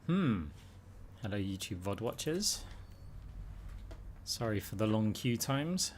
Hello YouTube VOD watchers. Sorry for the long queue times.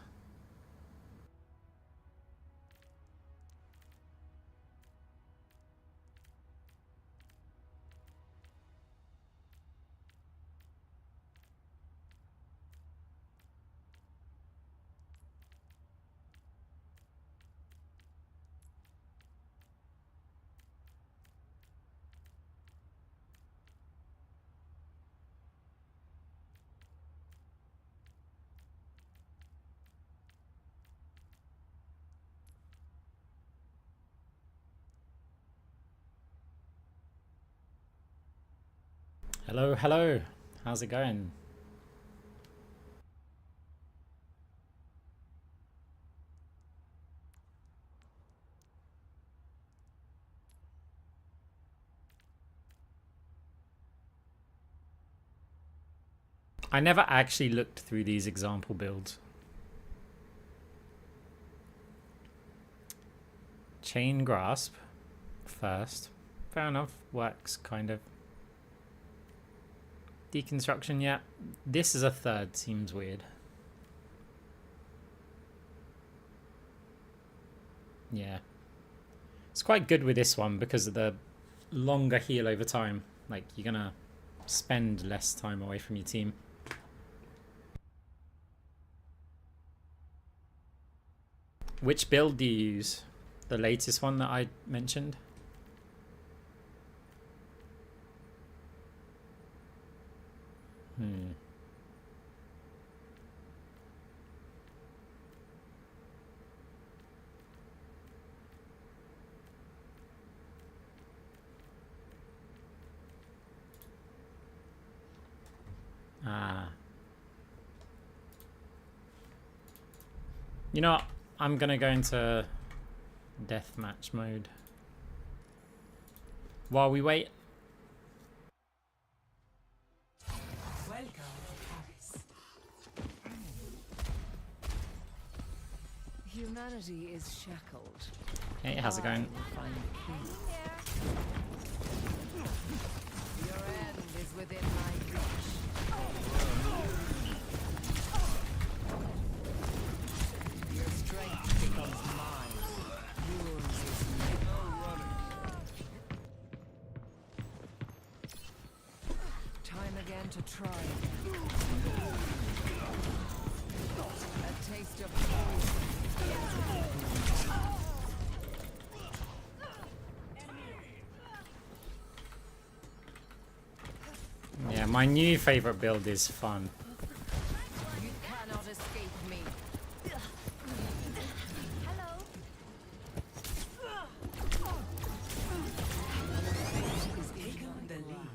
Hello, hello. How's it going? I never actually looked through these example builds. Chain grasp first. Fair enough. Works kind of. Deconstruction, yeah. This is a third, seems weird. Yeah. It's quite good with this one because of the longer heal over time. Like, you're gonna spend less time away from your team. Which build do you use? The latest one that I mentioned? You know what? I'm gonna go into deathmatch mode while we wait. Humanity is shackled. Hey, how's it going? Your end is within my reach. Your strength becomes mine. Yours is never running. Time again to try. A taste of poison. Yeah, my new favorite build is fun. You cannot escape me. Hello. Is taken the lead.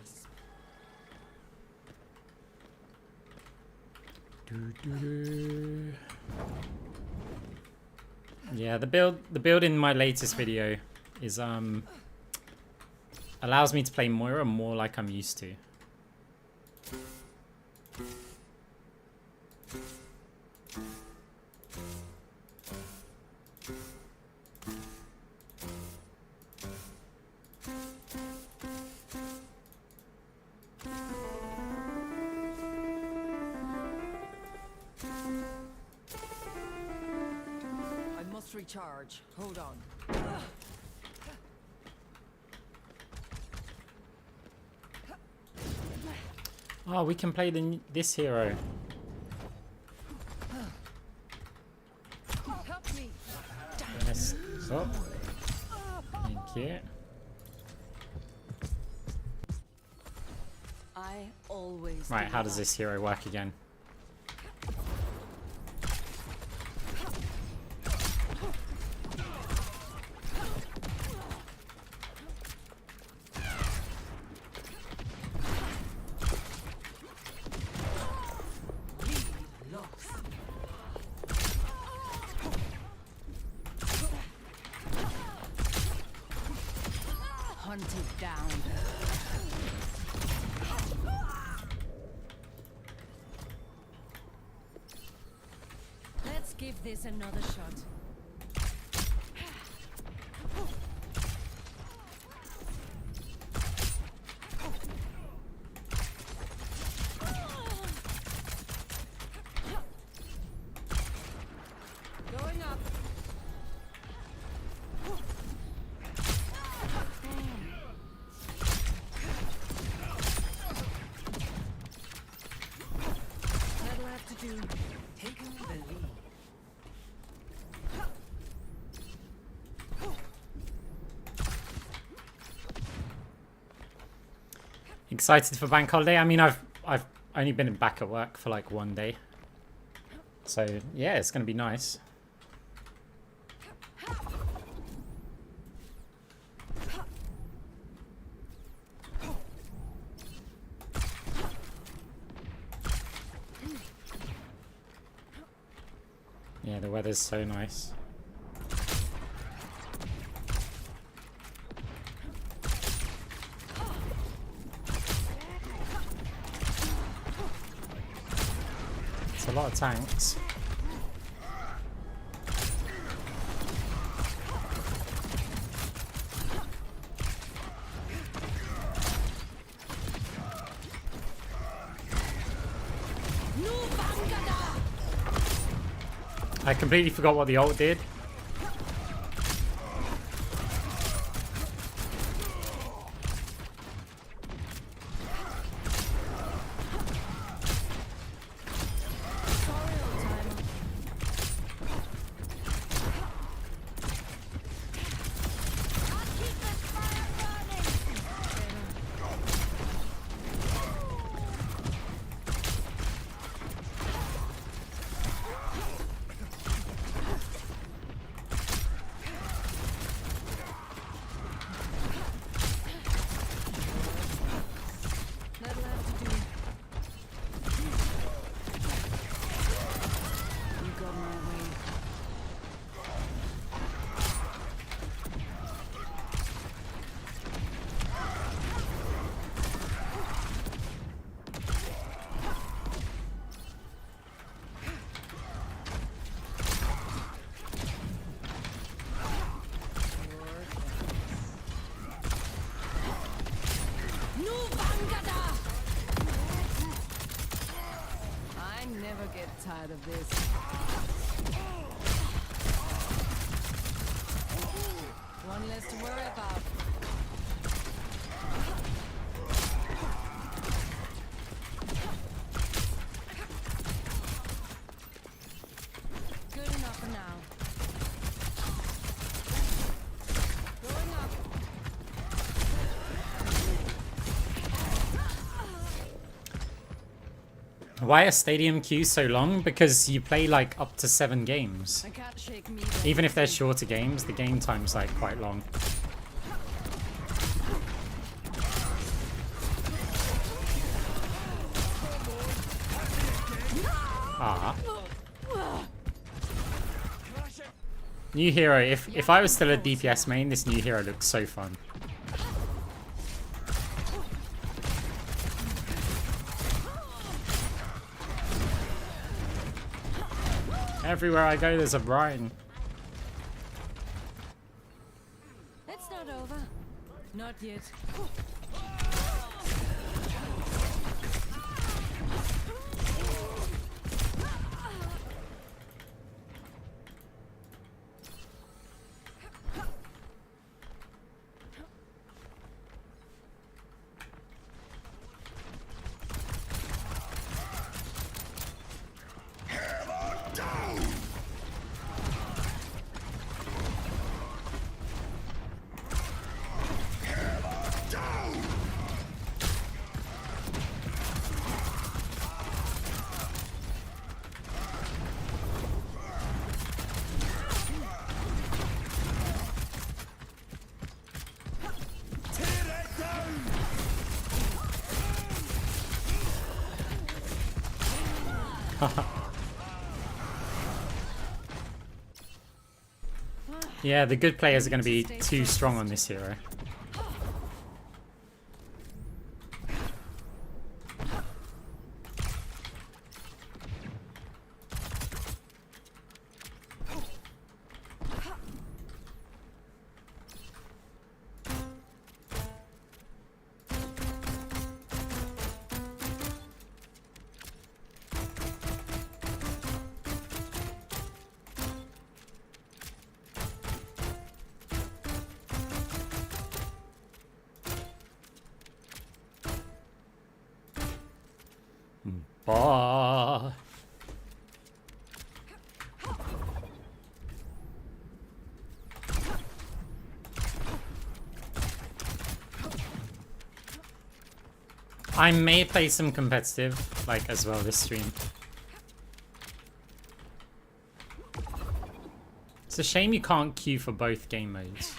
Yeah, the build in my latest video is allows me to play Moira more like I'm used to. Recharge. Hold on. Oh, we can play this hero. Help me. Yes. So, thank you. I always. Right, how does this hero work again? Hunted down. Let's give this another shot. Excited for bank holiday? I mean, I've only been back at work for like 1 day. So, yeah, it's going to be nice. Yeah, the weather's so nice. It's a lot of tanks. I completely forgot what the ult did. Tired of this. One less to worry about. Good enough for now. Going up. Why are stadium queues so long? Because you play like up to 7 games. I can't shake me. Even if they're shorter games, the game time's like quite long. Ah. New hero. If I was still a DPS main, this new hero looks so fun. Everywhere I go, there's a Brian. It's not over. Not yet. Yeah, the good players are going to be too strong on this hero. Bah. I may play some competitive, like, as well this stream. It's a shame you can't queue for both game modes.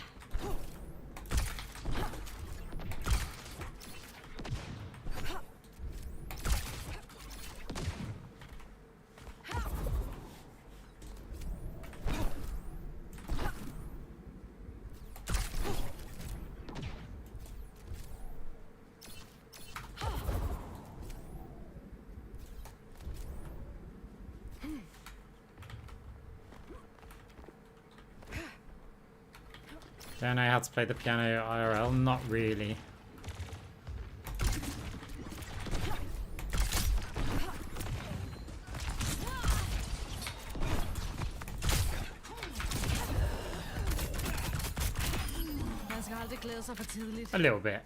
Do I know how to play the piano IRL? Not really. A little bit.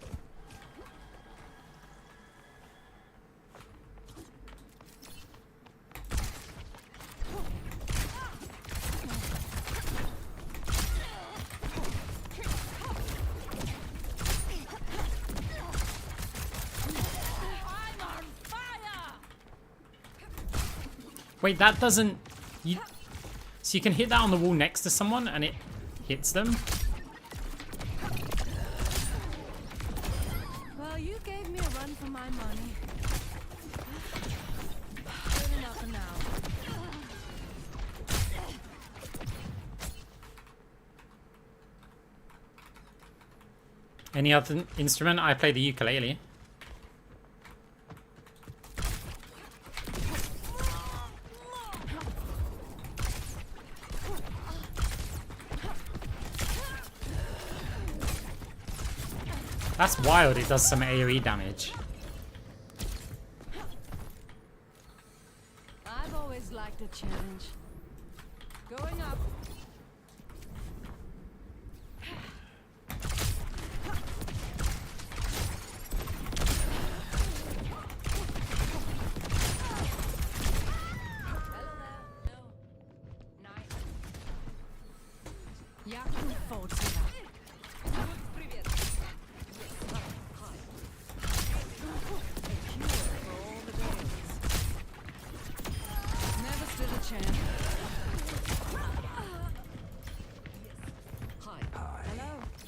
Wait, that doesn't... So you can hit that on the wall next to someone and it hits them? Well, you gave me a run for my money. Good enough for now. Any other instrument? I play the ukulele. That's wild, it does some AoE damage. I've always liked a challenge. Going up.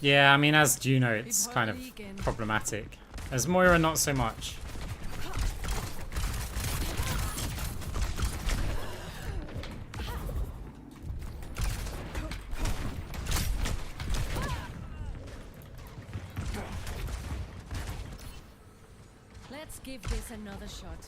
Yeah, I mean, as Juno, it's kind of problematic. As Moira, not so much. Let's give this another shot.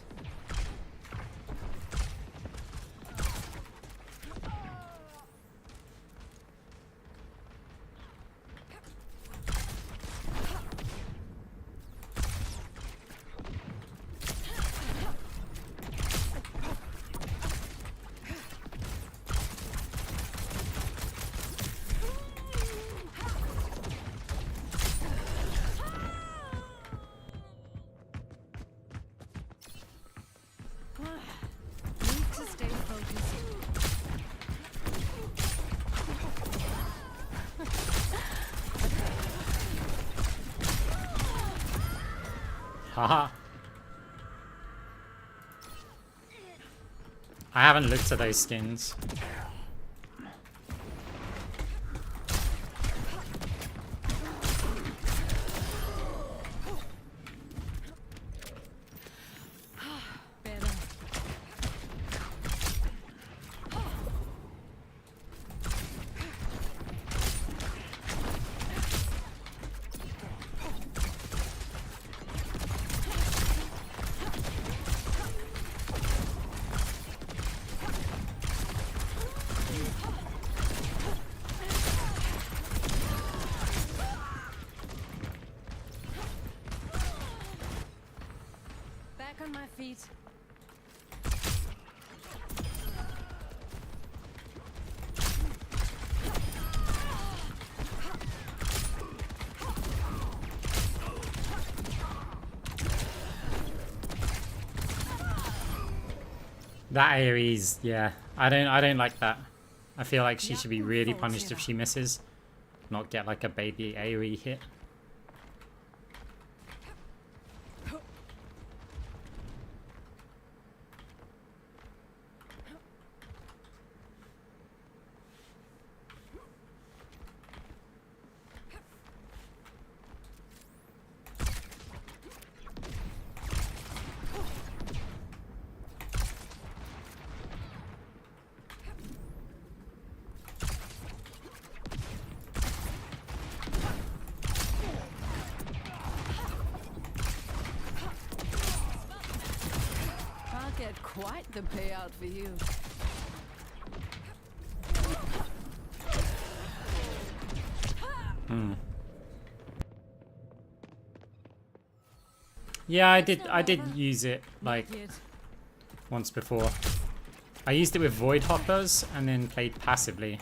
Haha. I haven't looked at those skins. On my feet. That AoE's, yeah. I don't like that. I feel like she should be really punished if she misses. Not get like a baby AoE hit. quite the payout for you. Yeah, I did use it like once before. I used it with Void Hoppers and then played passively.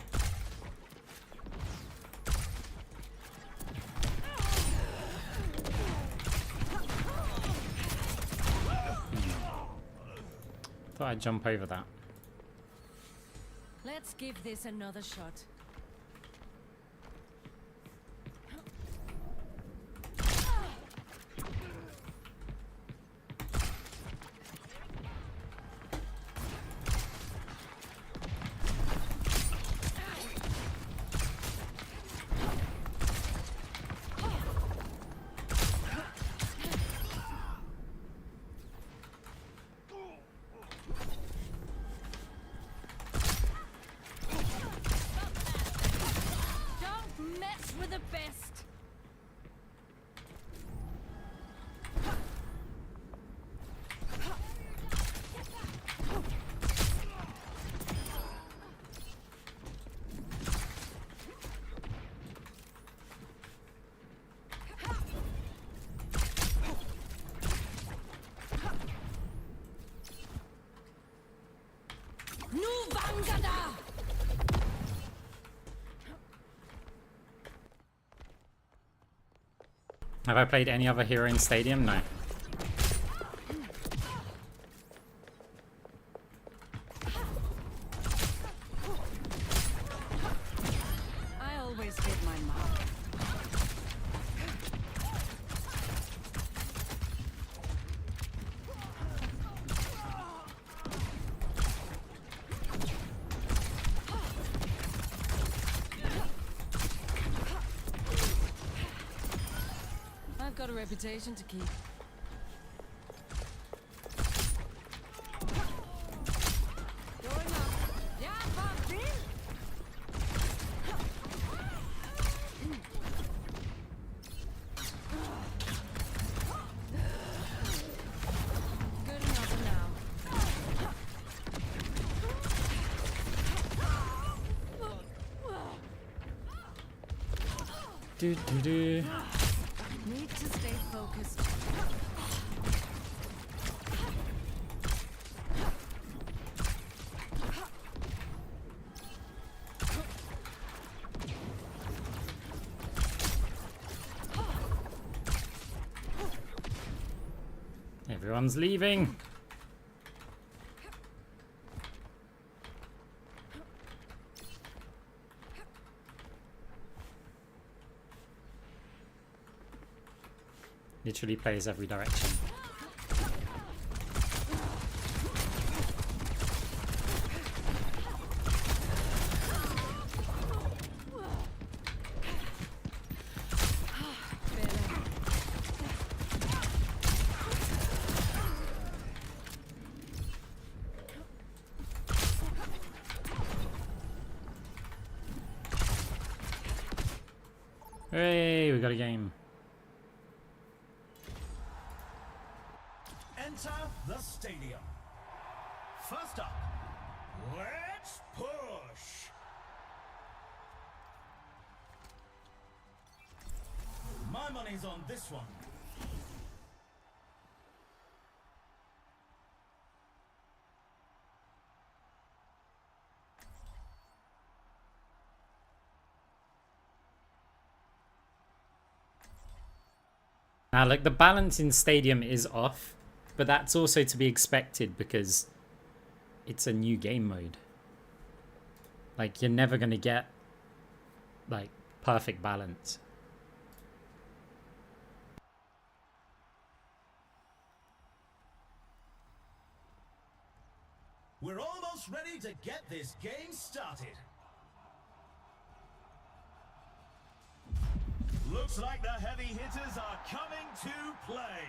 Thought I'd jump over that. Let's give this another shot. Don't mess with the best. Nu Vangada! Have I played any other hero in Stadium? No. I always hit my mark. I've got a reputation to keep. Going up. Yeah, Bobby. Good enough now. Do do do. Need to stay focused. Everyone's leaving. Literally plays every direction. Hey, we got a game. Enter the stadium. First up, let's push. My money's on this one. Now, look, the balance in Stadium is off, but that's also to be expected because it's a new game mode. Like, you're never going to get, like, perfect balance. We're almost ready to get this game started. Looks like the heavy hitters are coming to play.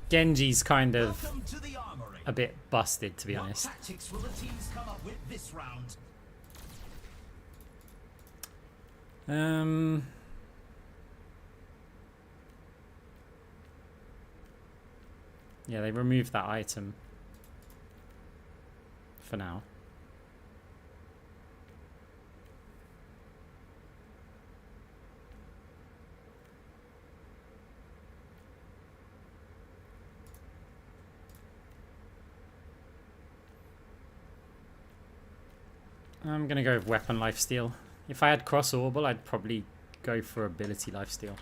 Genji's kind of Welcome to the armory. a bit busted, to be What honest. tactics will the teams come up with this round? Yeah, they removed that item. For now. I'm gonna go with weapon lifesteal. If I had cross orbal, I'd probably go for ability lifesteal.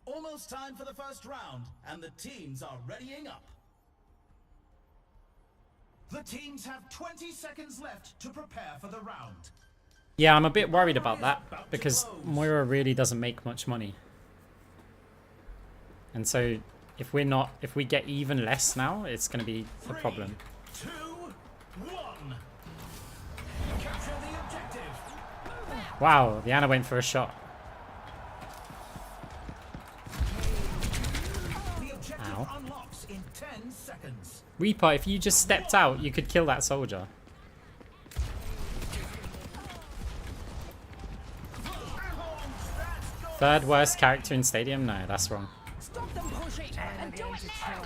Almost time for the first round, and the teams are readying up. The teams have 20 seconds left to prepare for the round. Yeah, I'm a bit worried about that because Moira really doesn't make much money. And so if we get even less now, it's going to be a problem. 3, 2, 1. Capture the objective. Wow, the Ana went for a shot. The objective Ow. unlocks in 10 seconds. Reaper, if you just stepped out, you could kill that soldier. Third worst character in Stadium? No, that's wrong. Stop them pushing and do it now.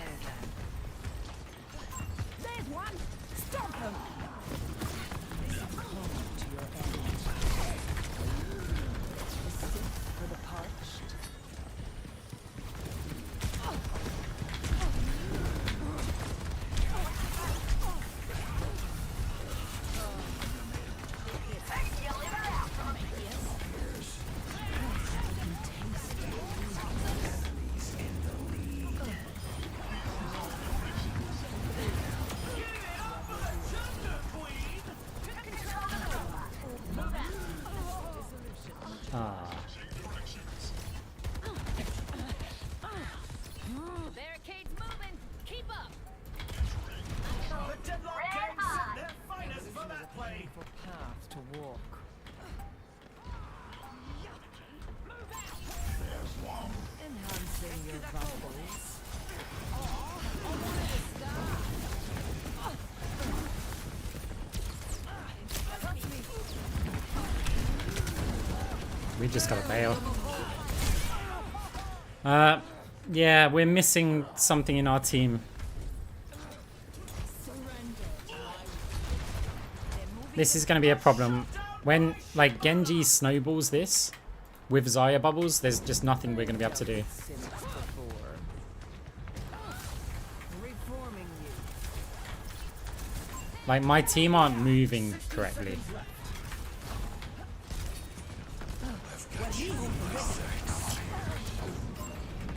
There's one. Stop them. To your end. For the parched. Barricades moving. Keep up. The Deadlock Gang set their finest for that play. For path to walk. Enhancing your vitals. We just gotta bail. Yeah, we're missing something in our team. This is gonna be a problem. When, like, Genji snowballs this with Zarya bubbles, there's just nothing we're gonna be able to do. Since before. Reforming you. Like, my team aren't moving correctly.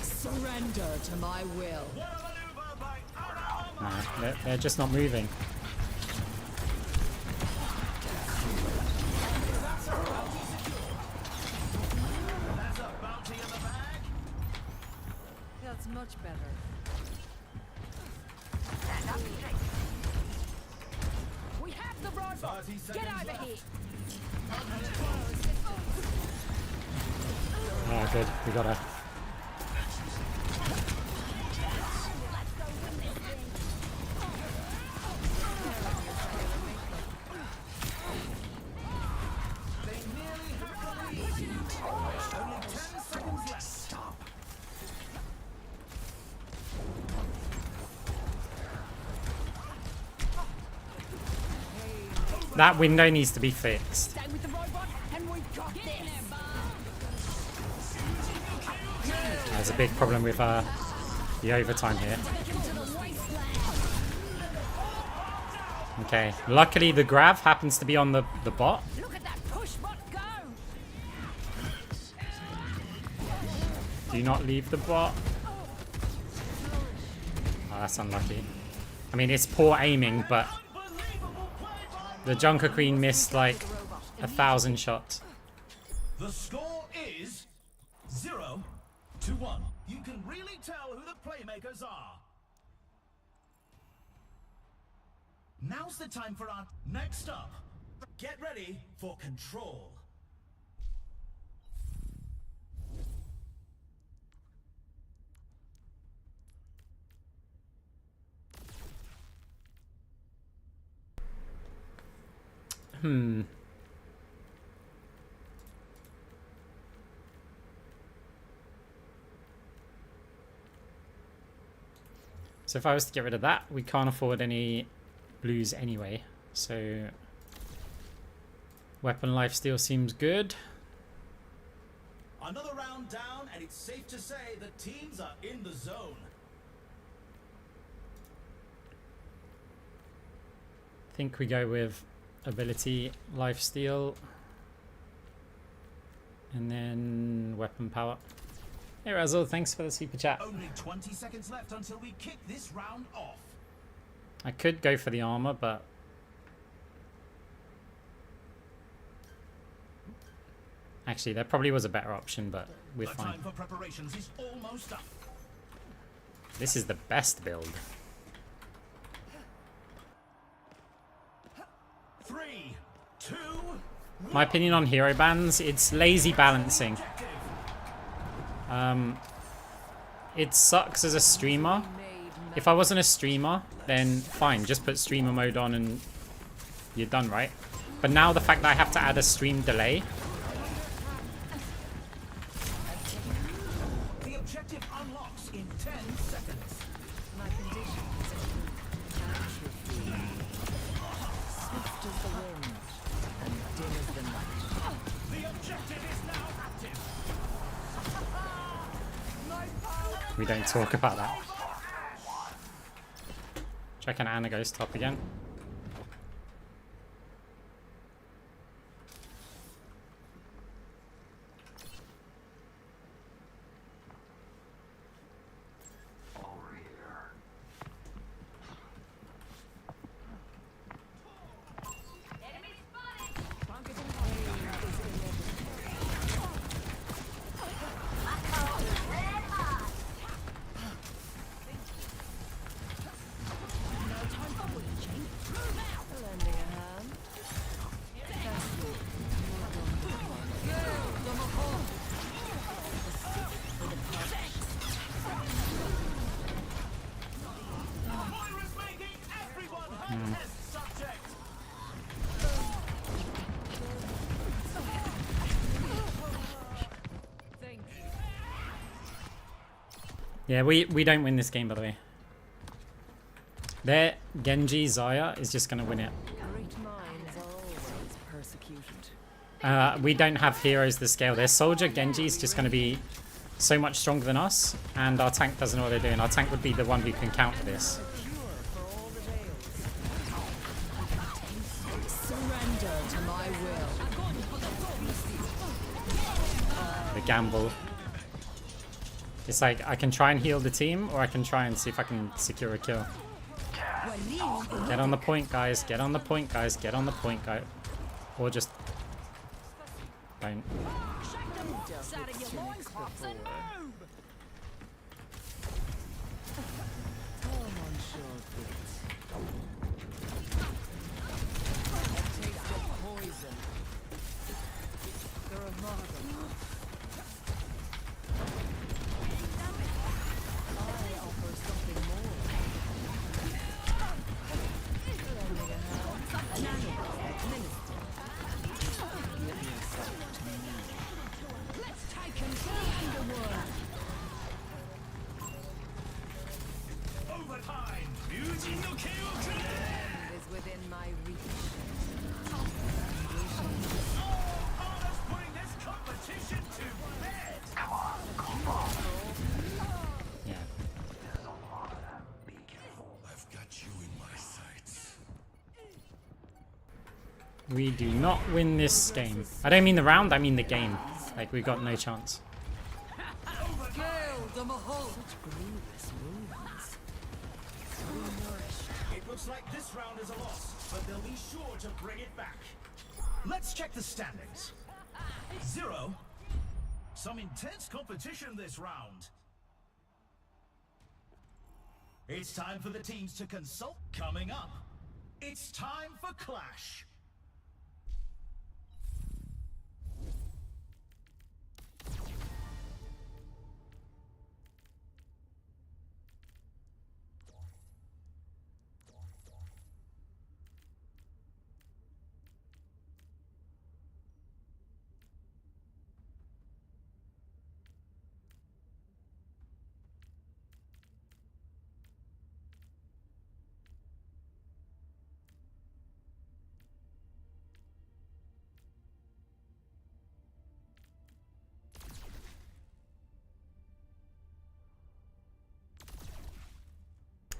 Surrender to my will. No, they're just not moving. That's a bounty in the bag. That's much better. We have the roadhog. 30 Get seconds over left. here. Oh, good. We got her. They nearly have the lead. Only 10 seconds left. Stop. That window needs to be fixed. Stay with the robot, and we've got this. There's a big problem with the overtime here. Okay, luckily the grav happens to be on the bot. Look at that push bot go. Do not leave the bot. Oh, that's unlucky. I mean, it's poor aiming, but the Junker Queen missed like 1,000 shots. The score is 0-1. You can really tell who the playmakers are. Now's the time for our next up. Get ready for control. So if I was to get rid of that, we can't afford any blues anyway. So weapon lifesteal seems good. Another round down, and it's safe to say the teams are in the zone. I think we go with ability lifesteal. And then weapon power. Hey Razzle, thanks for the super chat. Only 20 seconds left until we kick this round off. I could go for the armor, but actually there probably was a better option, but we're The fine. time for preparations is almost up. This is the best build. 3, 2, My opinion on hero bans, it's lazy balancing. It sucks as a streamer. If I wasn't a streamer, then fine, just put streamer mode on and you're done, right? But now the fact that I have to add a stream delay. the objective unlocks in 10 seconds. My condition is swift as the wind and dim as the night. The objective is now active. We don't talk about that. Check an Anna goes top again. Lending a hand. Moira's making everyone her test subject. Thank you. Yeah, we don't win this game, by the way. Their Genji Zarya is just going to win it. Great minds are always persecuted. We don't have heroes to scale. Their soldier Genji is just going to be so much stronger than us, and our tank doesn't know what they're doing. Our tank would be the one who can counter this. Surrender to my will. The gamble. It's like I can try and heal the team, or I can try and see if I can secure a kill. Get on the point, guys. Get on the point, guys. Get on the point, guys. Or just don't. Out of your loincloths and move! Come on, short bit. A taste of poison. You're a marvel. I offer something more. Lending a hand. Let's take him to the underworld! Overtime. Ryujin no Kei wo kure! Is within my reach. Hara's putting this competition to bed. Yeah. I've got you in my sights. We do not win this game. I don't mean the round, I mean the game. Like, we got no chance. Gale the Mahal. It looks like this round is a loss, but they'll be sure to bring it back. Let's check the standings. 0. Some intense competition this round. It's time for the teams to consult. Coming up, it's time for Clash.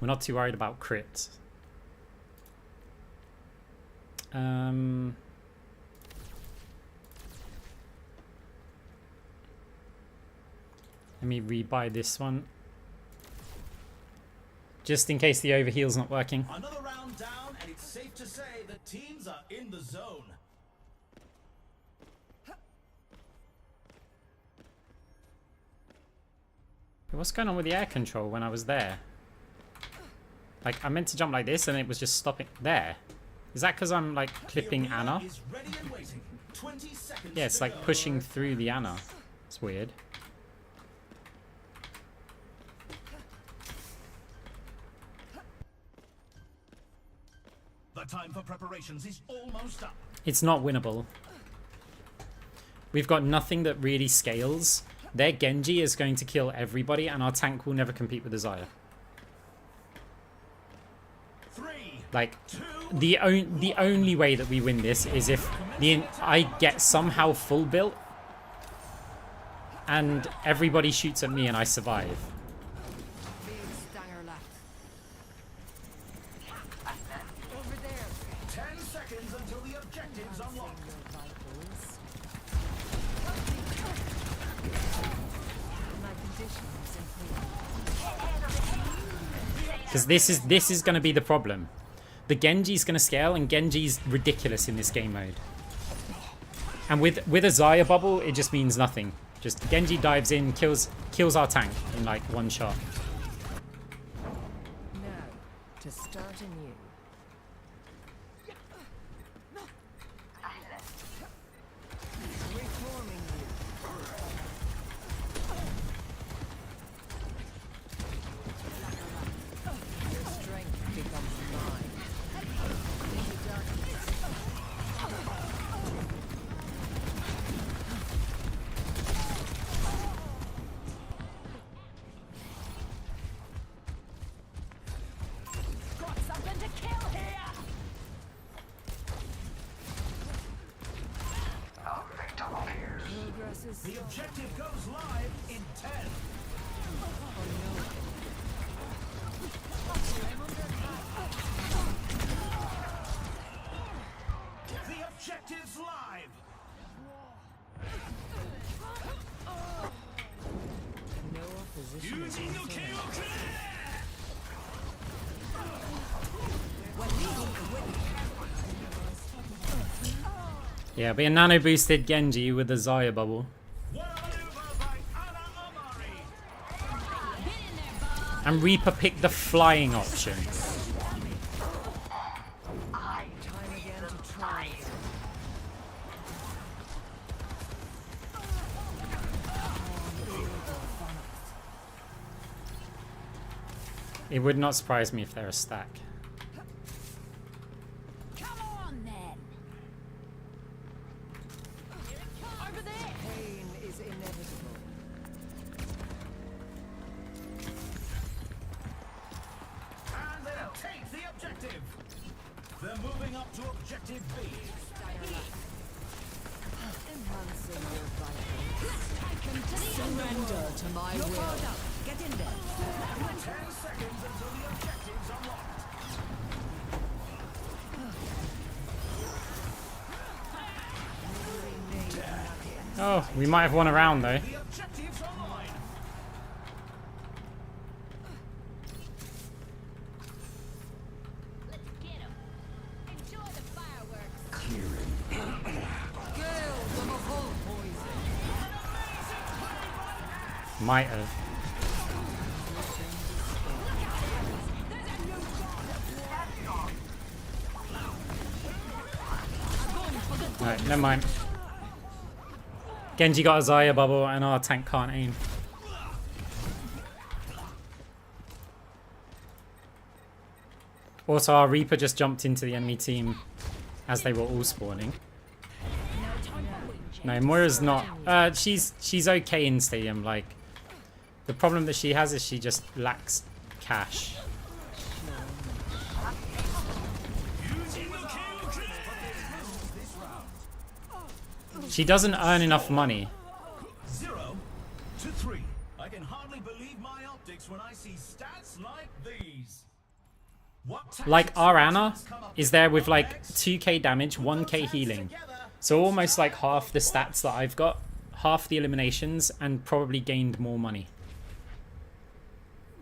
We're not too worried about crits. Let me rebuy this one. Just in case the overheal's not working. Another round down, and it's safe to say the teams are in the zone. What's going on with the air control when I was there? Like, I meant to jump like this and it was just stopping there. Is that because I'm like clipping Anna? Is ready and waiting. 20 seconds Yeah, it's to like go. pushing through the Anna. It's weird. The time for preparations is almost up. It's not winnable. We've got nothing that really scales. Their Genji is going to kill everybody and our tank will never compete with the Xayah. 3, Like, 2, the only way that we win this is if I get somehow full built and everybody shoots at me and I survive. Big stanger left. Over there. 10 seconds until the objective's unlocked. Your vitals. My condition is improved. Because this is going to be the problem. The Genji's going to scale, and Genji's ridiculous in this game mode. And with a Xayah bubble, it just means nothing. Just Genji dives in, kills our tank in like one shot. Now, to start anew. Reforming you. Your strength becomes mine. In the darkness. Got something to kill here. Progress is The objective goes live in 10. The objective's live. no opposition. is Using the concerned. Yeah, be a nano boosted Genji with a Xayah bubble. What a maneuver by Ana Amari. And Reaper picked the flying option. Time again to try. It would not surprise me if they're a stack. Come on then. Over there. Pain is inevitable. And they'll take the objective. They're moving up to objective B. Enhancing your vitals. Take 'em to the Surrender to my will. Get in there. 10 seconds until the objective's unlocked. Oh, we might have won a round though. The objective's online. Let's get 'em. Enjoy the fireworks. Gale them of all poison. Might have. Alright, never mind. Genji got a Xayah bubble and our tank can't aim. Also, our Reaper just jumped into the enemy team as they were all spawning. No, Moira's not. She's okay in Stadium. Like, the problem that she has is she just lacks cash. She doesn't earn enough money. 0 to 3. I can hardly believe my optics when I see stats like these. Like our Ana is there with like 2k damage, 1k healing. So almost like half the stats that I've got, half the eliminations, and probably gained more money.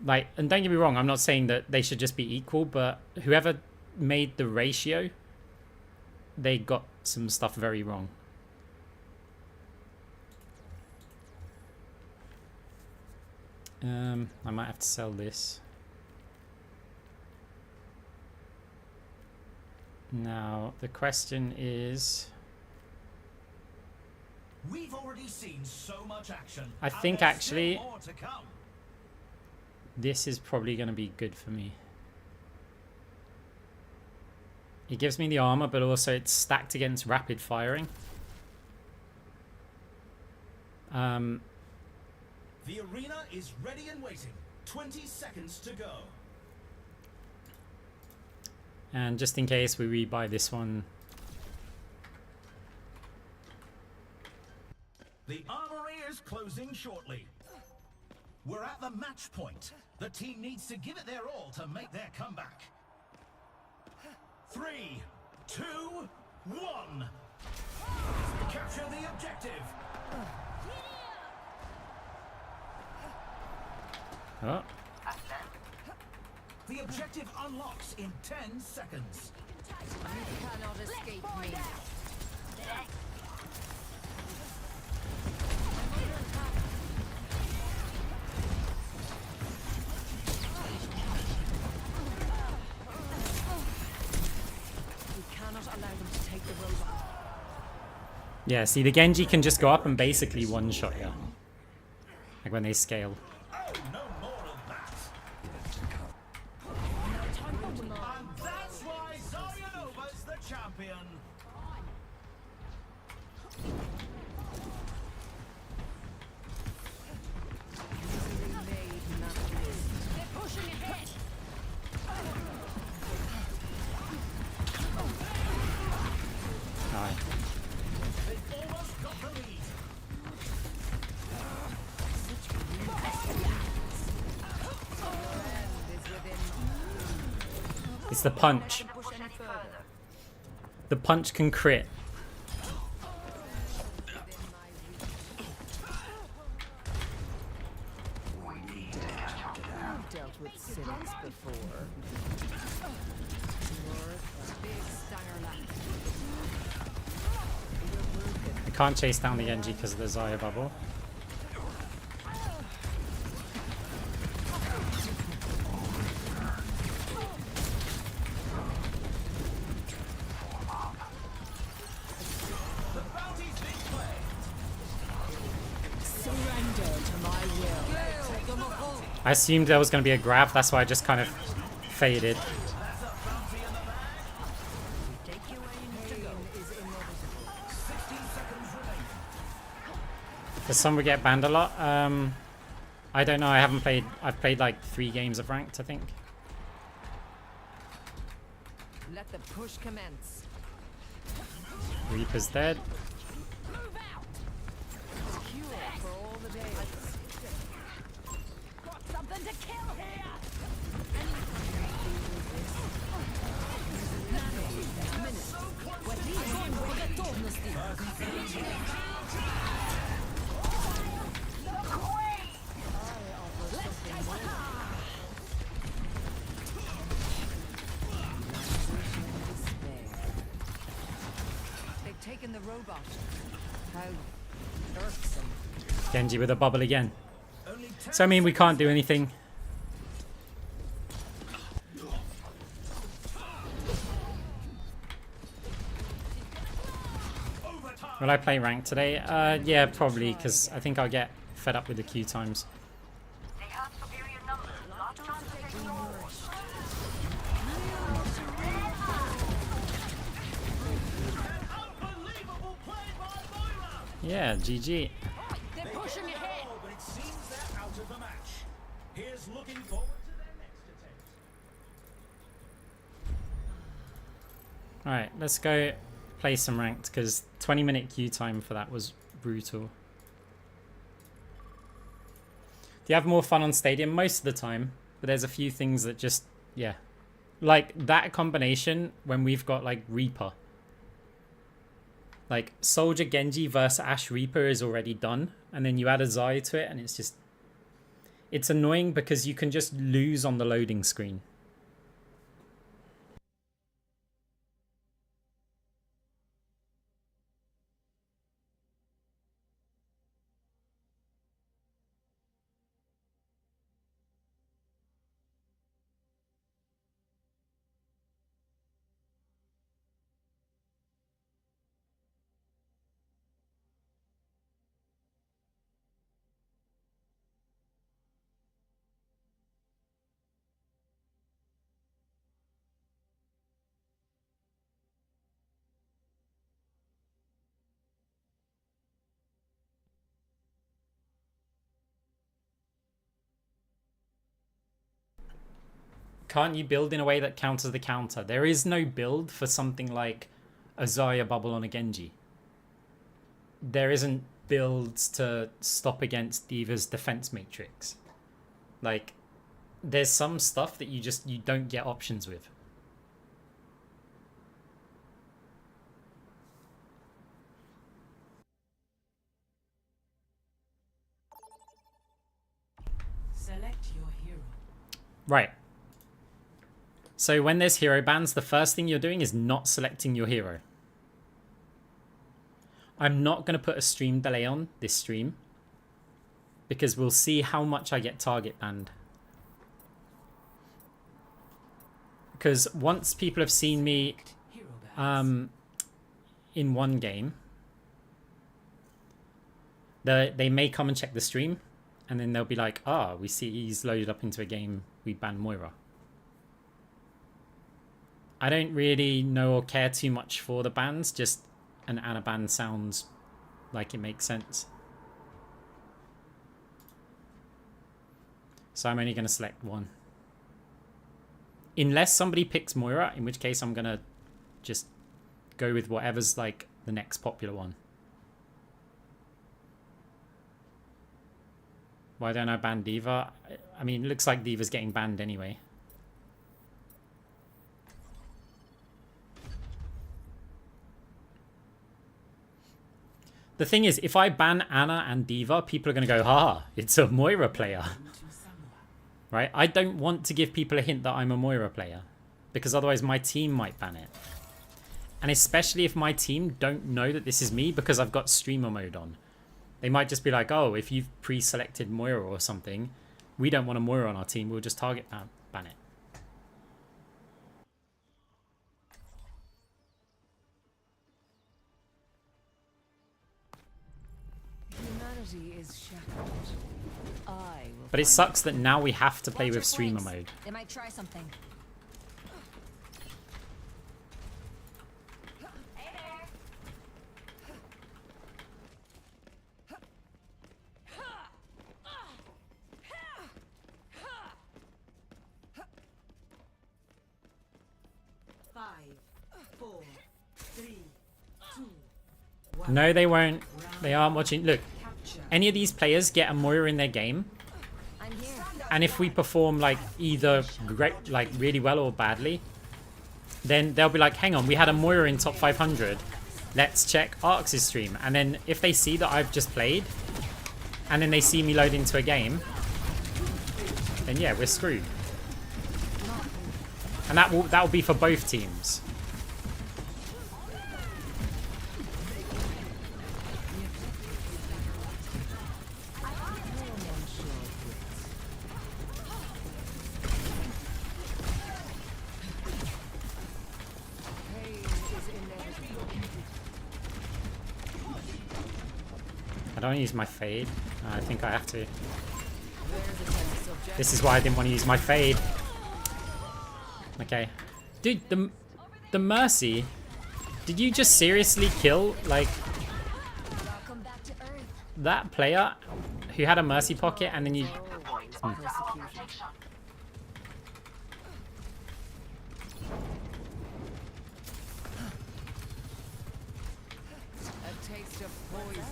Like, and don't get me wrong, I'm not saying that they should just be equal, but whoever made the ratio, they got some stuff very wrong. I might have to sell this. Now, the question is... We've already seen so much action. I think actually this is probably going to be good for me. It gives me the armor, but also it's stacked against rapid firing. The arena is ready and waiting. 20 seconds to go. And just in case we rebuy this one. The armory is closing shortly. We're at the match point. The team needs to give it their all to make their comeback. 3, 2, 1. Capture the objective. Oh. The objective unlocks in 10 seconds. You cannot escape me. We cannot allow them to take the robot. Yeah, see, the Genji can just go up and basically one-shot you. Like when they scale. Oh, no more of that. And that's why Zarya the champion. They're pushing ahead. Aye. They've almost got the lead. It's the punch. The punch can crit. I've dealt with cynics before. I can't chase down the Genji because of the Zarya bubble. Surrender to my will. I assumed there was going to be a grab, that's why I just kind of faded. Does someone get banned a lot? I don't know, I haven't played, I've played like 3 games of ranked, I think. Let the push commence. Reaper's dead. Cure for all the days. Got something to kill here. They've taken the robot. How irksome. Genji with a bubble again. So I mean, we can't do anything. Will I play ranked today? Yeah, probably, because I think I'll get fed up with the queue times. They have superior numbers, not trying to take the over. Unbelievable play by Moira. Yeah, GG. They're pushing ahead. Oh, but it seems they're out of the match. Here's looking forward to their next attempt. Alright, let's go play some ranked, because 20-minute queue time for that was brutal. Do you have more fun on Stadium? Most of the time, but there's a few things that just, yeah, Like, that combination when we've got, like, Reaper. Like, Soldier Genji versus Ash Reaper is already done. And then you add a Zai to it, and it's just... It's annoying because you can just lose on the loading screen. Can't you build in a way that counters the counter? There is no build for something like a Zarya bubble on a Genji. There isn't builds to stop against D.Va's defense matrix. Like, there's some stuff that you don't get options with. Select your hero. Right. So when there's hero bans, the first thing you're doing is not selecting your hero. I'm not going to put a stream delay on this stream because we'll see how much I get target banned. Because once people have seen me in one game, they may come and check the stream and then they'll be like, ah, we see he's loaded up into a game, we ban Moira. I don't really know or care too much for the bans, just an Ana ban sounds like it makes sense. So I'm only going to select one. Unless somebody picks Moira, in which case I'm going to just go with whatever's like the next popular one. Why don't I ban D.Va? I mean, it looks like D.Va's getting banned anyway. The thing is, if I ban Ana and D.Va, people are going to go, haha, it's a Moira player. Right? I don't want to give people a hint that I'm a Moira player, because otherwise my team might ban it. And especially if my team don't know that this is me because I've got streamer mode on. They might just be like, oh, if you've pre-selected Moira or something, we don't want a Moira on our team, we'll just target ban it. Humanity is shackled. But it sucks that now we have to play with streamer mode. They might try something. Hey there. 5, 4, 3, 2, 1. No, they won't. They aren't watching. Look, any of these players get a Moira in their game, I'm here. and if we perform like either great, like really well or badly, then they'll be like, hang on, we had a Moira in top 500. Let's check Arx's stream. And then if they see that I've just played, and then they see me load into a game, then yeah, we're screwed. And that will be for both teams. I don't use my fade. I think I have to. This is why I didn't want to use my fade. Okay. Dude, the Mercy, did you just seriously kill, like, Welcome back to Earth. that player who had a Mercy pocket and then you... A taste of poison.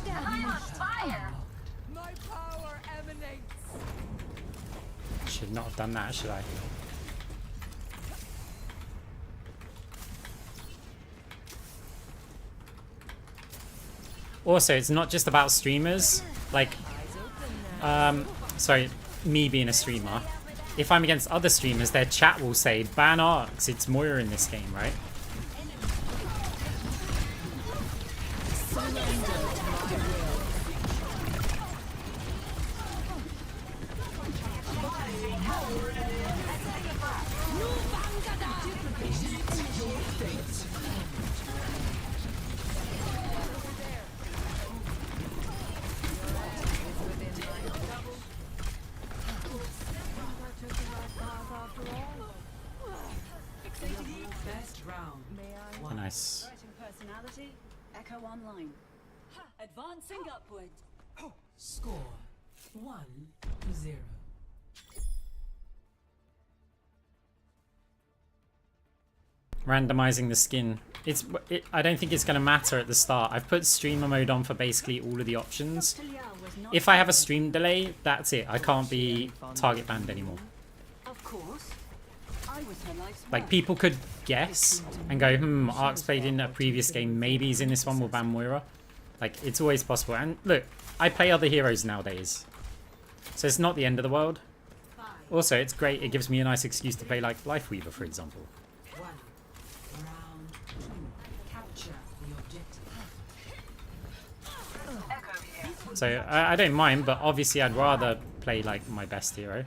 I'm on fire! My power emanates. Should not have done that, should I? Also, it's not just about streamers. Like, sorry, me being a streamer. If I'm against other streamers, their chat will say, ban Arcs, it's Moira in this game, right? Nice. Personality, Echo Online. Advancing upward. Score 1-0. Randomizing the skin. I don't think it's going to matter at the start. I've put streamer mode on for basically all of the options. If I have a stream delay, that's it. I can't be target banned anymore. Of course. I was her life's Like, work. people could guess and go, Ark's played in a previous game. Maybe he's in this one, we'll ban Moira. Like, it's always possible. And look, I play other heroes nowadays. So it's not the end of the world. Also, it's great. It gives me a nice excuse to play, like, Lifeweaver, for example. Round 2. Capture the objective. So I don't mind, but obviously I'd rather play, like, my best hero.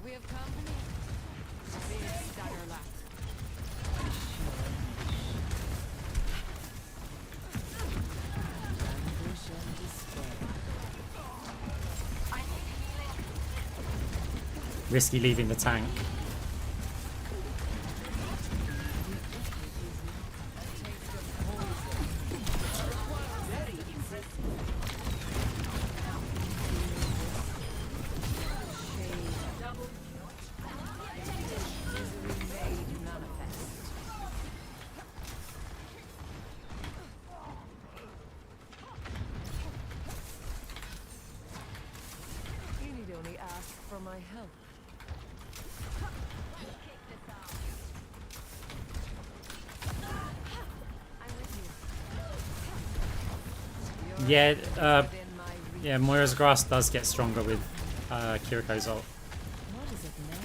We have company. Big stutter lap. Risky leaving the tank. You need only ask for my help. Yeah, Within my reach. yeah, Moira's Grass does get stronger with Kiriko's ult. What is it now?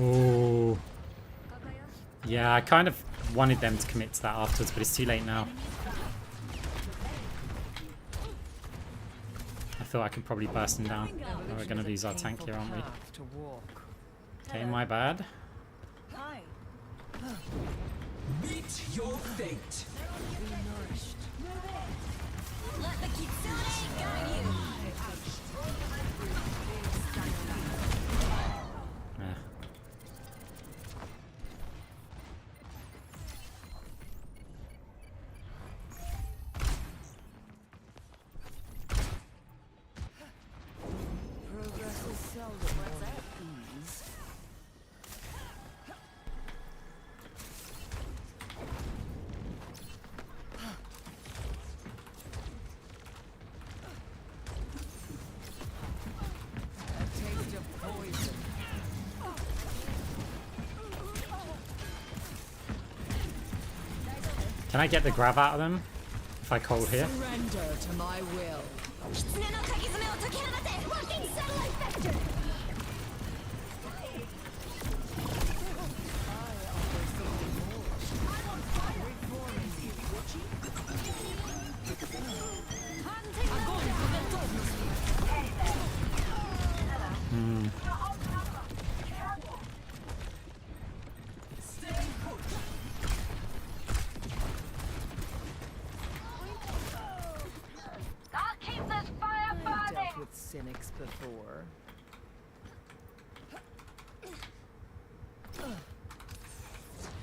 Ooh. Yeah, I kind of wanted them to commit to that afterwards, but it's too late now. I thought I could probably burst him down. Oh, we're going to lose our tank here, aren't we? Path to walk. Okay, my bad. Hi. Meet your fate. Be nourished. Let the kitsune guide you. Yeah. Progress is seldom one at ease. A taste of poison. Can I get the grab out of them if I cold here? Surrender to my will. I'll keep this fire I've burning! dealt with cynics before.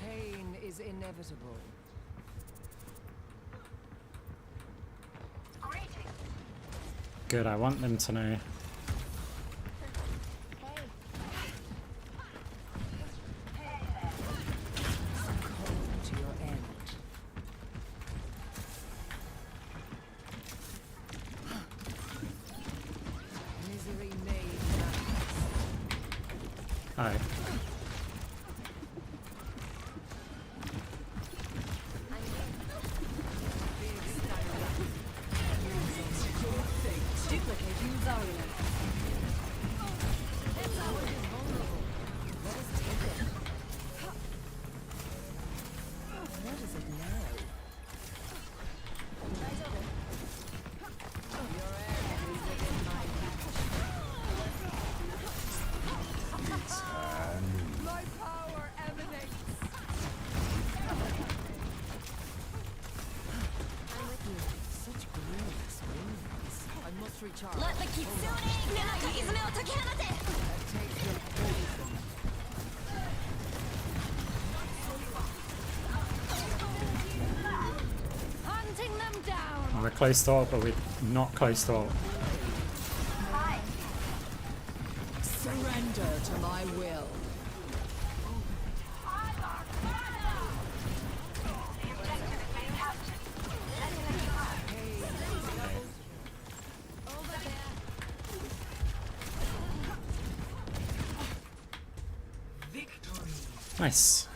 Pain is is inevitable. Good, I want them to know. Succumb to your end. Misery made madness. Hi. Duplicating Zarya. That tower is vulnerable. Let us take it. What is it now? Your end is within my reach. My power emanates. I'm with you. Such glorious wings. I must recharge. Let the kitsune Nanaka Izume o Takehanate! Take your poison. Hunting them down! We're close to ult, but we're not close to ult. Surrender to my will. Nice.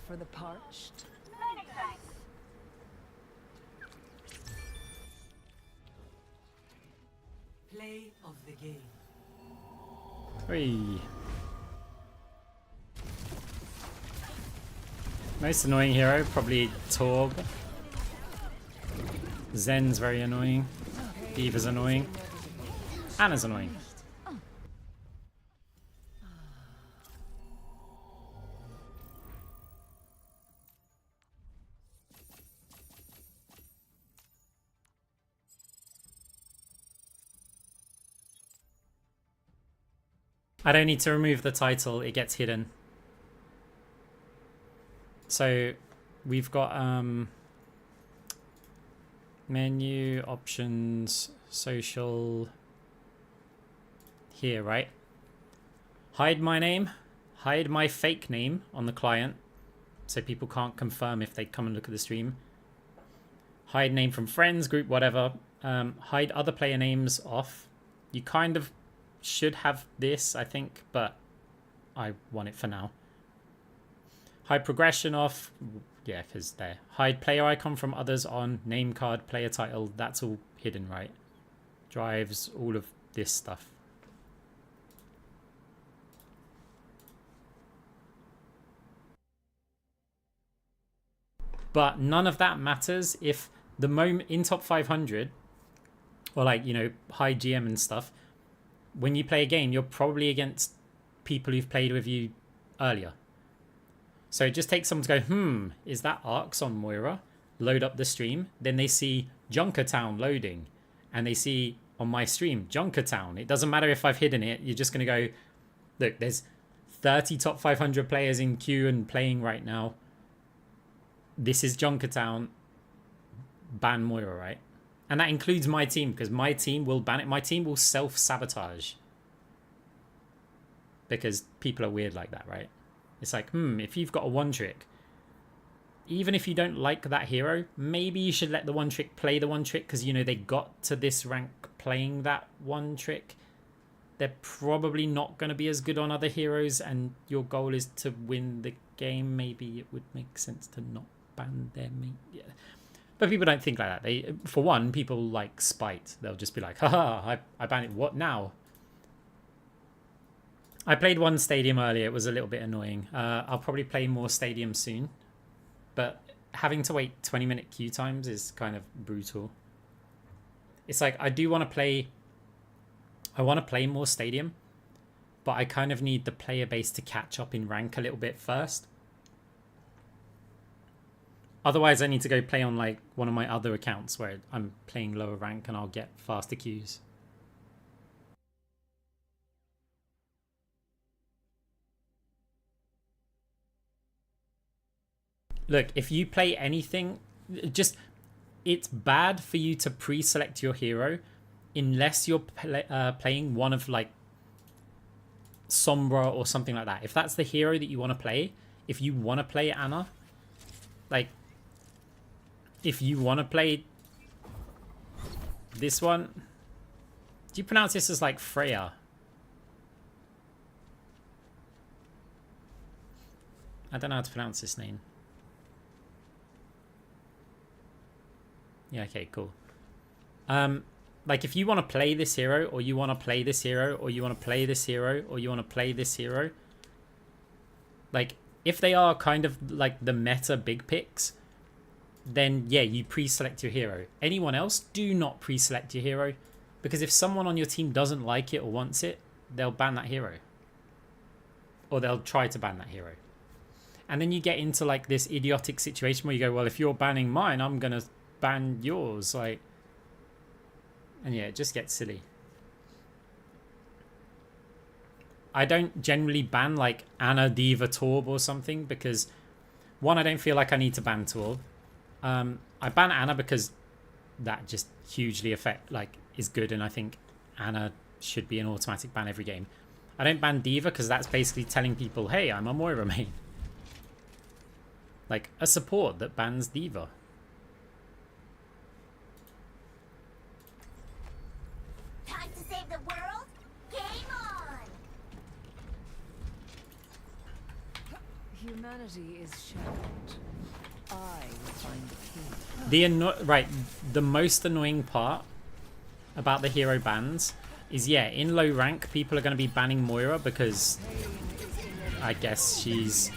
For the parched. Play of the game. Whee. Most annoying hero, probably Torb. Zen's very annoying. Diva's annoying. Anna's annoying. I don't need to remove the title, it gets hidden. So we've got menu, options, social here, right? Hide my name, hide my fake name on the client so people can't confirm if they come and look at the stream. Hide name from friends, group, whatever. Hide other player names off. You kind of should have this, I think, but I want it for now. Hide progression off. Yeah, because there. Hide player icon from others on. Name card, player title. That's all hidden, right? Drives, all of this stuff. But none of that matters if the moment in top 500, or like, you know, high GM and stuff, when you play a game, you're probably against people who've played with you earlier. So it just takes someone to go, is that Arcs on Moira? Load up the stream. Then they see Junkertown loading. And they see on my stream, Junkertown. It doesn't matter if I've hidden it. You're just going to go, look, there's 30 top 500 players in queue and playing right now. This is Junkertown. Ban Moira, right? And that includes my team, because my team will ban it. My team will self-sabotage. Because people are weird like that, right? It's like, if you've got a one trick, even if you don't like that hero, maybe you should let the one trick play the one trick, because, you know, they got to this rank playing that one trick. They're probably not going to be as good on other heroes, and your goal is to win the game. Maybe it would make sense to not ban them. Yeah. But people don't think like that. They, for one, people like spite. They'll just be like, haha, I banned it. What now? I played one stadium earlier. It was a little bit annoying. I'll probably play more stadium soon. But having to wait 20-minute queue times is kind of brutal. It's like, I do want to play... I want to play more stadium. But I kind of need the player base to catch up in rank a little bit first. Otherwise, I need to go play on like one of my other accounts where I'm playing lower rank and I'll get faster queues. look, if you play anything, just it's bad for you to pre-select your hero unless you're playing one of like Sombra or something like that. If that's the hero that you want to play, if you want to play Anna, like if you want to play this one, do you pronounce this as like Freya? I don't know how to pronounce this name. Yeah, okay, cool. Like if you want to play this hero, or you want to play this hero, or you want to play this hero, or you want to play this hero, like if they are kind of like the meta big picks, then yeah, you pre-select your hero. Anyone else, do not pre-select your hero, because if someone on your team doesn't like it or wants it, they'll ban that hero, or they'll try to ban that hero. And then you get into like this idiotic situation where you go, well, if you're banning mine, I'm gonna ban yours, like, and yeah, it just gets silly. I don't generally ban like Anna, Diva, Torb or something, because one, I don't feel like I need to ban Torb. I ban Anna because that just hugely is good, and I think Anna should be an automatic ban every game. I don't ban Diva because that's basically telling people, hey, I'm a Moira main. Like a support that bans Diva. Time to save the world? Game on! Humanity is shackled. I will find the key. The most annoying part about the hero bans is, yeah, in low rank, people are going to be banning Moira because I guess she's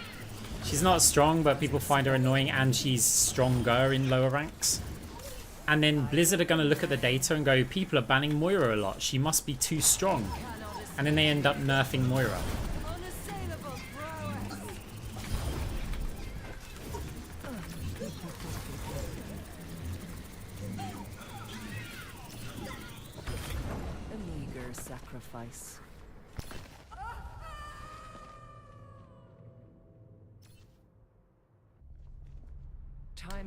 not strong, but people find her annoying, and she's stronger in lower ranks. And then Blizzard are going to look at the data and go, people are banning Moira a lot. She must be too strong. And then they end up nerfing Moira. A meager sacrifice.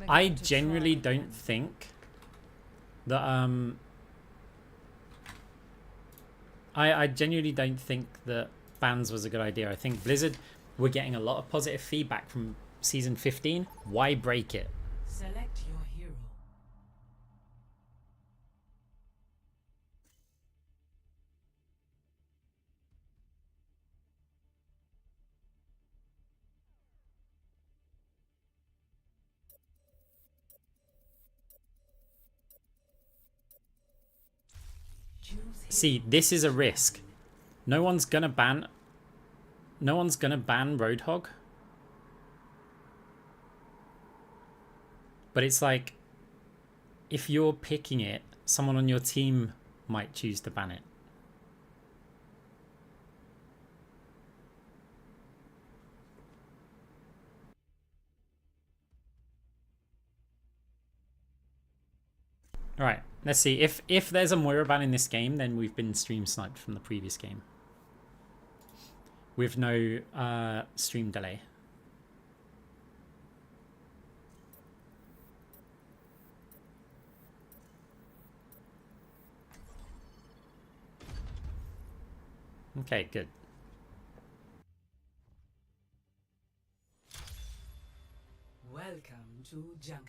I genuinely don't think that I genuinely don't think that bans was a good idea. I think Blizzard were getting a lot of positive feedback from season 15. Why break it? Select your hero. See, this is a risk. No one's gonna ban Roadhog. But it's like, if you're picking it, someone on your team might choose to ban it. Alright, let's see. If there's a Moira ban in this game, then we've been stream sniped from the previous game. With no stream delay. Okay, good. Welcome to Junkertown.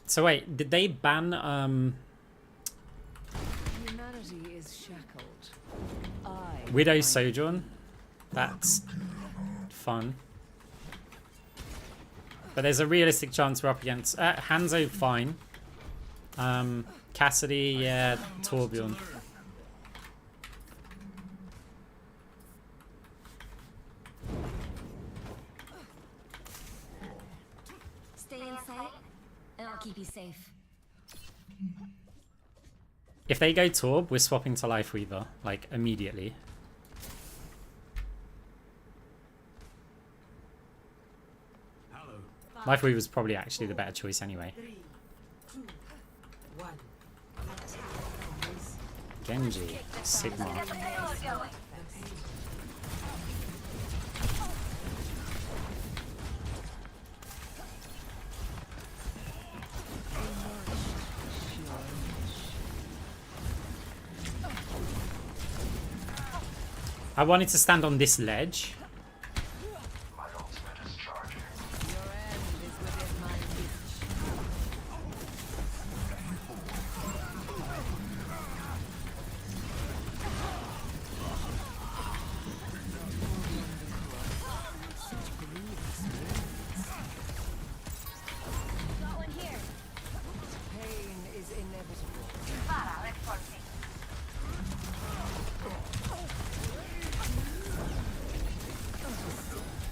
So wait, did they ban Humanity is shackled. Widow Sojourn? That's fun. But there's a realistic chance we're up against Hanzo, fine. Cassidy, yeah, Torbjorn. Stay in sight, and I'll keep you safe. If they go Torb, we're swapping to Life Weaver, like, immediately. Life Weaver's probably actually the better choice anyway. 3, 2, 1. Genji, Sigma. Get the payload going. I wanted to stand on this ledge. My ultimate is charging. Your end is within my reach. Got one here. Pain is inevitable. Para, let's proceed.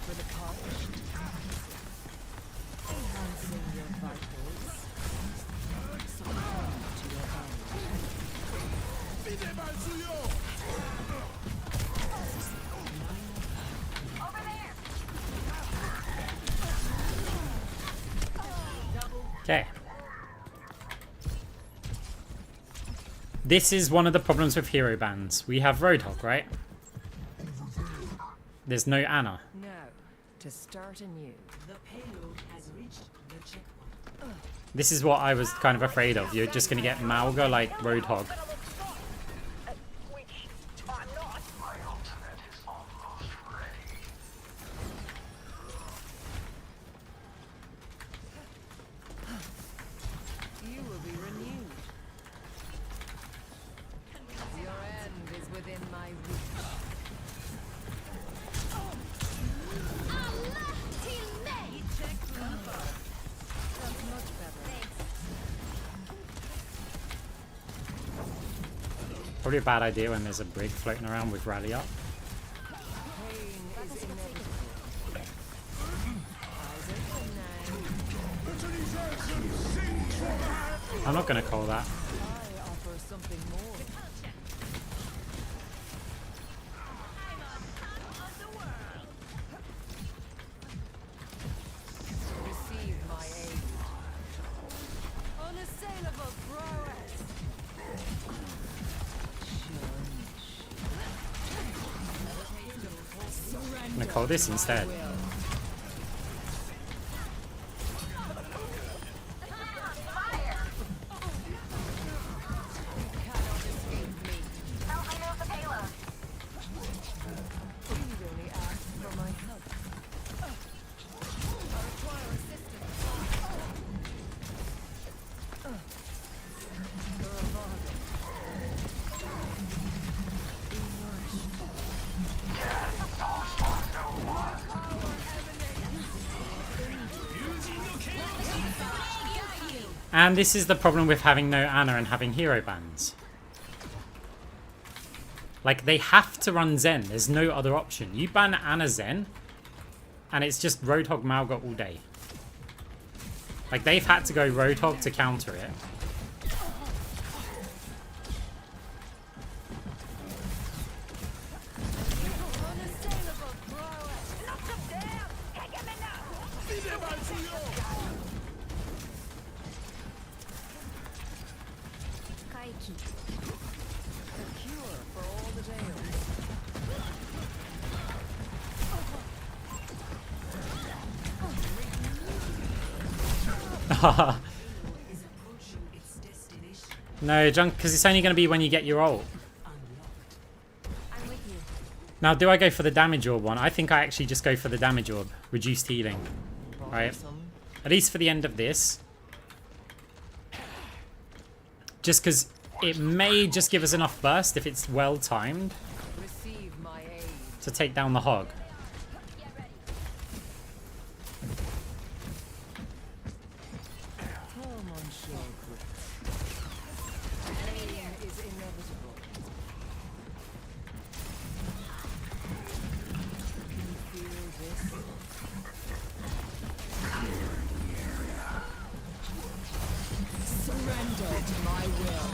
For the polished. Enhancing your vitals. Succumb to your end. Over there. Okay. This is one of the problems with hero bans. We have Roadhog, right? There's no Ana. Now, to start anew. The payload has reached the checkpoint. This is what I was kind of afraid of. You're just going to get Malga like Roadhog. Which I'm not. My ultimate is almost ready. You will be renewed. Your end is within my reach. That's much better. Probably a bad idea when there's a brig floating around with rally up. Pain is inevitable. Eyes open now. I'm not going to call that. I offer something more. Receive my aid. Unassailable prowess. I'm going to call this instead. Cannot escape me. Help me move the payload. You'd only ask for my help. I require assistance. You're a bargain. Be nourished. And this is the problem with having no Ana and having hero bans. Like, they have to run Zen. There's no other option. You ban Ana Zen, and it's just Roadhog Malga all day. Like, they've had to go Roadhog to counter it. Unassailable prowess. Knock them down. Can't get me now. Kaiki. A cure for all the tales. Is approaching its destination. No, Junk, because it's only going to be when you get your ult. Unlocked. I'm with you. Now, do I go for the damage orb one? I think I actually just go for the damage orb. Reduced healing. Right. Bothersome. At least for the end of this. Just because it may just give us enough burst if it's well timed Receive my aid. to take down the hog. Come on, shore grits. Pain is inevitable. Can you feel this? Surrender to my will.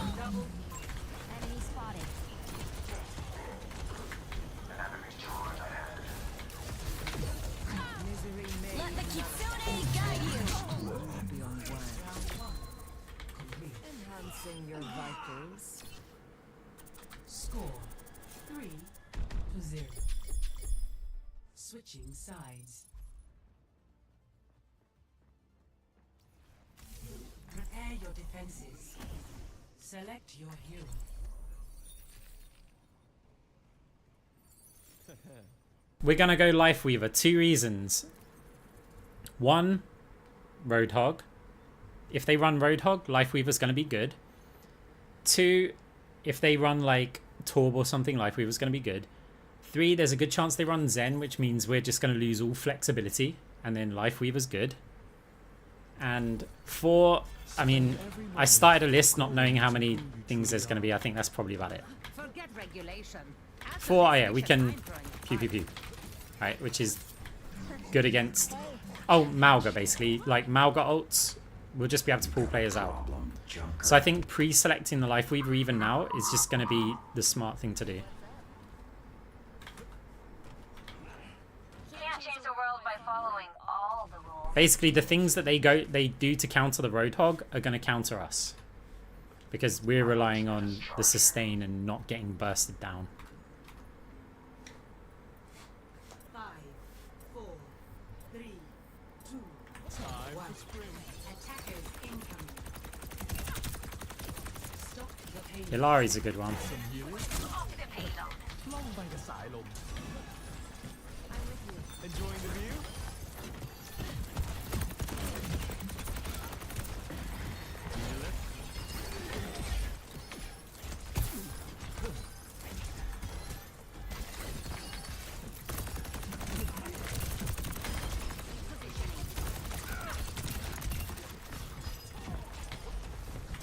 0. Switching sides. Prepare your defenses. Select your hero. We're gonna go Lifeweaver. 2 reasons. 1, Roadhog. If they run Roadhog, Lifeweaver's gonna be good. 2, if they run like Torb or something, Lifeweaver's gonna be good. 3, there's a good chance they run Zen, which means we're just gonna lose all flexibility, and then Lifeweaver's good. And 4, I mean, I started a list not knowing how many things there's gonna be. I think that's probably about it. Forget regulation. 4, oh yeah, we can pew pew pew. Right, which is good against... Oh, Mauga, basically. Like, Mauga ults, we'll just be able to pull players out. So I think pre-selecting the Lifeweaver even now is just going to be the smart thing to do. Can't change the world by following all the rules. Basically, the things that they do to counter the Roadhog are going to counter us. Because we're relying on the sustain and not getting bursted down. 5, 4, 3, 2, 1. Attackers incoming. Stop the pain. Ilari's a good one. Enjoying the view?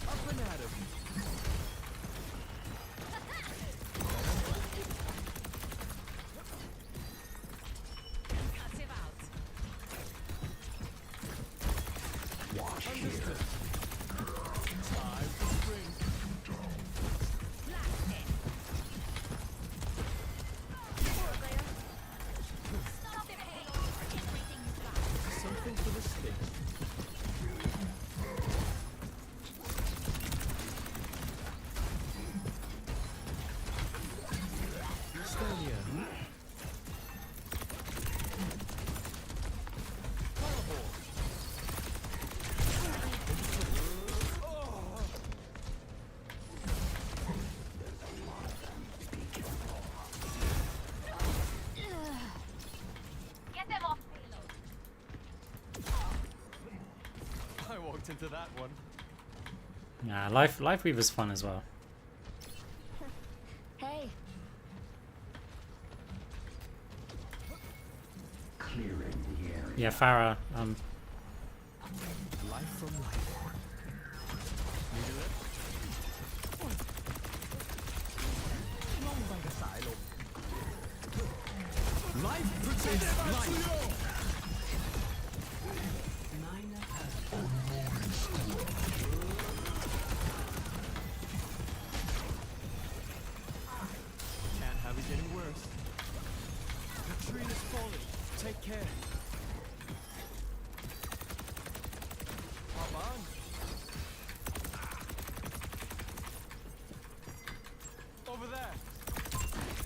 Up and at him. Understood. Time to spring. Something for the stick. Estonia. Fireball. Get them off. I walked into that one. Yeah, Lifeweaver's fun as well. Hey. Yeah, Farah. Life from life. Need a lift? Long by the silo. Life protects life. Minor Can't have it getting worse. The tree is falling. Take care. Hop on. Over there.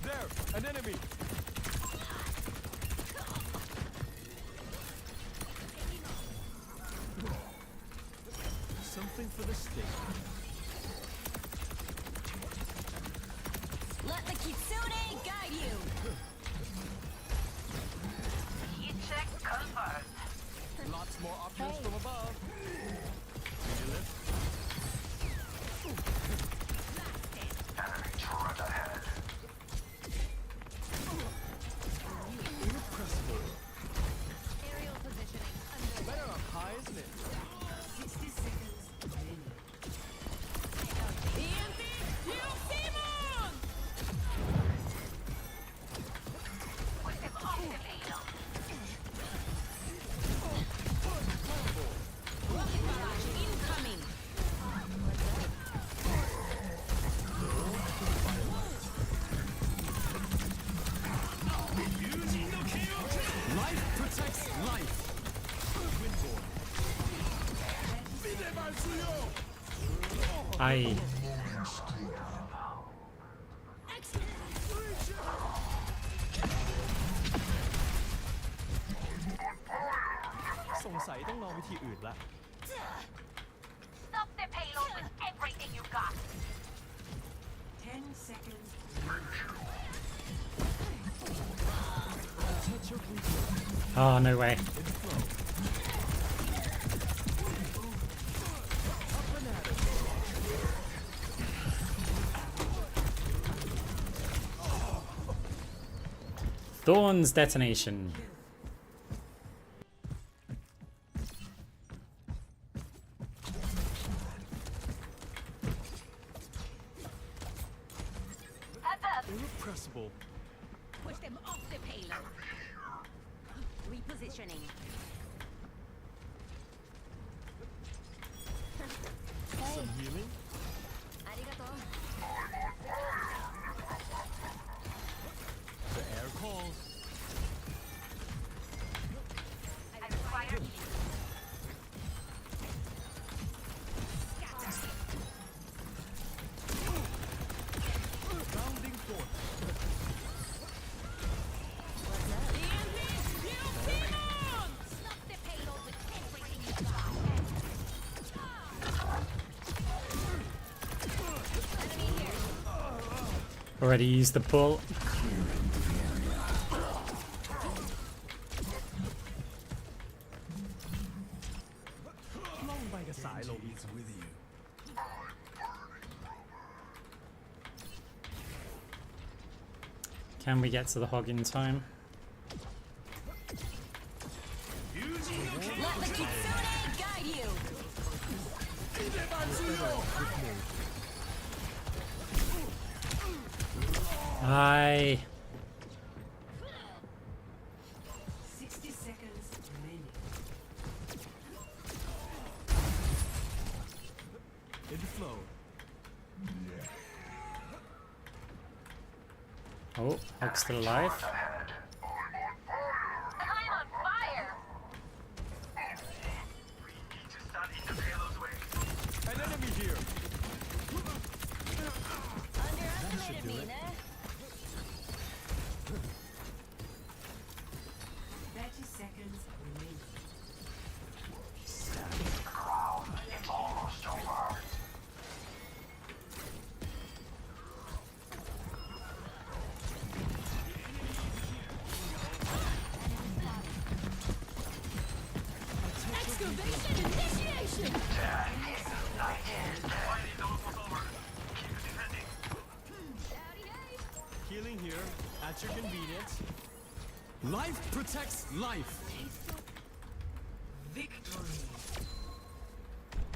There, an enemy. Something for the stick. Let the Kitsune guide you. Heat check confirmed. Lots more options from above. Need a lift? Irrepressible. Aerial positioning. Better up high, isn't it? 60 seconds remaining. With them off the field. Incoming. Life protects life. I ธีอื่นละ Stop the payload with everything you got. 10 seconds. Oh, no way. Thorn's detonation. Heads up. Irrepressible. Push them off the payload. Repositioning. Some healing. Arigato. The air calls. I require Rounding forth. Stop the payload with everything you got. Enemy here. Already used the pull. Long by the side, Logan. Can we get to the hog in time? Let the Kitsune guide you. Aye. 60 seconds remaining. In the flow. Oh, hog's still alive. I'm on fire. An enemy here. Underestimated me, eh? 30 seconds remaining. Excavation initiation. Healing here at your convenience. Life protects life. Victory.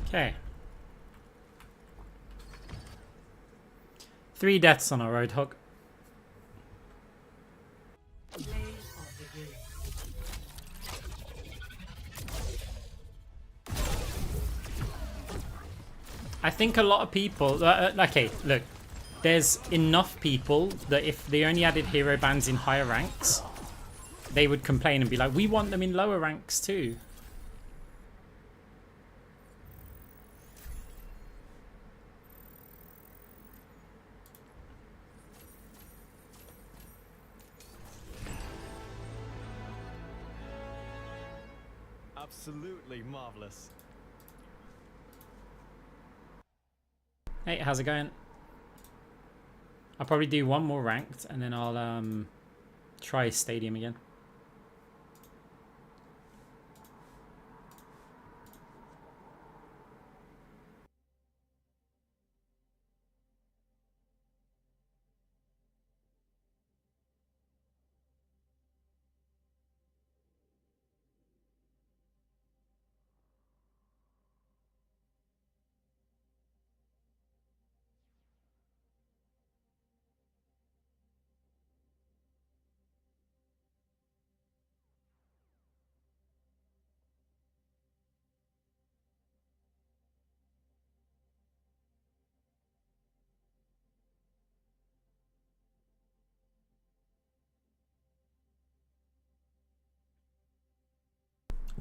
Okay. 3 deaths on our Roadhog. Play of the game. I think a lot of people... okay, look. There's enough people that if they only added hero bans in higher ranks, they would complain and be like, we want them in lower ranks too. Absolutely marvelous. Hey, how's it going? I'll probably do one more ranked and then I'll try Stadium again.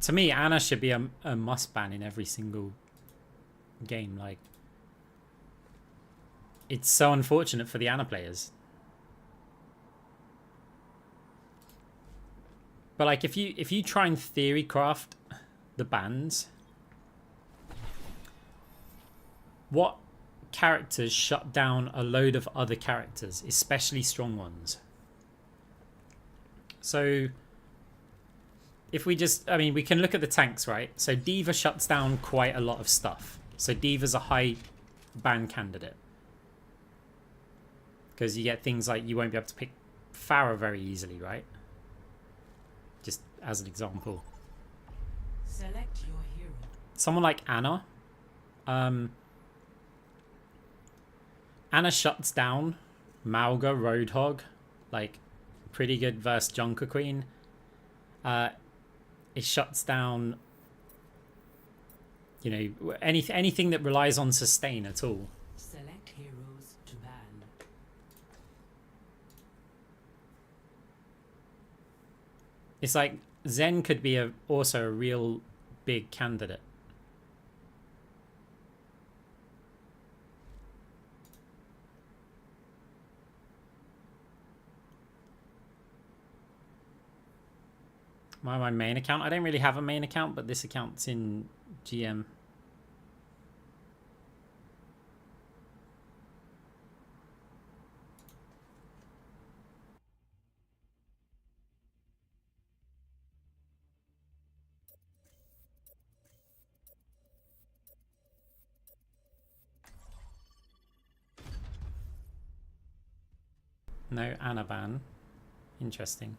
To me, Anna should be a must ban in every single game. Like, it's so unfortunate for the Anna players. But like, if you try and theory craft the bans, what characters shut down a load of other characters, especially strong ones? So if we just, I mean, we can look at the tanks, right? So D.Va shuts down quite a lot of stuff. So D.Va's a high ban candidate. Because you get things like you won't be able to pick Pharah very easily, right? Just as an example. Select your hero. Someone like Anna. Anna shuts down Malga, Roadhog. Like, pretty good versus Junker Queen. It shuts down, you know, anything that relies on sustain at all. Select heroes to ban. It's like Zen could be also a real big candidate. My main account, I don't really have a main account, but this account's in GM. No Anna ban. Interesting.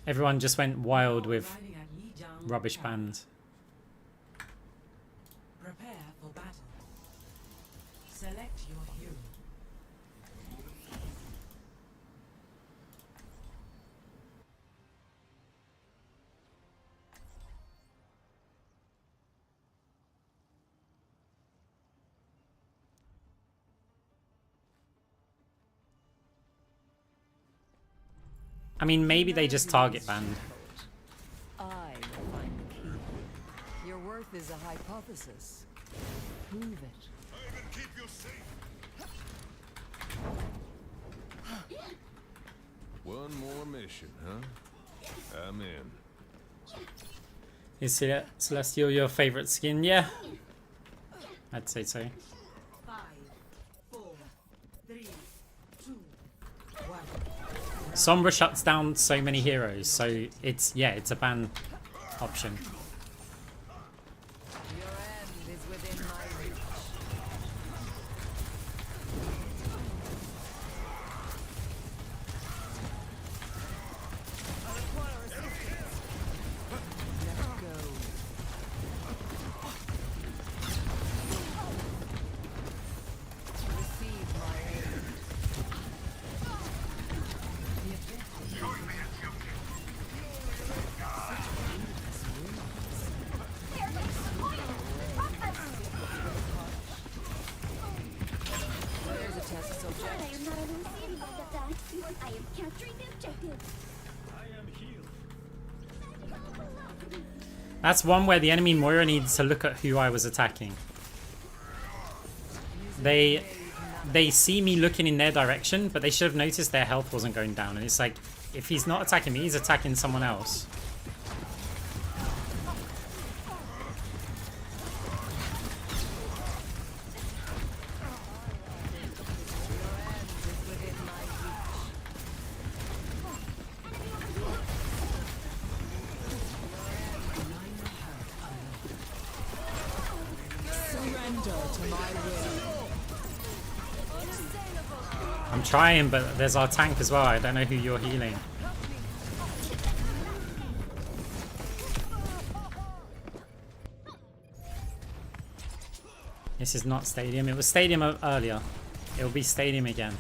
Everyone just went wild with Arriving at Lijiang rubbish Camp. bans. Prepare for battle. Select your hero. I mean, maybe they just target banned. I will find the key. Your worth is a hypothesis. Prove it. One more mission, huh? I'm in. Is Celestial your favorite skin? Yeah, I'd say so. 5, 4, 3, 2, 1. Sombra shuts down so many heroes, so it's, yeah, it's a ban option. Your end is within my reach. I require assistance. Let go. Receive my aid. There's a test subject. I am not only seeing like that. I am capturing the objective. That's one where the enemy Moira needs to look at who I was attacking. They see me looking in their direction, but they should have noticed their health wasn't going down. And it's like, if he's not attacking me, he's attacking someone else. I'm trying, but there's our tank as well. I don't know who you're healing. This is not Stadium. It was Stadium earlier. It will be Stadium again.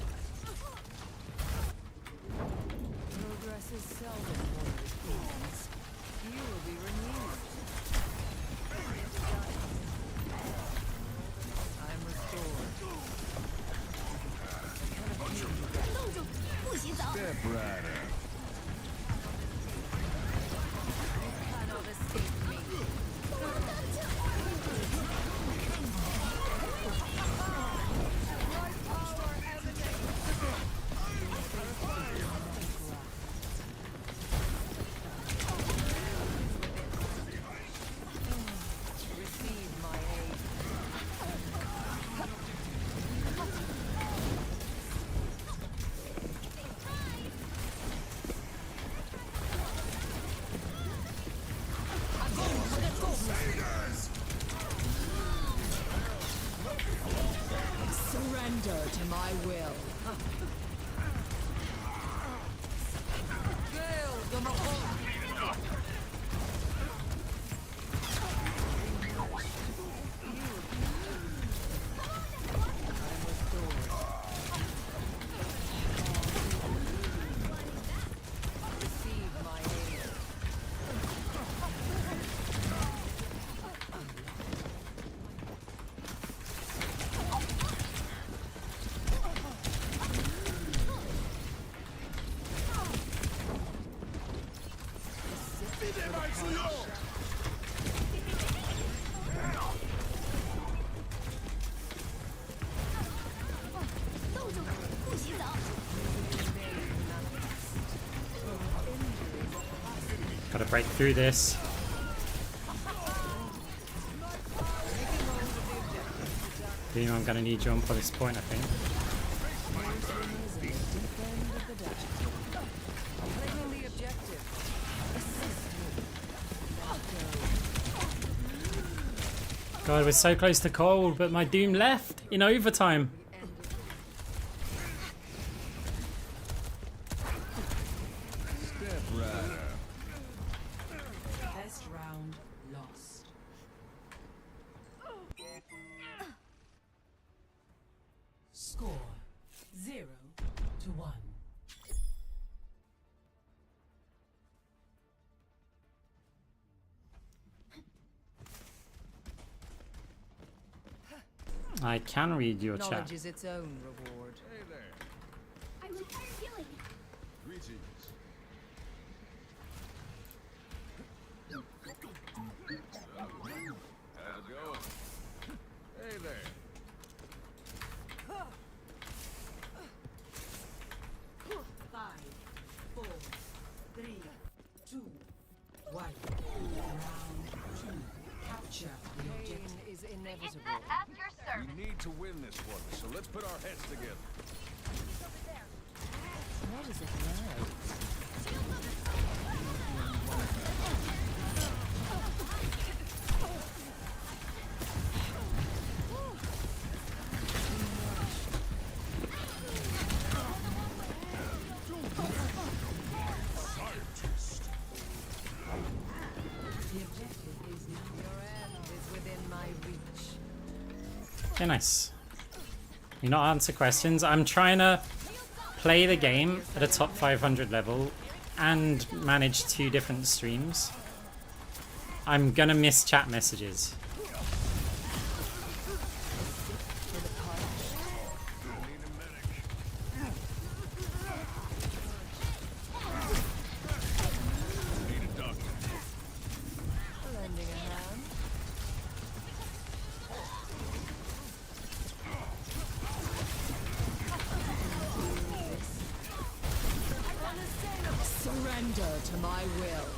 Progress is seldom one of things. You will be renewed. I'm restored. Step right up. Cannot escape me. Gotta break through this. Juno, I'm gonna need you on for this point, I think. God, we're so close to cold, but my Doom left in overtime. Best round lost. Score 0-1. I can read your Knowledge chat. is its own reward. Hey there. I'm retired healing. Greetings. How's it going? Hey there. Five, four, three, two, one. Round 2. Capture the Pain objective. is inevitable. At your service. We need to win this one, so let's put our heads together. What is it now? The objective is now. Your end is within my reach. Okay, nice. You not answer questions. I'm trying to play the game at a top 500 level and manage 2 different streams. I'm gonna miss chat messages. Lending a hand. Surrender to my will.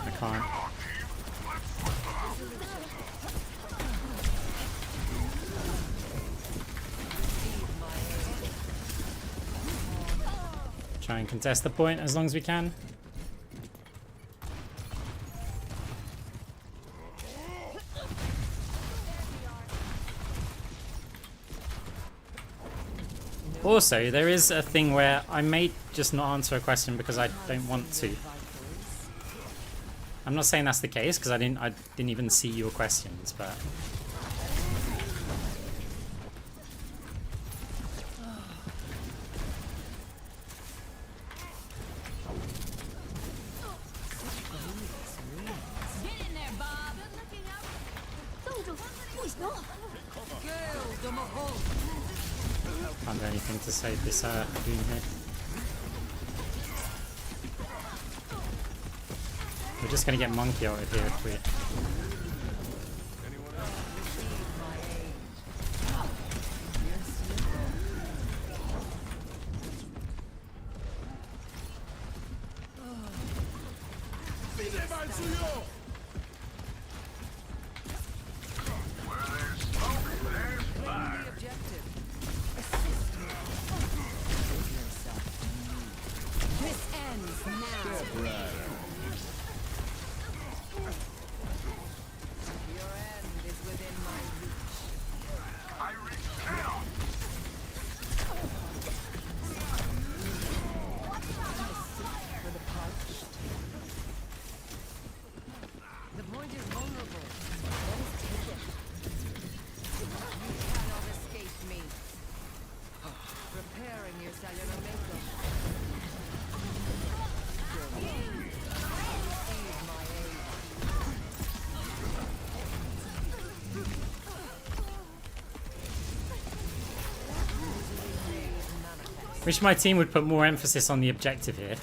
I can't. Try and contest the point as long as we can. Also, there is a thing where I may just not answer a question because I don't want to. I'm not saying that's the case because I didn't even see your questions, but Get in there, Bob. Good looking out. 动住，不行。 Gale de Mahon. can't do anything to save this Doom here. We're just gonna get monkey out of here if we. The objective. Assist me. Save yourself. This ends now. Your end is within my reach. For the parched. The point is vulnerable. Let us take it. You cannot escape me. Preparing your cellular makeup. Receive my aid. Made manifest. Wish my team would put more emphasis on the objective here.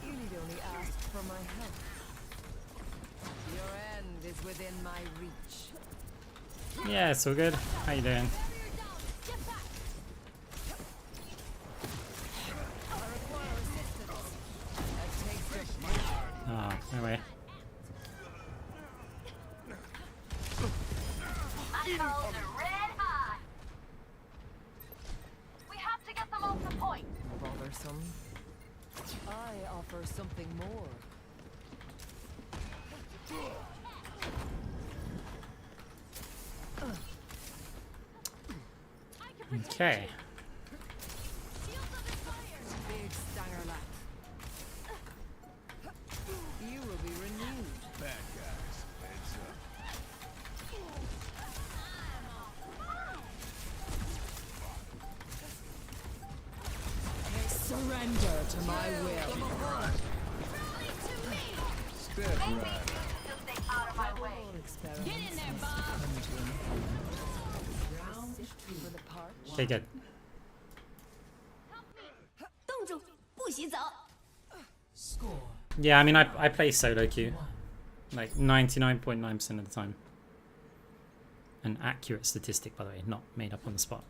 You need only Yeah, it's all good. How you doing? Oh, no way. We have to get them off the point. Bothersome. I offer something more. Okay. Big stanger lap. You will be renewed. Bad guys, heads up. Surrender to my will. Step right. Just stay out of my way. Get in there, Bob. Round two. For the part. Okay, good. 冻住，不许走。 Score. Yeah, I mean, I play solo queue. Like 99.9% of the time. An accurate statistic, by the way, not made up on the spot.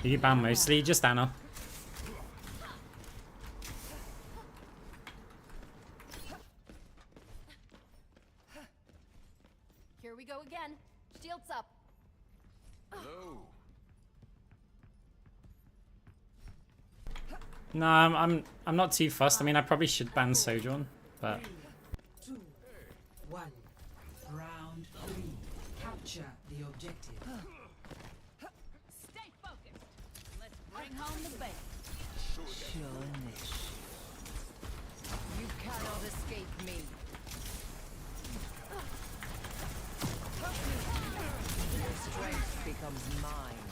Who you ban mostly? Just Anna. Here we go again. Shields up. Hello. No, I'm not too fussed. I mean, I probably should ban Sojourn, but 2, 1. Round 3. Capture the objective. Stay focused. Let's bring home the bacon. You cannot escape me. Your strength becomes mine.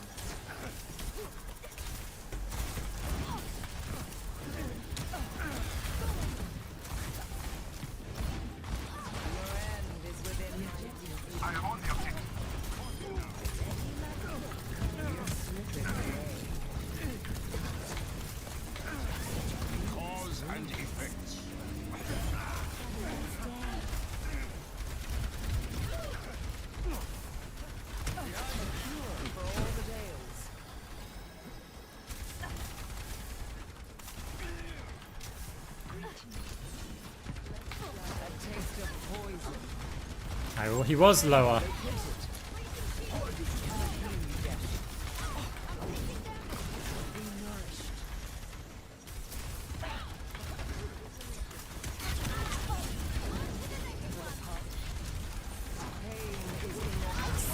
Your end is within my... I am on the objective. You're slipping away. Cause and effects. For all the Dales. A taste of poison. well, he was lower.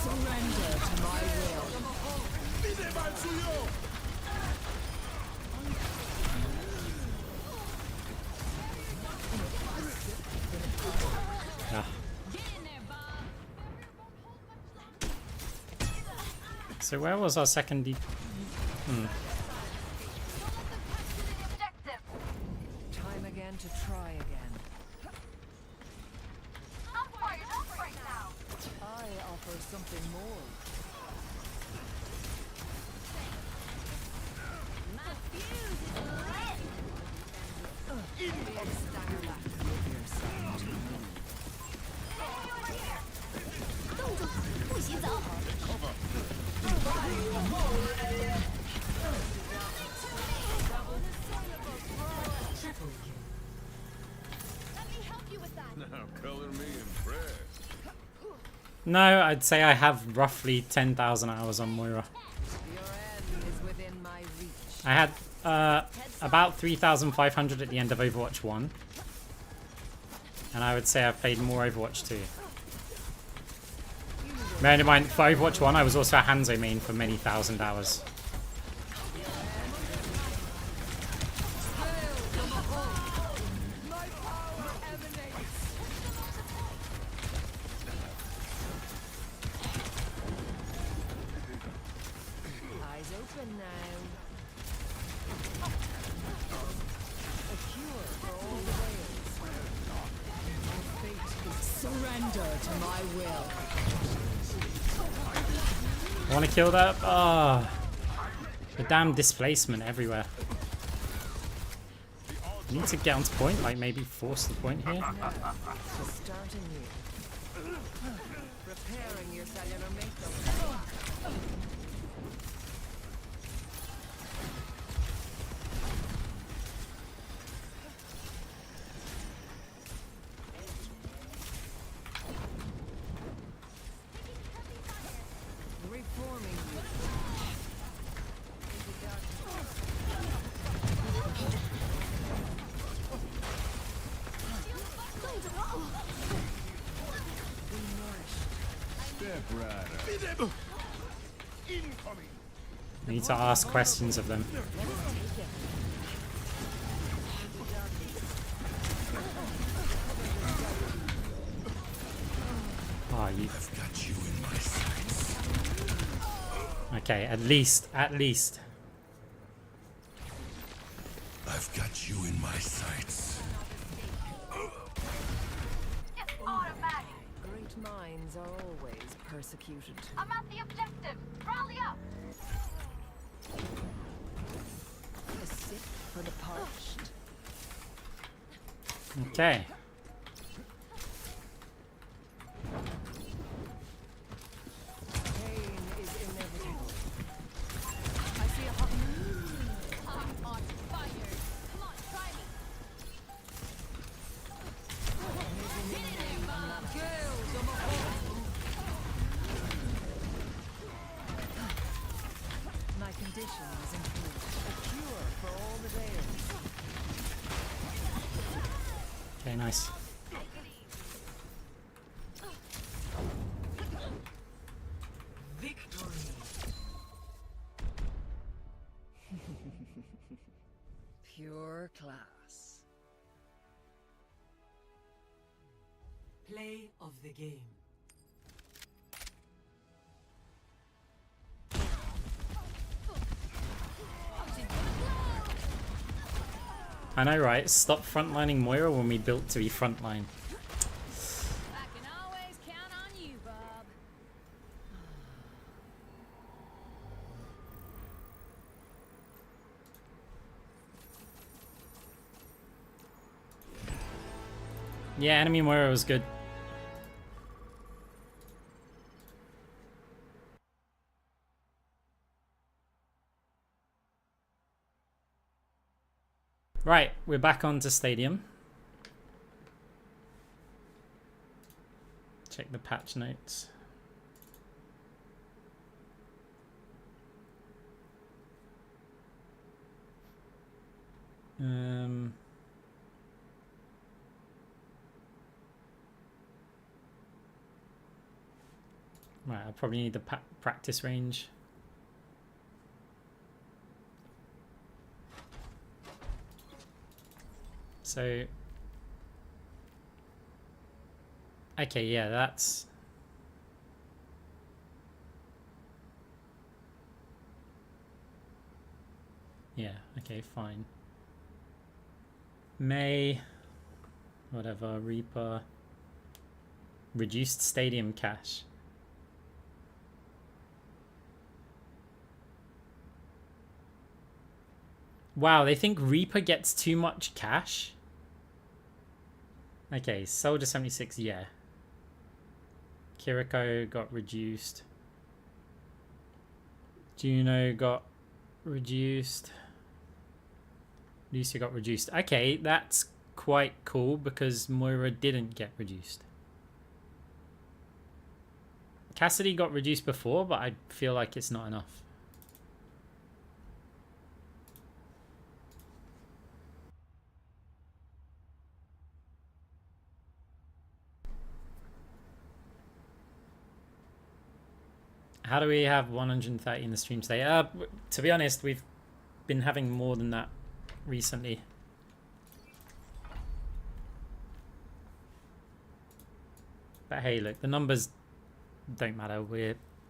Surrender to my will. Ah. So where was our second D? Objective. Time again to try again. I'm fired up right now. I offer something more. My fuse is lit. Big stanger lap. Give yourself to me. 冻住，不许走。 Now color me impressed. No, I'd say I have roughly 10,000 hours on Moira. Your end is within my reach. I had about 3,500 at the end of Overwatch 1. And I would say I've played more Overwatch 2. Bearing in mind, for Overwatch 1, I was also a Hanzo main for many thousand hours. My power emanates. Eyes open now. A cure for all the Wales. Your fate is surrender to my will. I want to kill that. Ah, the damn displacement everywhere. The odds You need to get onto point, like maybe force the point here. To start anew. Preparing your cellular makeup. Reforming you. I need to ask questions of them. Oh, you. I've got you in my sights. Okay, at least. I've got you in my sights. It's automatic. Great minds are always persecuted. I'm at the objective. Rally up. A sip for the parched. Okay. Pain is inevitable. I see a hot. I'm on fire. Come on, try me. My condition is improved. A cure for all the veils. Okay, nice. Victory. Pure class. Play of the game. I know, right? Stop frontlining Moira when we built to be frontline. I can always count on you, Bob. Yeah, enemy Moira was good. Right, we're back onto Stadium. Check the patch notes. Right, I probably need the practice range. So, okay, yeah, that's... Yeah, okay, fine. May, whatever, Reaper, reduced stadium cash. Wow, they think Reaper gets too much cash? Okay, Soldier 76, yeah. Kiriko got reduced. Juno got reduced. Lucia got reduced. Okay, that's quite cool because Moira didn't get reduced. Cassidy got reduced before, but I feel like it's not enough. How do we have 130 in the stream today? To be honest, we've been having more than that recently. But hey, look, the numbers don't matter.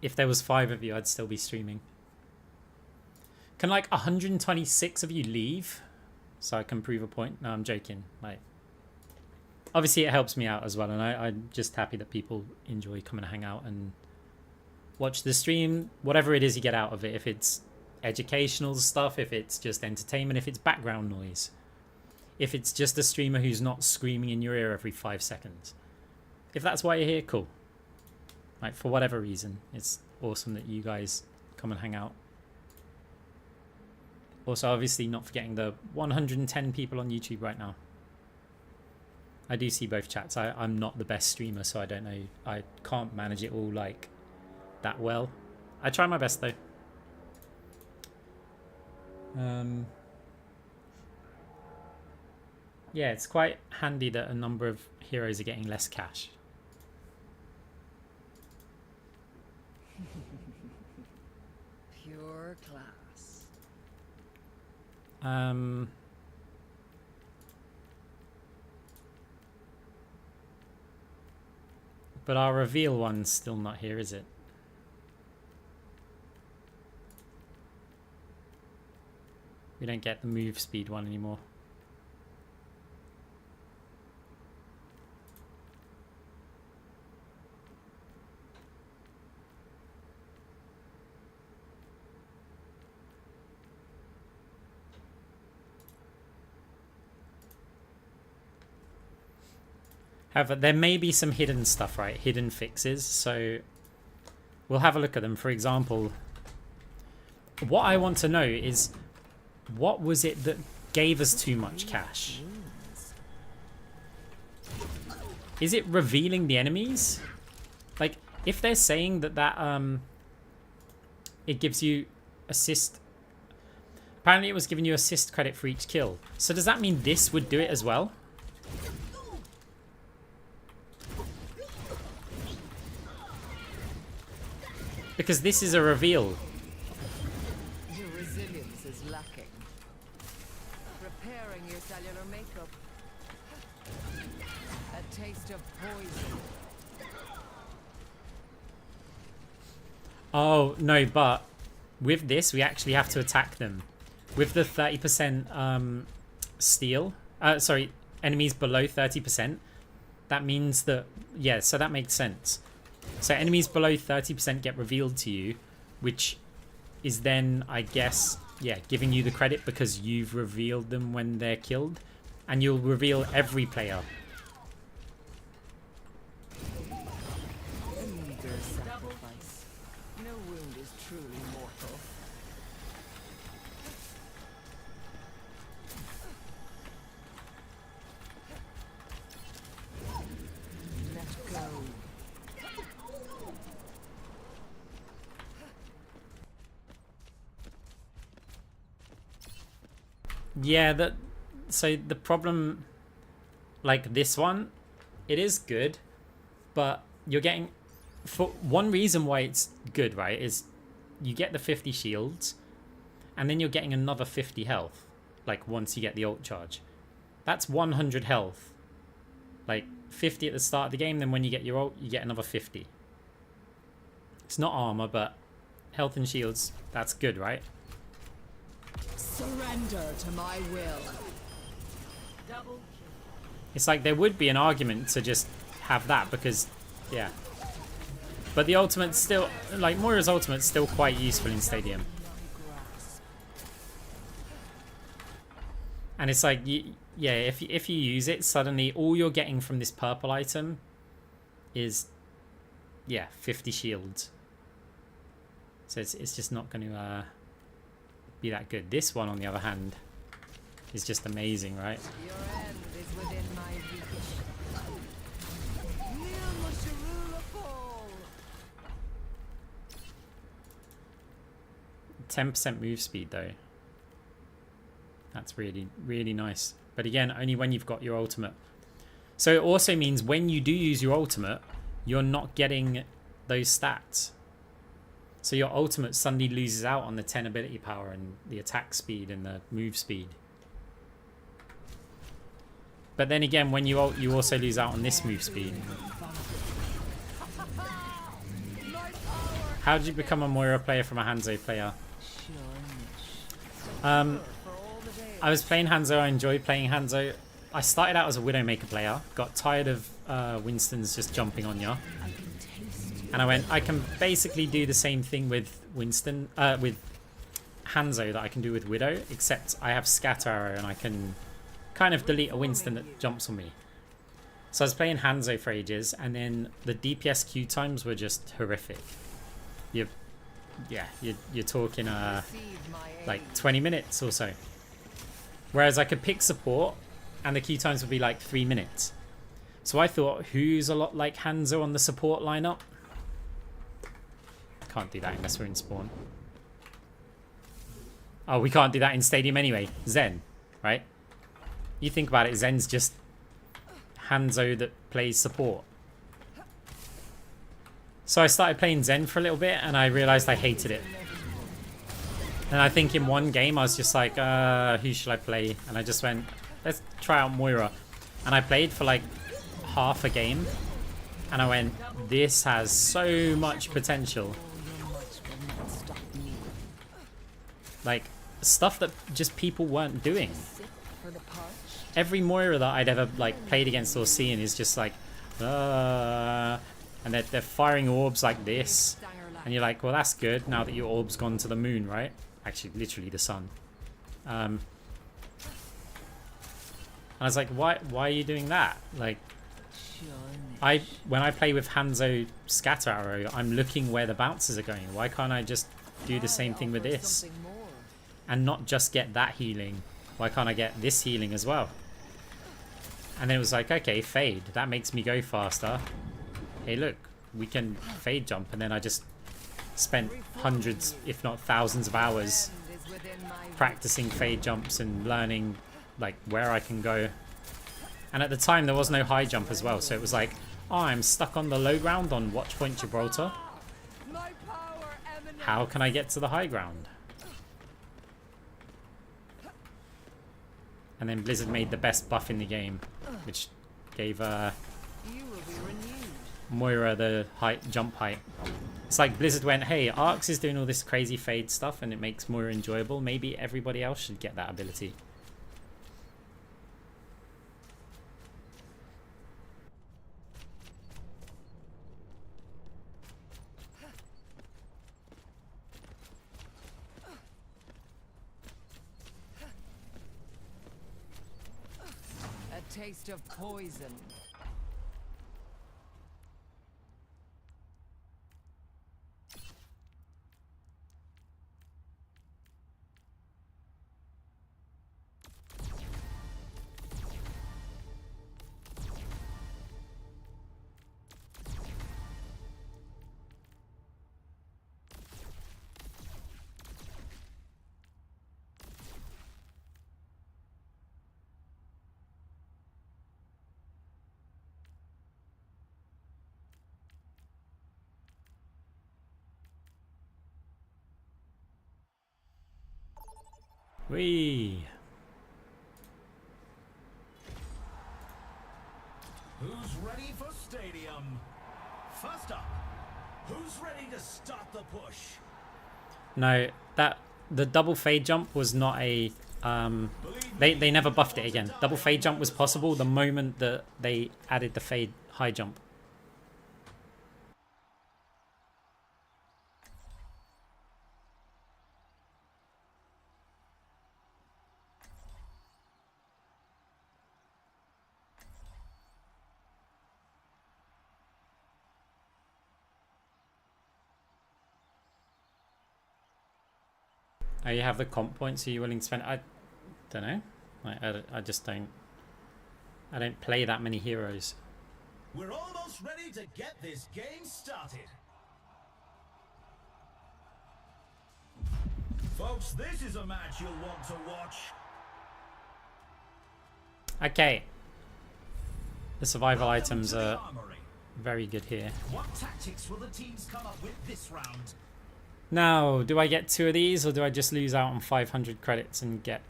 If there was 5 of you, I'd still be streaming. Can like 126 of you leave so I can prove a point? No, I'm joking. Like, obviously it helps me out as well, and I'm just happy that people enjoy coming to hang out and watch the stream, whatever it is you get out of it. If it's educational stuff, if it's just entertainment, if it's background noise. if it's just a streamer who's not screaming in your ear every 5 seconds. If that's why you're here, cool. Like, for whatever reason, it's awesome that you guys come and hang out. Also, obviously, not forgetting the 110 people on YouTube right now. I do see both chats. I'm not the best streamer, so I don't know. I can't manage it all, like, that well. I try my best, though. Yeah, it's quite handy that a number of heroes are getting less cash. Pure class. But our reveal one's still not here, is it? We don't get the move speed one anymore. However, there may be some hidden stuff, right? Hidden fixes. So we'll have a look at them. For example, what I want to know is, what was it that gave us too much cash? Is it revealing the enemies? Like, if they're saying that it gives you assist. Apparently it was giving you assist credit for each kill. So does that mean this would do it as well? Because this is a reveal. Your resilience is lacking. Repairing your cellular makeup. A taste of poison. Oh, no, but with this, we actually have to attack them. With the 30% steal, sorry, enemies below 30%, that means that, yeah, so that makes sense. So enemies below 30% get revealed to you, which is then, I guess, yeah, giving you the credit because you've revealed them when they're killed. And you'll reveal every player. A meager sacrifice. No wound is truly mortal. Let go. Yeah, so the problem, like this one, it is good, but you're getting, for one reason why it's good, right, is you get the 50 shields, and then you're getting another 50 health, like once you get the ult charge. That's 100 health, like 50 at the start of the game, then when you get your ult, you get another 50. It's not armor, but health and shields, that's good, right? Surrender to my will. It's like there would be an argument to just have that because, yeah. But the ultimate's still, like Moira's ultimate's still quite useful in Stadium. And it's like, yeah, if you use it, suddenly all you're getting from this purple item is, yeah, 50 shields. So it's just not going to be that good. This one, on the other hand, is just amazing, right? Your end is within my reach. Near must your ruler fall. 10% move speed though. That's really, really nice. But again, only when you've got your ultimate. So it also means when you do use your ultimate, you're not getting those stats. So your ultimate suddenly loses out on the 10 ability power and the attack speed and the move speed. But then again, when you ult, you also lose out on this move speed. How did you become a Moira player from a Hanzo player? I was playing Hanzo. I enjoyed playing Hanzo. I started out as a Widowmaker player. Got tired of Winston's just jumping on you. And I went, I can basically do the same thing with Winston, with Hanzo that I can do with Widow, except I have Scatter Arrow and I can kind of delete a Winston that jumps on me. So I was playing Hanzo for ages, and then the DPS queue times were just horrific. You're talking like 20 minutes or so. Whereas I could pick support, and the queue times would be like 3 minutes. So I thought, who's a lot like Hanzo on the support lineup? Can't do that unless we're in spawn. Oh, we can't do that in Stadium anyway. Zen, right? You think about it, Zen's just Hanzo that plays support. So I started playing Zen for a little bit, and I realized I hated it. And I think in one game I was just like, who should I play? And I just went, let's try out Moira. And I played for like half a game, and I went, this has so much potential. Like, stuff that just people weren't doing. Every Moira that I'd ever like played against or seen is just like, and they're firing orbs like this, and you're like, well, that's good now that your orb's gone to the moon, right? Actually, literally the sun. And I was like, why are you doing that? Like, when I play with Hanzo Scatter Arrow, I'm looking where the bounces are going. Why can't I just do the same thing with this? And not just get that healing. Why can't I get this healing as well? And then it was like, okay, fade. That makes me go faster. Hey, look, we can fade jump. And then I just spent hundreds, if not thousands of hours practicing fade jumps and learning like where I can go. And at the time there was no high jump as well. So it was like, oh, I'm stuck on the low ground on Watchpoint Gibraltar. How can I get to the high ground? And then Blizzard made the best buff in the game, which gave Moira the jump height. It's like Blizzard went, hey, Arx is doing all this crazy fade stuff and it makes Moira enjoyable. Maybe everybody else should get that ability. Taste of poison. Whee! Who's ready for Stadium? First up, who's ready to start the push? No, the double fade jump was not a they never buffed it again. Double fade jump was possible the moment that they added the fade high jump. Oh, you have the comp points, are you willing to spend? I don't know. I just don't. I don't play that many heroes. We're almost ready to get this game started. Folks, this is a match you'll want to watch. Okay. The survival items are very good here. What tactics will the teams come up with this round? Now, do I get 2 of these or do I just lose out on 500 credits and get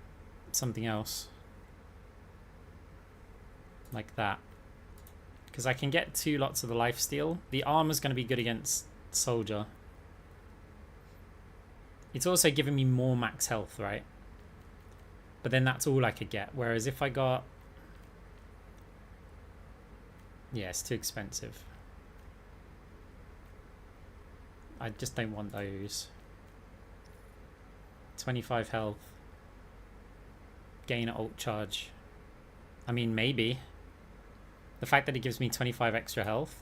something else? Like that. Because I can get 2 lots of the lifesteal. The armor's going to be good against Soldier. It's also giving me more max health, right? But then that's all I could get. Whereas if I got... Yeah, it's too expensive. I just don't want those. 25 health. Gain at ult charge. I mean, maybe. The fact that it gives me 25 extra health.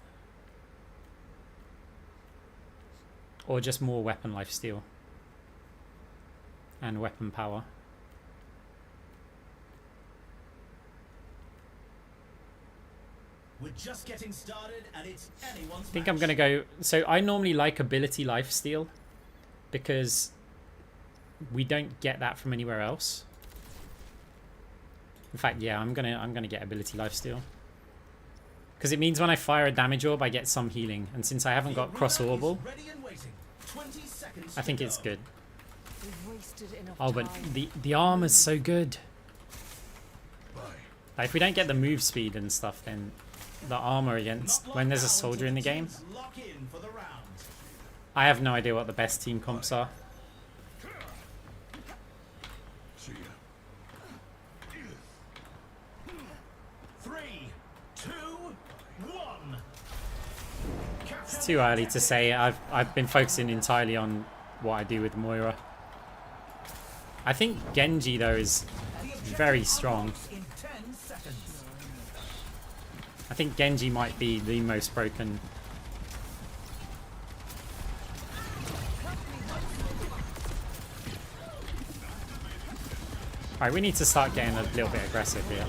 Or just more weapon lifesteal. And weapon power. We're just getting started and it's anyone's I think I'm going to go... So I normally like ability lifesteal. Because we don't get that from anywhere else. In fact, yeah, I'm gonna get ability lifesteal. Because it means when I fire a damage orb, I get some healing. And since I haven't got cross orbal, I think it's good. Oh, but the armor's so good. Like, if we don't get the move speed and stuff, then the armor against when there's a soldier in the game, I have no idea what the best team comps are. It's too early to say. I've been focusing entirely on what I do with Moira. I think Genji though is very strong. I think Genji might be the most broken. Alright, we need to start getting a little bit aggressive here.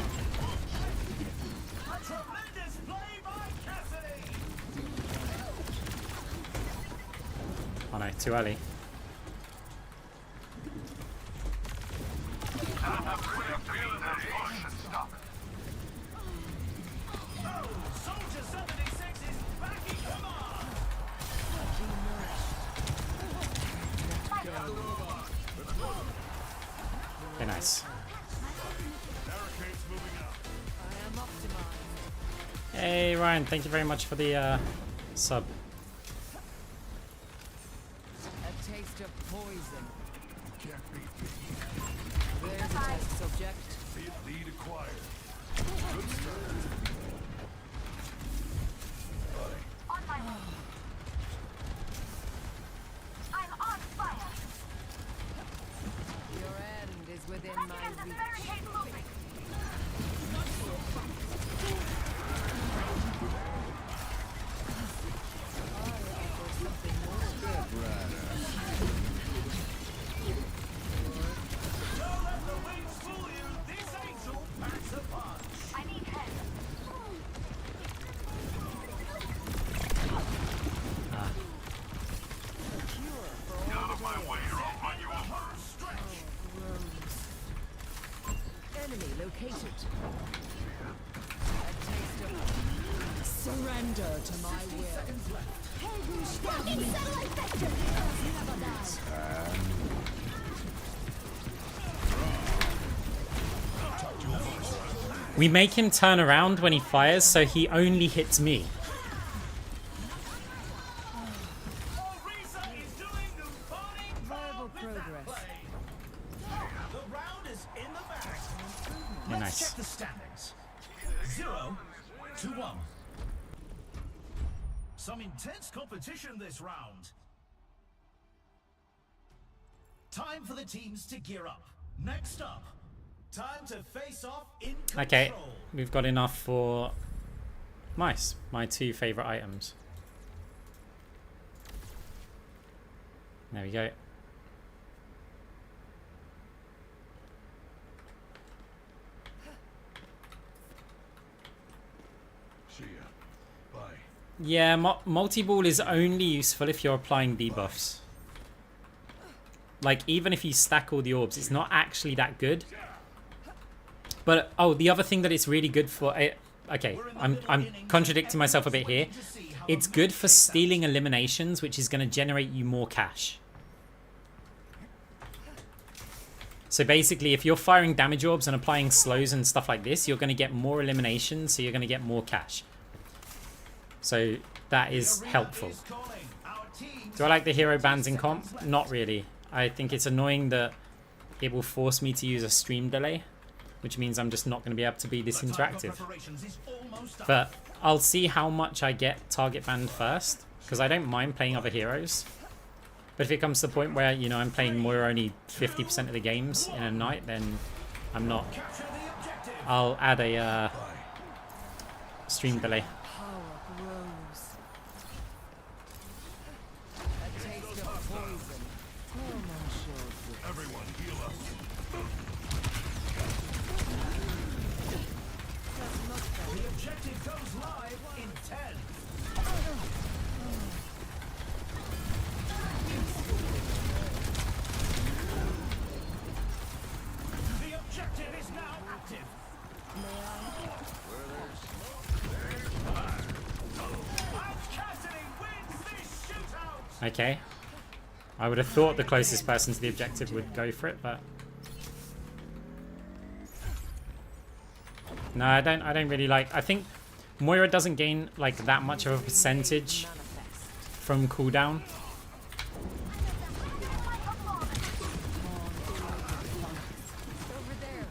Oh no, too early. Okay, nice. Hey Ryan, thank you very much for the sub. A taste of poison. There's a test subject. Lead acquired. Good start. On my way. I'm on fire. Your end is within Let's my get the reach. barricade moving. Don't let the wings fool you. This angel packs a punch. I need help. Out of my way or I'll run you over. Enemy located. A taste of surrender to my will. We make him turn around when he fires, so he only hits me. Viable progress. The round is in the bag. Yeah, Let's nice. check the standings. 0-1. Some intense competition this round. Time for the teams to gear up. Next up, time to face off in control. Okay, we've got enough for mice, my two favorite items. There we go. See ya. Bye. Yeah, multi-ball is only useful if you're applying debuffs. Like, even if you stack all the orbs, it's not actually that good. But, oh, the other thing that it's really good for... okay, I'm contradicting myself a bit here. It's good for stealing eliminations, which is going to generate you more cash. So basically, if you're firing damage orbs and applying slows and stuff like this, you're going to get more eliminations, so you're going to get more cash. So that is helpful. Do I like the hero bans in comp? Not really. I think it's annoying that it will force me to use a stream delay, which means I'm just not going to be able to be this interactive. But I'll see how much I get target banned first, because I don't mind playing other heroes. But if it comes to the point where, you know, I'm playing Moira only 50% of the games in a night, then I'm not I'll add a stream delay. Power grows. A taste of poison. Hormone shows. Everyone heal up. The objective goes live in 10. The objective is now active. And Cassidy wins this shootout. Okay. I would have thought the closest person to the objective would go for it, but no, I don't really like. I think Moira doesn't gain like that much of a percentage from cooldown. Over there.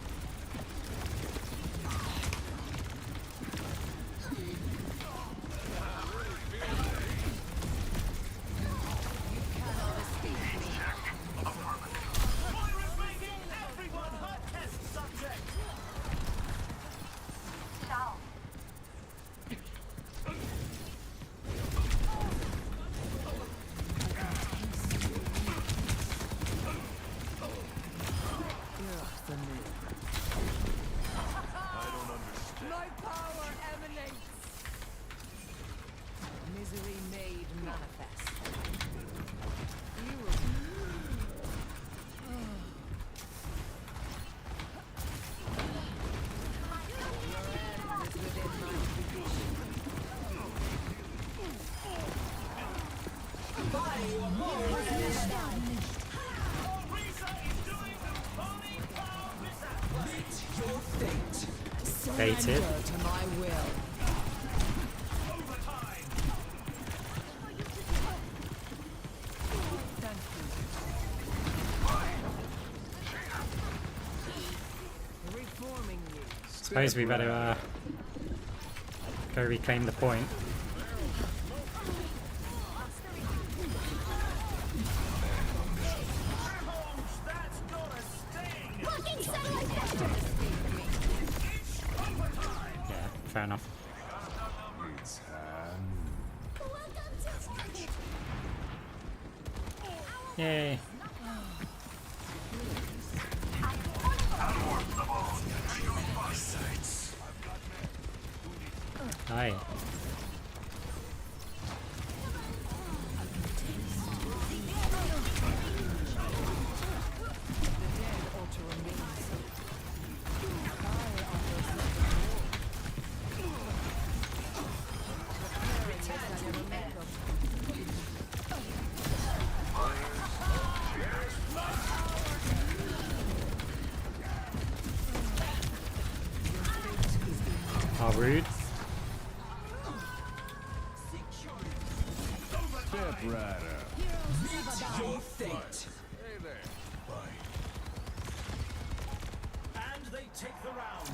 Moira's making everyone her test subject. Down. My power emanates. Misery made manifest. You Your end is within my vision. Orisa is doing the Pony Power Mishap. Meet your fate. Baited. Surrender to my will. Overtime. Thank you. Reforming you. Suppose we better go reclaim the point. That's got a sting. Fucking satellite It's overtime. Yeah, fair enough. Yay. Hi. The dead ought to remain so. How rude. Step right up. Your fate. Hey there. And they take the round.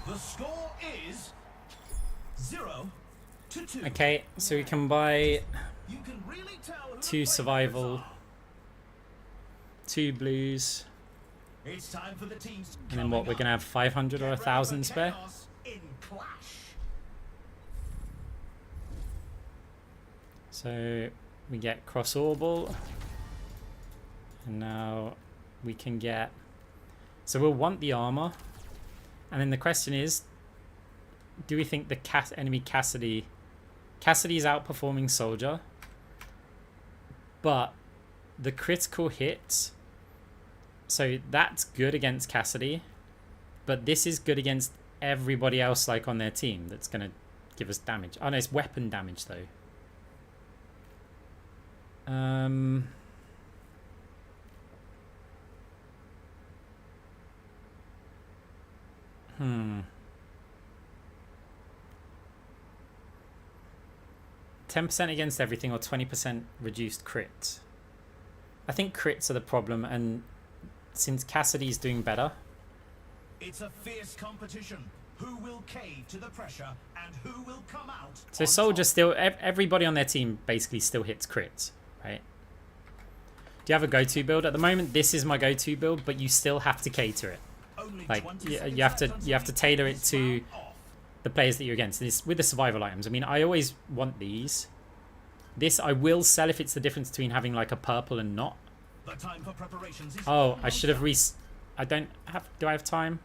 The score is 0-2. Okay, so we can buy You can really tell who the 2 players survival, are. 2 blues, It's time for the teams. and then what, we're gonna have 500 or 1,000 spare? In clash. So we get cross orbal, and now we can get, so we'll want the armor, and then the question is, do we think the enemy Cassidy is outperforming Soldier, but the critical hits, so that's good against Cassidy, but this is good against everybody else like on their team that's gonna give us damage. Oh no, it's weapon damage though. 10% against everything or 20% reduced crit. I think crits are the problem, and since Cassidy's doing better, It's a fierce competition. Who will cave to the pressure and who will come out? so on Soldier top? still, everybody on their team basically still hits crits, right? Do you have a go-to build? At the moment, this is my go-to build, but you still have to cater it. Only Like 20 you seconds have to left you have to until tailor it this to round off. the players that you're against. This with the survival items. I mean, I always want these. This I will sell if it's the difference between having like a purple and not. The time for preparations is Oh, I almost should have up. I don't have. Do I have time?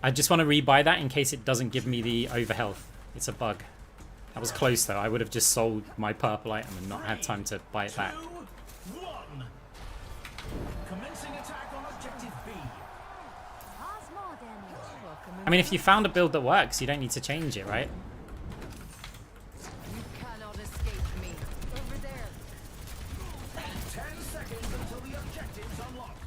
I just want to rebuy that in case it doesn't give me the overhealth. It's a bug. That was close though. I would have just sold my purple item and not had time to buy it back. 2, 1. Commencing attack on objective B. Cause more damage. I mean, if you found a build that works, you don't need to change it, right? You cannot escape me. Over there. 10 seconds until the objective's unlocked.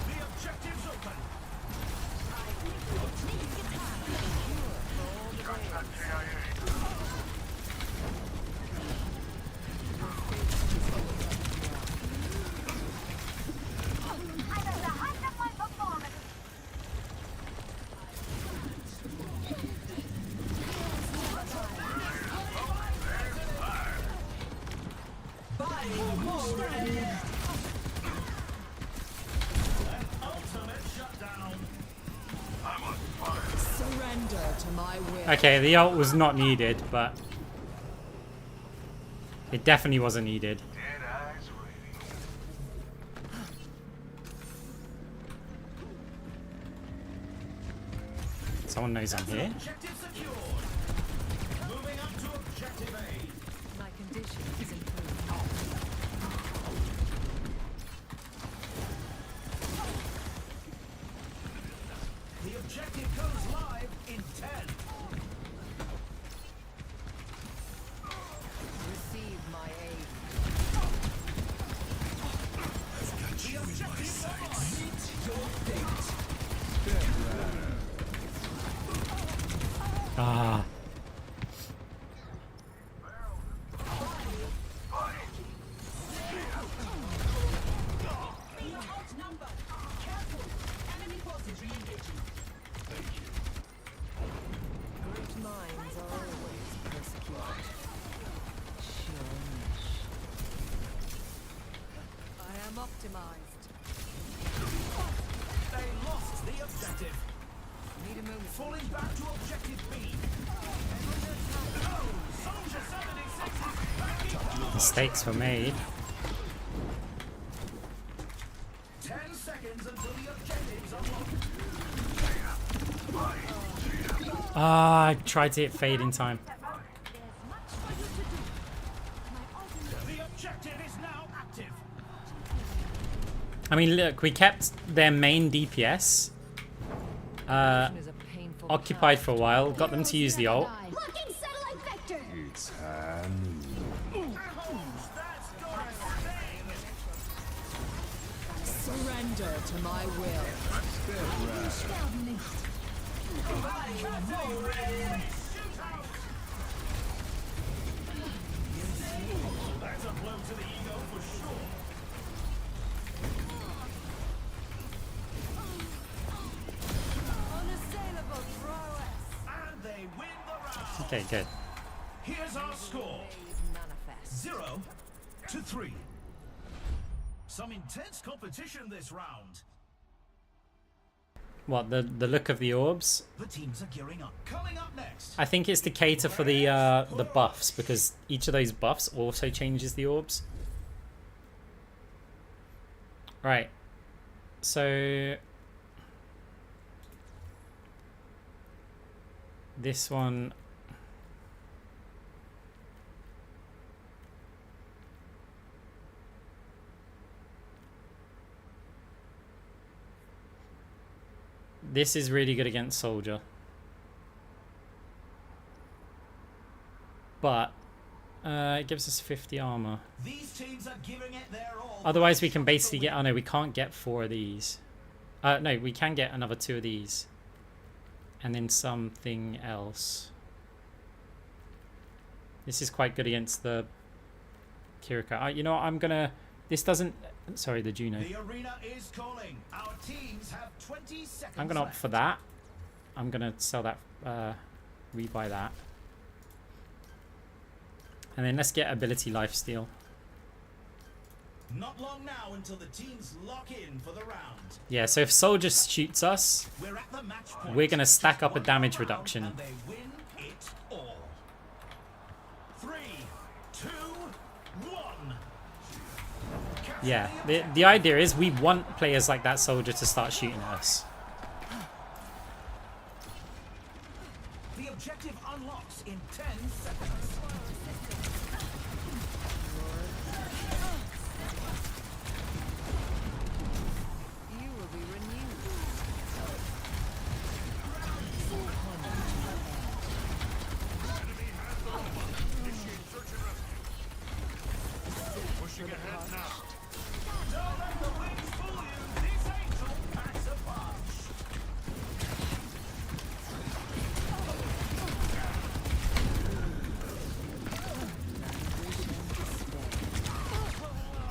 The objective's open. I'm at the height of my performance. Ultimate shutdown. Surrender to my will. Okay, the ult was not needed, but it definitely wasn't needed. Someone knows I'm here. Objective secured. Moving up to objective A. My condition is improved. The objective goes live in 10. Receive my aid. The objective's online. Ah. Great minds are always persecuted. Shunish. I am optimized. They lost the objective. Need a move. Falling back to objective B. Soldier 76 is backing up. Mistakes were made. 10 seconds until the objective's unlocked. Ah, I tried to hit fade in time. The objective is now active. I mean, look, we kept their main DPS Is a painful occupied for a while, got them to use the ult. Blocking satellite vector. That's got surrender to my will. That's a blow to the ego for sure. Unassailable prowess. And they win the round. Okay, good. Here's our score. Manifest. 0-3. Some intense competition this round. What, the look of the orbs? The teams are gearing up. Coming up next. I think it's to cater for the buffs, because each of those buffs also changes the orbs. Right. So this one, this is really good against Soldier, but it gives us 50 armor. These teams are giving it their all. Otherwise, we can basically get. Oh no, we can't get 4 of these. No, we can get another 2 of these, and then something else. This is quite good against the Kiriko. You know what? I'm gonna. This doesn't. Sorry, the Juno. The arena is calling. Our teams have 20 seconds. I'm gonna opt left. for that. I'm gonna sell that. Rebuy that. And then let's get ability lifesteal. Not long now until the teams lock in for the round. Yeah, so if Soldier shoots us, We're at the match point. we're going to stack up a One damage round reduction. And they win it all. 3, 2, 1. Yeah, the idea is we want players like that Soldier to start shooting at us. The objective unlocks in 10 seconds. You will be renewed. Pushing ahead now. Don't let the wings fool you. This angel packs a punch.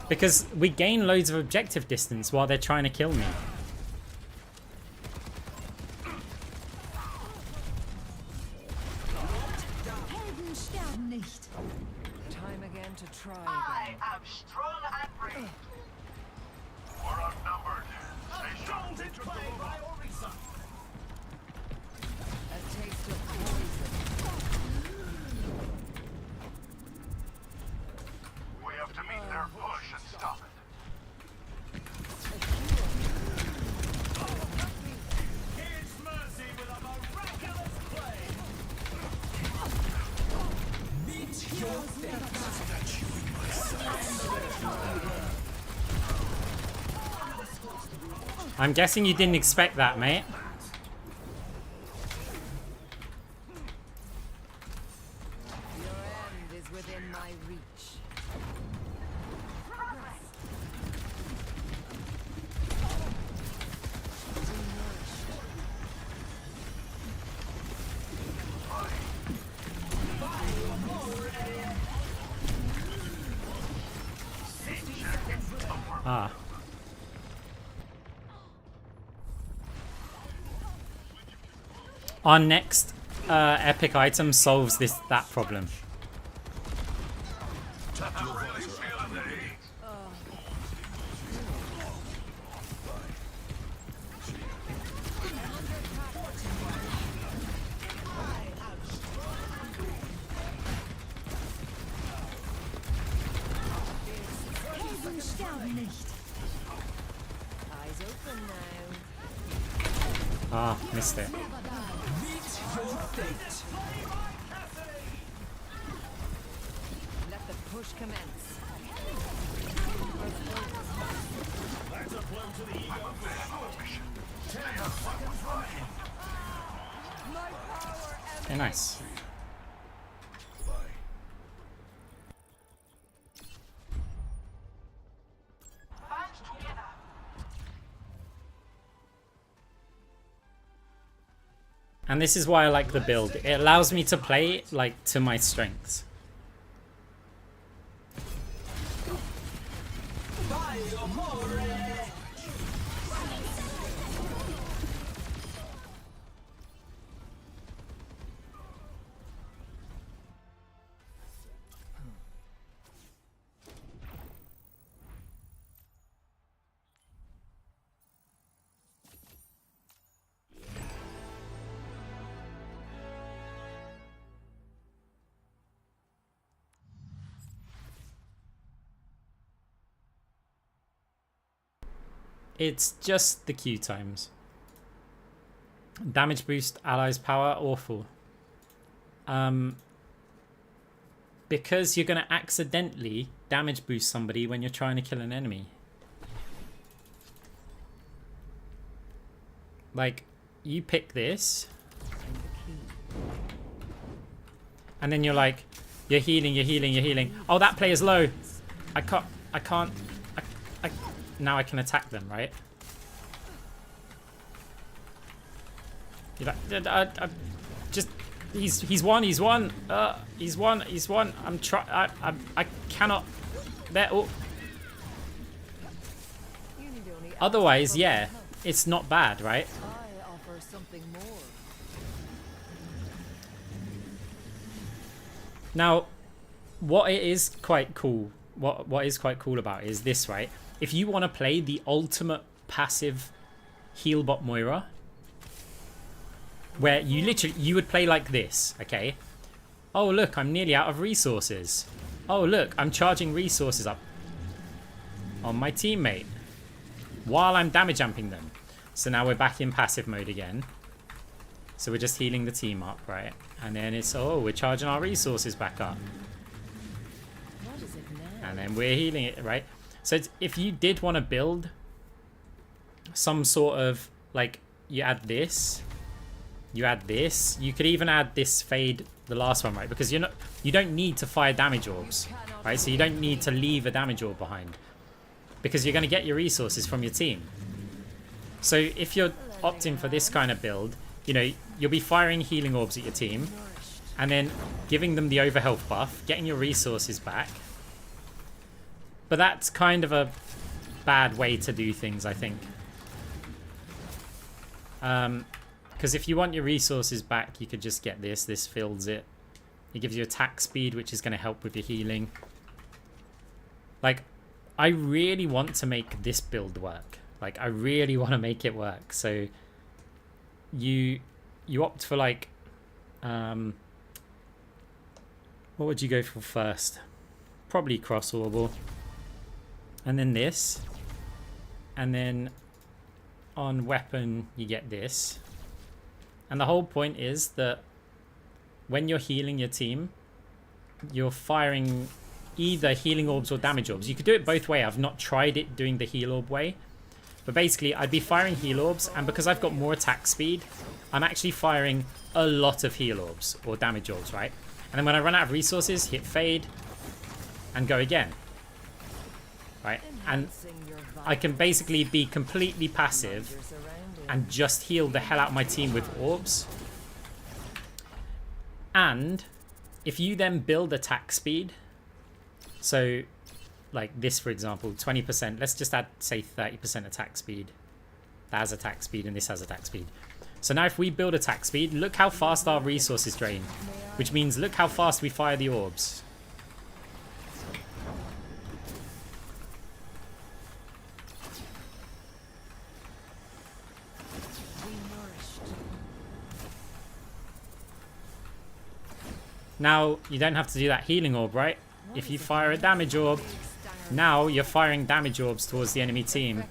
Because we gain loads of objective distance while they're trying to kill me. Helden sterben nicht. Time again to try I again. am strong and brave. We're outnumbered. Golden play by Orisa. A taste of poison. We have to meet their push and stop it. Here's Mercy with a miraculous play. Meet your I'm guessing you didn't expect that, mate. Your end is within my reach. Ah. Our next epic item solves that problem. Helden sterben nicht. Eyes open now. Ah, missed it. Let the push commence. That's a blow to the ego for sure. 10 seconds remaining. Okay, nice. Band together. And this is why I like the build. It allows me to play like to my strengths. It's just the Q times. Damage boost, allies power, awful. Because you're going to accidentally damage boost somebody when you're trying to kill an enemy. Like, you pick this. And then you're like, you're healing, you're healing, you're healing. Oh, that player's low. I can't. Now I can attack them, right? You're like, just, he's one. I'm I cannot. There. Oh. You need only Otherwise, ask for yeah, help. it's not bad, right? I offer something more. Now, what it is quite cool, what is quite cool about it is this, right? If you want to play the ultimate passive heal bot Moira, where you would play like this, okay? Oh look, I'm nearly out of resources. Oh look, I'm charging resources up on my teammate while I'm damage amping them. So now we're back in passive mode again. So we're just healing the team up, right? And then it's, oh, we're charging our resources back up. What is it now? And then we're healing it, right? So it's, if you did want to build some sort of, like, you add this, you could even add this fade, the last one, right? Because you don't need to fire damage orbs, right? So you don't need to leave a damage orb behind, because you're going to get your resources from your team. So if you're opting for this kind of build, you know, you'll be firing healing orbs at your team and then giving them the overhealth buff, getting your resources back. But that's kind of a bad way to do things, I think. Because if you want your resources back, you could just get this. This fills it. It gives you attack speed, which is going to help with your healing. Like, I really want to make this build work. Like, I really want to make it work. So you opt for, like, what would you go for first? Probably cross orbal. And then this. And then on weapon, you get this. And the whole point is that when you're healing your team, you're firing either healing orbs or damage orbs. You could do it both ways. I've not tried it doing the heal orb way. But basically, I'd be firing heal orbs, and because I've got more attack speed, I'm actually firing a lot of heal orbs or damage orbs, right? And then when I run out of resources, hit fade and go again, right? And I can basically be completely passive and just heal the hell out of my team with orbs. And if you then build attack speed, so like this, for example, 20%, let's just add, say, 30% attack speed. That has attack speed and this has attack speed. So now if we build attack speed, look how fast our resources drain, which means look how fast we fire the orbs. Now, you don't have to do that healing orb, right? If you fire a damage orb, now you're firing damage orbs towards the enemy team.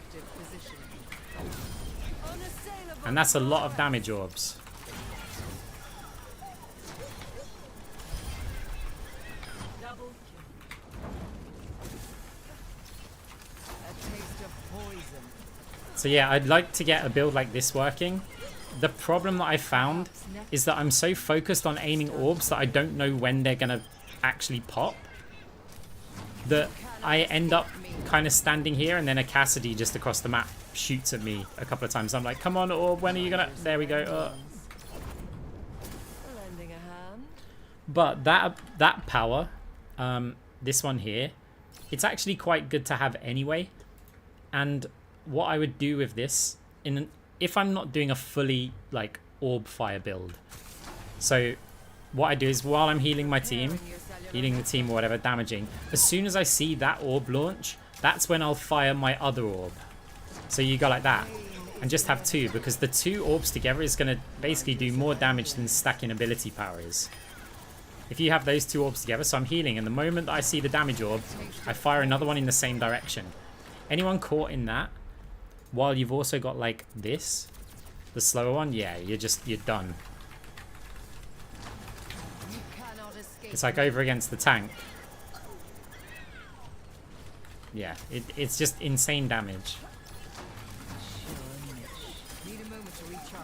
And that's a lot of damage orbs. So yeah, I'd like to get a build like this working. The problem that I found is that I'm so focused on aiming orbs that I don't know when they're going to actually pop, that I end up kind of standing here and then a Cassidy just across the map shoots at me a couple of times. I'm like, come on, orb, when are you going to... There we go. But that power, this one here, it's actually quite good to have anyway. And what I would do with this, if I'm not doing a fully, like, orb fire build. So what I do is while I'm healing my team, healing the team or whatever, damaging, as soon as I see that orb launch, that's when I'll fire my other orb. So you go like that and just have two, because the two orbs together is going to basically do more damage than stacking ability power is. If you have those two orbs together, so I'm healing, and the moment that I see the damage orb, I fire another one in the same direction. Anyone caught in that, while you've also got like this, the slower one, yeah, you're done. It's like over against the tank. Yeah, it's just insane damage.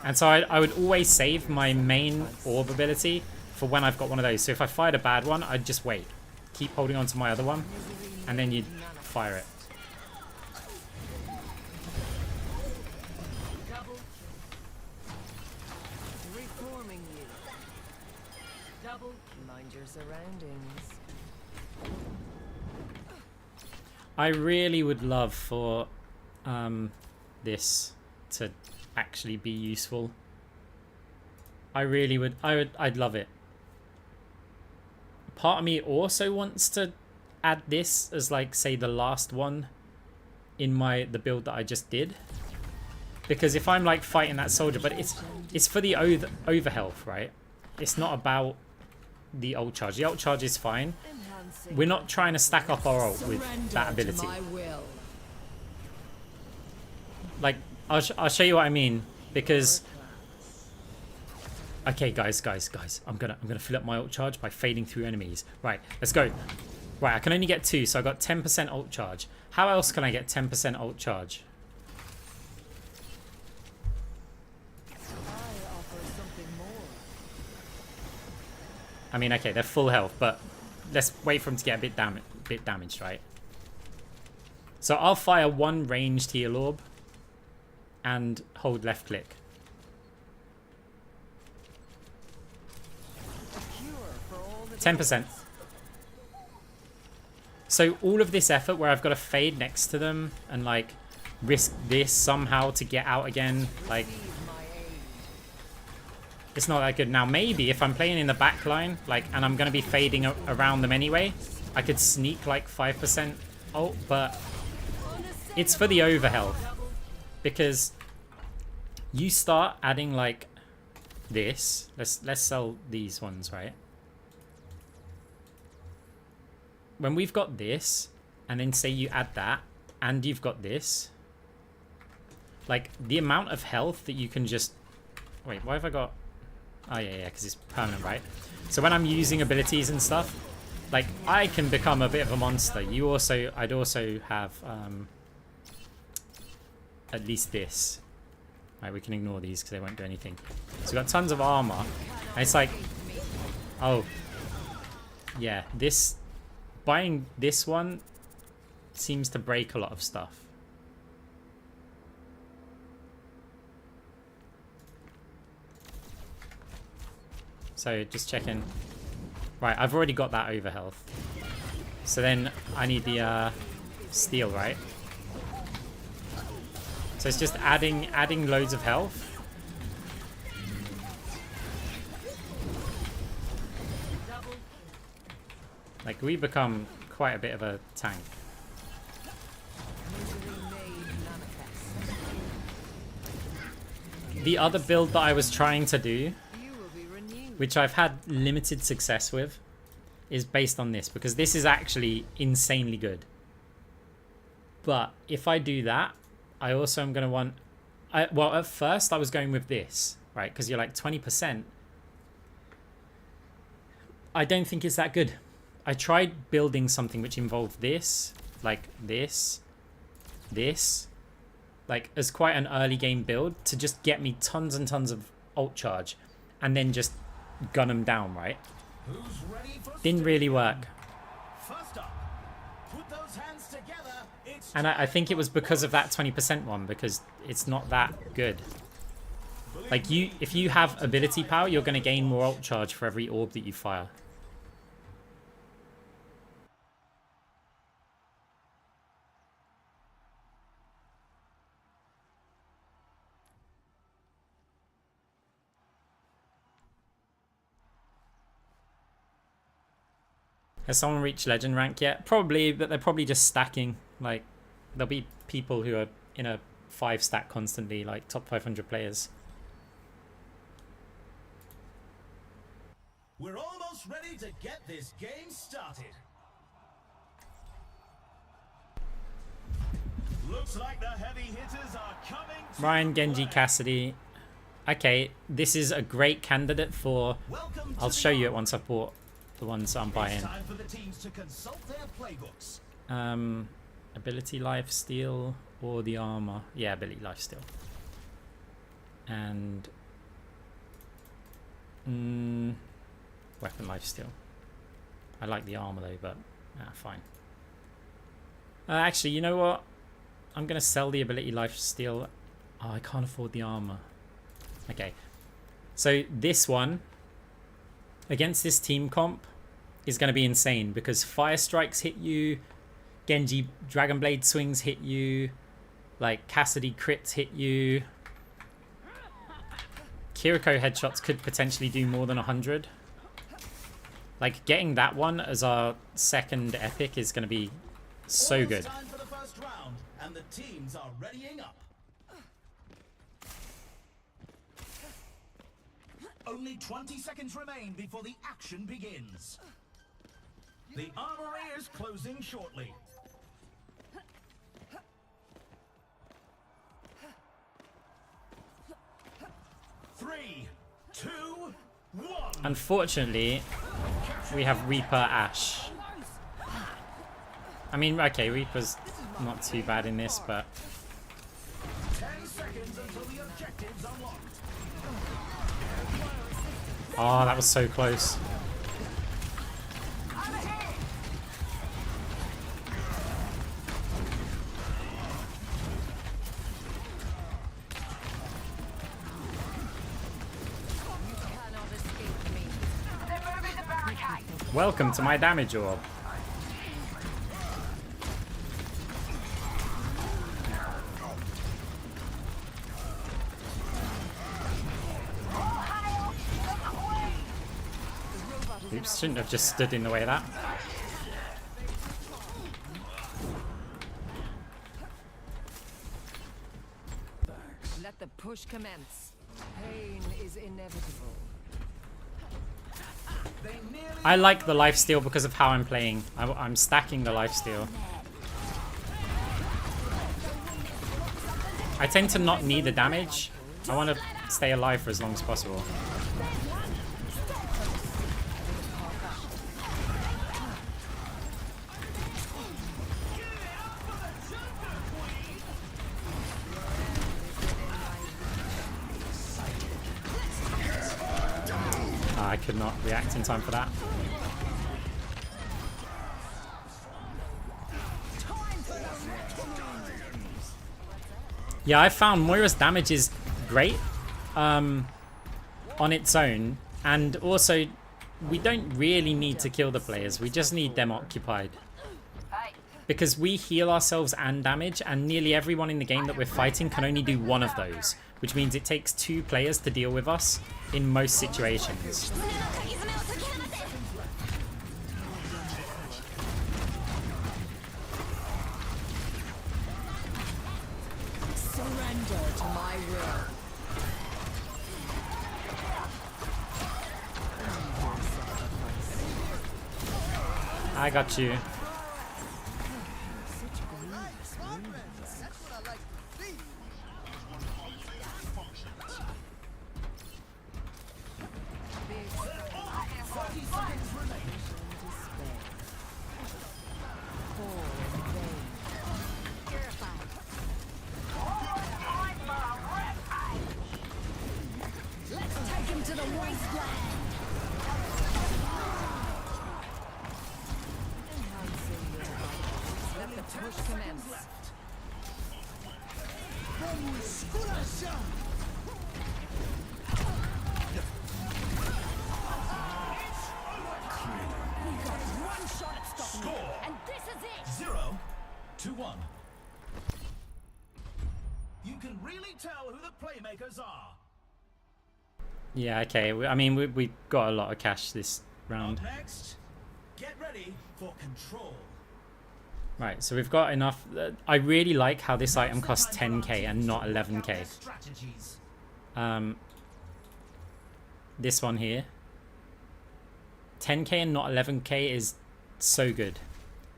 And so I would always save my main orb ability for when I've got one of those. So if I fired a bad one, I'd just wait. Keep holding on to my other one, and then you'd fire it. I really would love for this to actually be useful. I really would. I'd love it. part of me also wants to add this as like, say, the last one in the build that I just did. Because if I'm like fighting that soldier, but it's for the over health, right? It's not about the ult charge. The ult charge is fine. We're not trying to stack up our ult with that ability. Like, I'll show you what I mean, because okay, guys, I'm gonna fill up my ult charge by fading through enemies. Right, let's go. Right, I can only get 2, so I got 10% ult charge. How else can I get 10% ult charge? I mean, okay, they're full health, but let's wait for them to get a bit damaged, right? So I'll fire 1 ranged heal orb and hold left click. For 10%. So all of this effort where I've got to fade next to them and like risk this somehow to get out again, like it's not that good. Now maybe if I'm playing in the back line, like, and I'm going to be fading around them anyway, I could sneak like 5% ult, but it's for the over health. Because you start adding like this. Let's sell these ones, right? When we've got this, and then say you add that, and you've got this, like the amount of health that you can just... Wait, why have I got... Oh yeah, because it's permanent, right? So when I'm using abilities and stuff, like I can become a bit of a monster. I'd also have at least this. Right, we can ignore these because they won't do anything. So we've got tons of armor, and it's like, oh yeah, buying this one seems to break a lot of stuff. So just checking. Right, I've already got that over health. So then I need the steel, right? So it's just adding loads of health. Like we become quite a bit of a tank. The other build that I was trying to do, which I've had limited success with, is based on this, because this is actually insanely good. But if I do that, I also am going to want... well, at first I was going with this, right? Because you're like 20%. I don't think it's that good. I tried building something which involved this, like this, like as quite an early game build to just get me tons and tons of ult charge and then just gun them down, right? Didn't really work. First up, put those hands together. And I think it was because of that 20% one, because it's not that good. Like if you have ability power, you're going to gain more ult charge for every orb that you fire. Has someone reached legend rank yet? Probably, but they're probably just stacking. Like, there'll be people who are in a 5 stack constantly, like top 500 players. We're almost ready to get this game started. Looks like the heavy hitters are coming. Ryan, Genji, Cassidy. Okay, this is a great candidate for... I'll show you it once I've bought the ones I'm buying. It's time for the teams to consult their playbooks. Ability life steal or the armor. Yeah, ability life steal. And weapon life steal. I like the armor though, but fine. Actually, you know what? I'm gonna sell the ability life steal. Oh, I can't afford the armor. Okay, so this one against this team comp is going to be insane, because fire strikes hit you, Genji Dragon Blade swings hit you, like Cassidy crits hit you, Kiriko headshots could potentially do more than 100. Like, getting that one as our second epic is going to be so Almost good. time for the first round, and the teams are readying up. Only 20 seconds remain before the action begins. The armory is closing shortly. Three, two, one. Unfortunately, we have Reaper Ash. I mean, okay, Reaper's not too bad in this, but 10 seconds until the objective's unlocked. oh, that was so close. Cannot escape me. They're moving the barricade. Welcome to my damage orb. Oops, shouldn't have just stood in the way of that. Let the push commence. Pain is inevitable. I like the lifesteal because of how I'm playing. I'm stacking the lifesteal. I tend to not need the damage. I want to stay alive for as long as possible. I could not react in time for that. Yeah, I found Moira's damage is great on its own, and also we don't really need to kill the players, we just need them occupied. Because we heal ourselves and damage, and nearly everyone in the game that we're fighting can only do one of those, which means it takes 2 players to deal with us in most situations. Surrender to my will. I got you. And this is it! 0-1. You can really tell who the playmakers are. Yeah, okay. I mean, we got a lot of cash this round. Up next, get ready for control. Right, so we've got enough. I really like how this item costs 10k and not 11k. Strategies. This one here. 10k and not 11k is so good.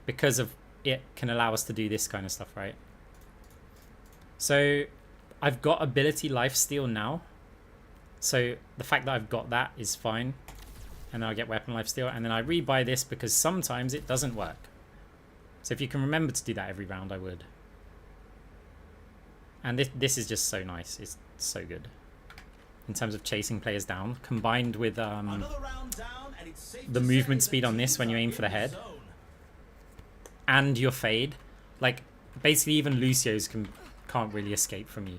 Because of it can allow us to do this kind of stuff, right? So I've got ability lifesteal now. So the fact that I've got that is fine. And then I get weapon lifesteal. And then I rebuy this because sometimes it doesn't work. So if you can remember to do that every round, I would. And this is just so nice. It's so good. In terms of chasing players down. Combined with the movement speed on this when you aim for the head. And your fade. Like, basically even Lucio's can't really escape from you.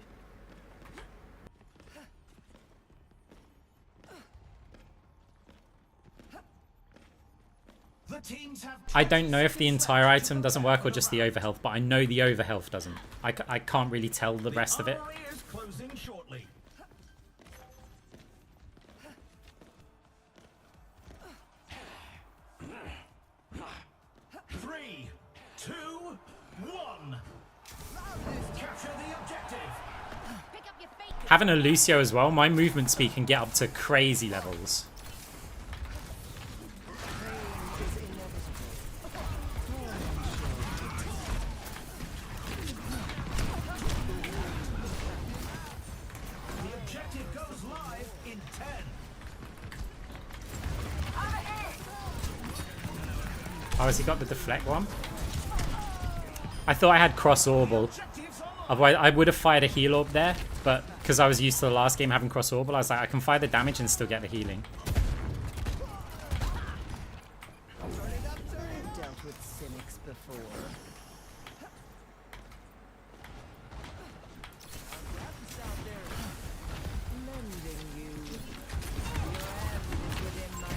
I don't know if the entire item doesn't work or just the overhealth, but I know the overhealth doesn't. I can't really tell the rest of it. Having a Lucio as well, my movement speed can get up to crazy levels. The objective goes live in 10. Oh, has he got the deflect one? I thought I had cross orbal. Objectives on. Otherwise, I would have fired a heal orb there, but because I was used to the last game having cross orbal, I was like, I can fire the damage and still get the healing. I've dealt with cynics before. Lending you. Your end is within my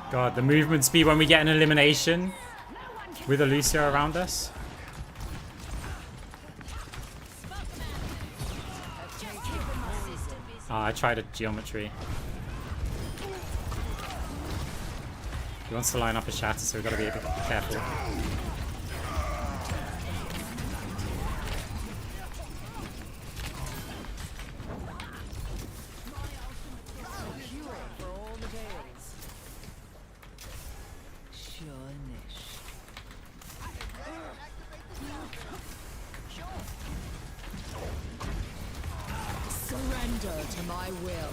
God, the movement speed when we get an elimination with a Lucio around us. Oh, I tried a geometry. He wants to line up a shatter, so we've got to be a bit careful. for all the days. Shunish. Surrender to my will.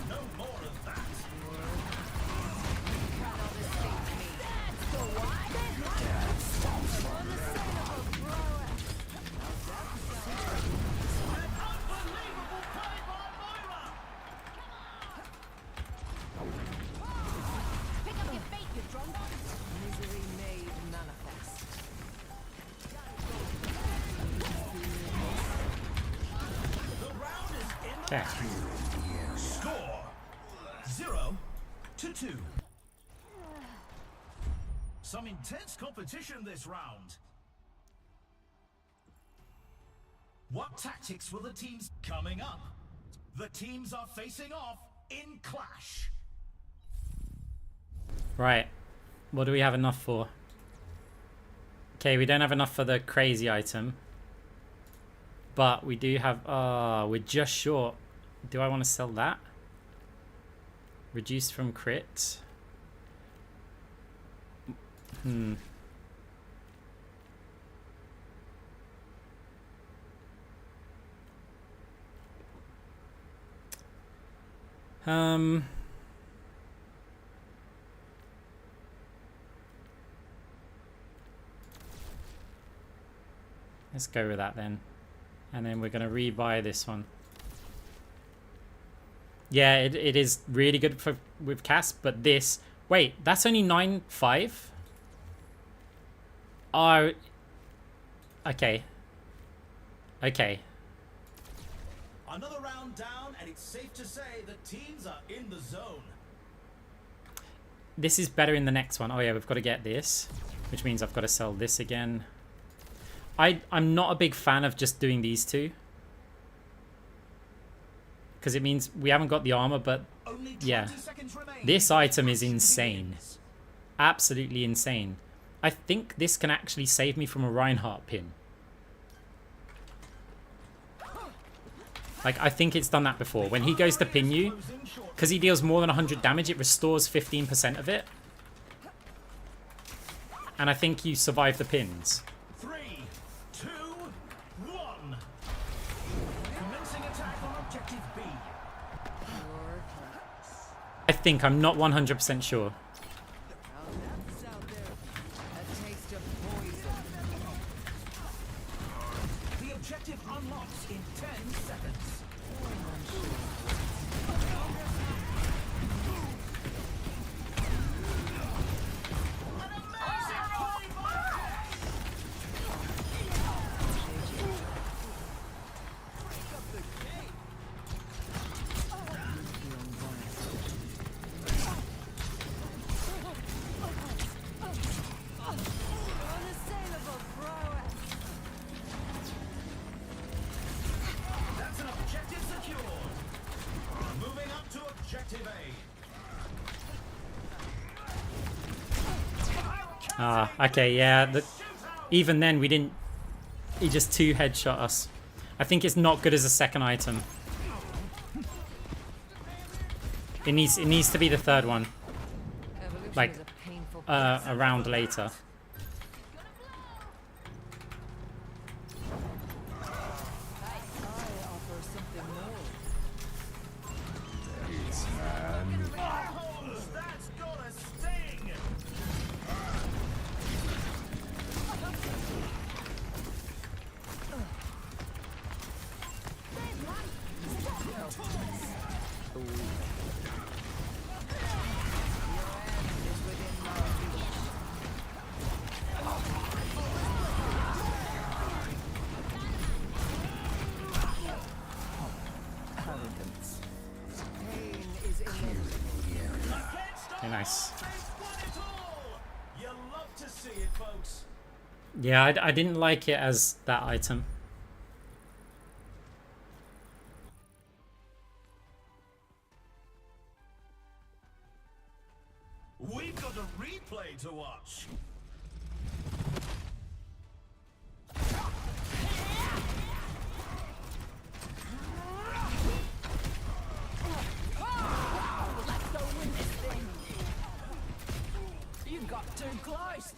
No more of that. Unbelievable play by Moira. Pick up your feet, you drunk. Misery made manifest. The round is in the Okay. score. 0-2. Some intense competition this round. What tactics will the teams coming up? The teams are facing off in clash. Right. What do we have enough for? Okay, we don't have enough for the crazy item. But we do have... we're just short. Do I want to sell that? Reduced from crit. Let's go with that then. And then we're going to rebuy this one. Yeah, it is really good for with cast, but this... Wait, that's only 9.5? Oh... Okay. Okay. Another round down, and it's safe to say the teams are in the zone. This is better in the next one. Oh yeah, we've got to get this. Which means I've got to sell this again. I'm not a big fan of just doing these two. Because it means we haven't got the armor, but Only 20 yeah. seconds remain. This item is insane. Absolutely insane. I think this can actually save me from a Reinhardt pin. Like, I think it's done that before. When he goes to pin you, because he deals more than 100 damage, it restores 15% of it. And I think you survive the pins. 3, 2, 1. Commencing attack on objective B. Your class. I think, I'm not 100% sure. Now that's out there. A taste of poison. The objective unlocks in 10 seconds. Ah, okay, yeah. Even then, we didn't... He just 2-headshot us. I think it's not good as a second item. It needs to be the third one. Evolution Like, is a painful a round later. I offer something more. That's gonna sting! Pain is inevitable. Okay, nice. You love to see it, folks. Yeah, I didn't like it as that item. We've got a replay to watch. Let's go win this thing. You got too close.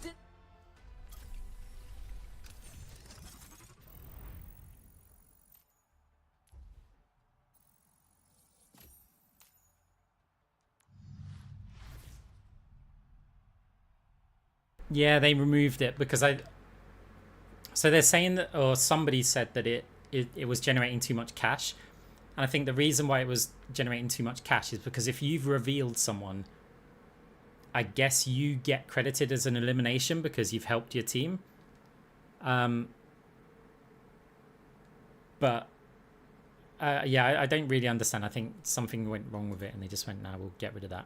Yeah, they removed it because So they're saying that, or somebody said that it was generating too much cash. And I think the reason why it was generating too much cash is because if you've revealed someone, I guess you get credited as an elimination because you've helped your team. But yeah, I don't really understand. I think something went wrong with it and they just went, nah, we'll get rid of that.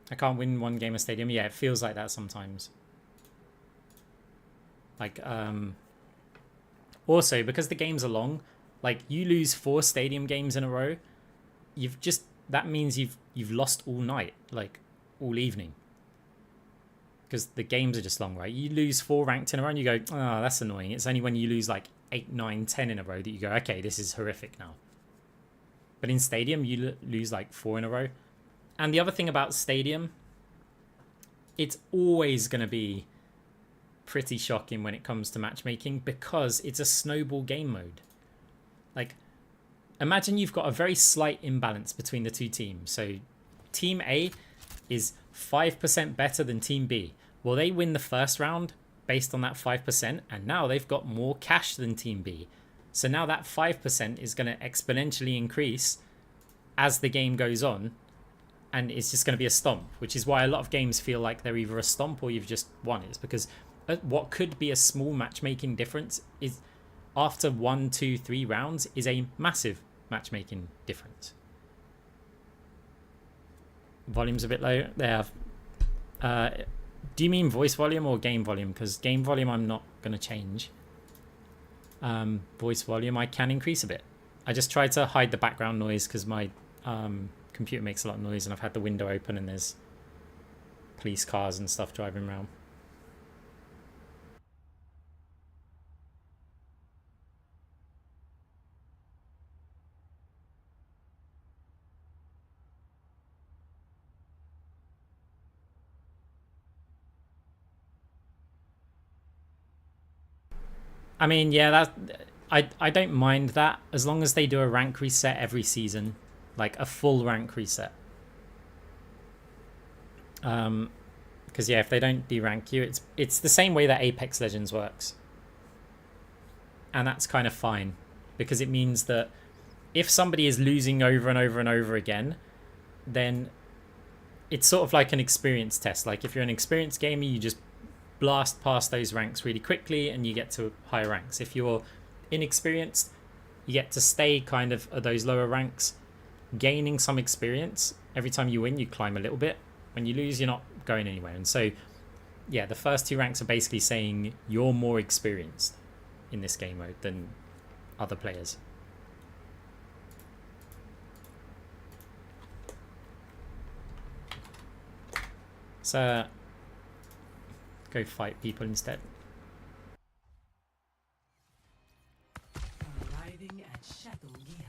I can't win one game of Stadium. Yeah, it feels like that sometimes. Like, also, because the games are long, like, you lose 4 Stadium games in a row, that means you've lost all night, like, all evening. Because the games are just long, right? You lose 4 ranked in a row and you go, oh, that's annoying. It's only when you lose, like, 8, 9, 10 in a row that you go, okay, this is horrific now. But in Stadium, you lose, like, 4 in a row. And the other thing about Stadium, it's always going to be pretty shocking when it comes to matchmaking because it's a snowball game mode. Like, imagine you've got a very slight imbalance between the two teams. So Team A is 5% better than Team B. Well, they win the first round based on that 5%, and now they've got more cash than Team B. So now that 5% is going to exponentially increase as the game goes on. And it's just going to be a stomp, which is why a lot of games feel like they're either a stomp or you've just won. It's because what could be a small matchmaking difference is after 1, 2, 3 rounds is a massive matchmaking difference. Volume's a bit low. There. Do you mean voice volume or game volume? Because game volume I'm not going to change. Voice volume I can increase a bit. I just try to hide the background noise because my computer makes a lot of noise and I've had the window open and there's police cars and stuff driving around. I mean, yeah, I don't mind that as long as they do a rank reset every season, like a full rank reset. Because yeah, if they don't derank you, it's the same way that Apex Legends works, and that's kind of fine because it means that if somebody is losing over and over and over again, then it's sort of like an experience test. Like if you're an experienced gamer, you just blast past those ranks really quickly and you get to higher ranks. If you're inexperienced, you get to stay kind of at those lower ranks, gaining some experience. Every time you win, you climb a little bit. When you lose, you're not going anywhere. And so, yeah, the first 2 ranks are basically saying you're more experienced in this game mode than other players. Let's go fight people instead. Arriving at Chateau Gia.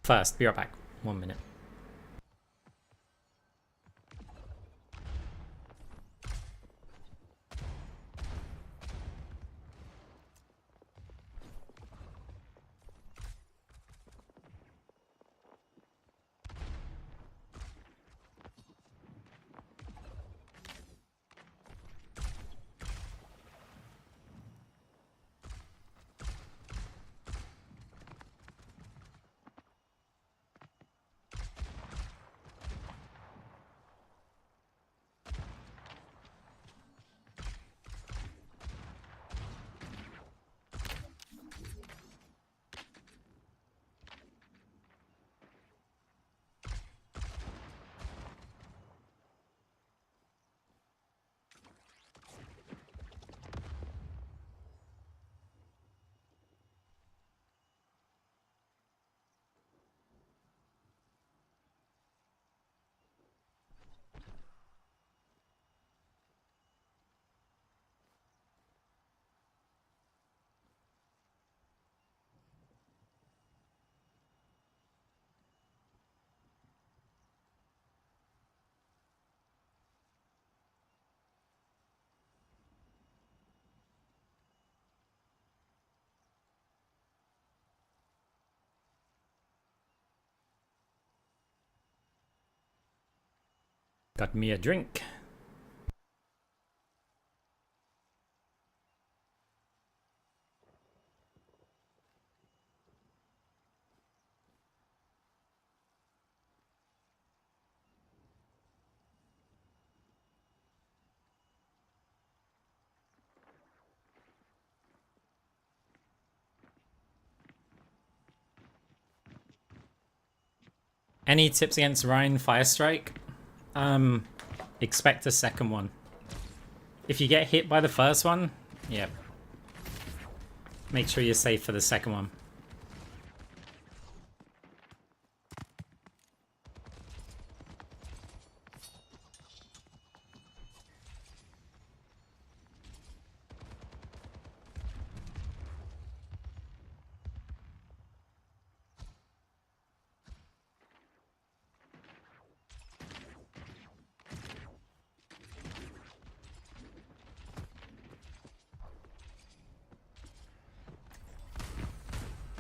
First, be right back. 1 minute. Got me a drink. Any tips against Ryan Firestrike? Expect a second one. If you get hit by the first one, yeah. Make sure you're safe for the second one.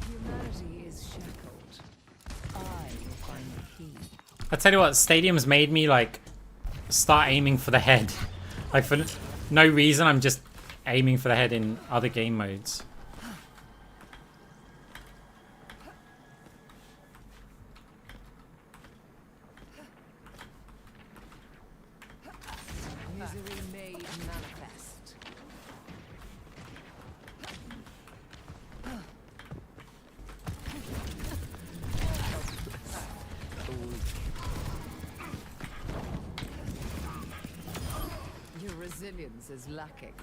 Humanity is shackled. I will find the key. I tell you what, Stadium's made me like start aiming for the head. Like for no reason, I'm just aiming for the head in other game modes. Misery made manifest. Your resilience is lacking.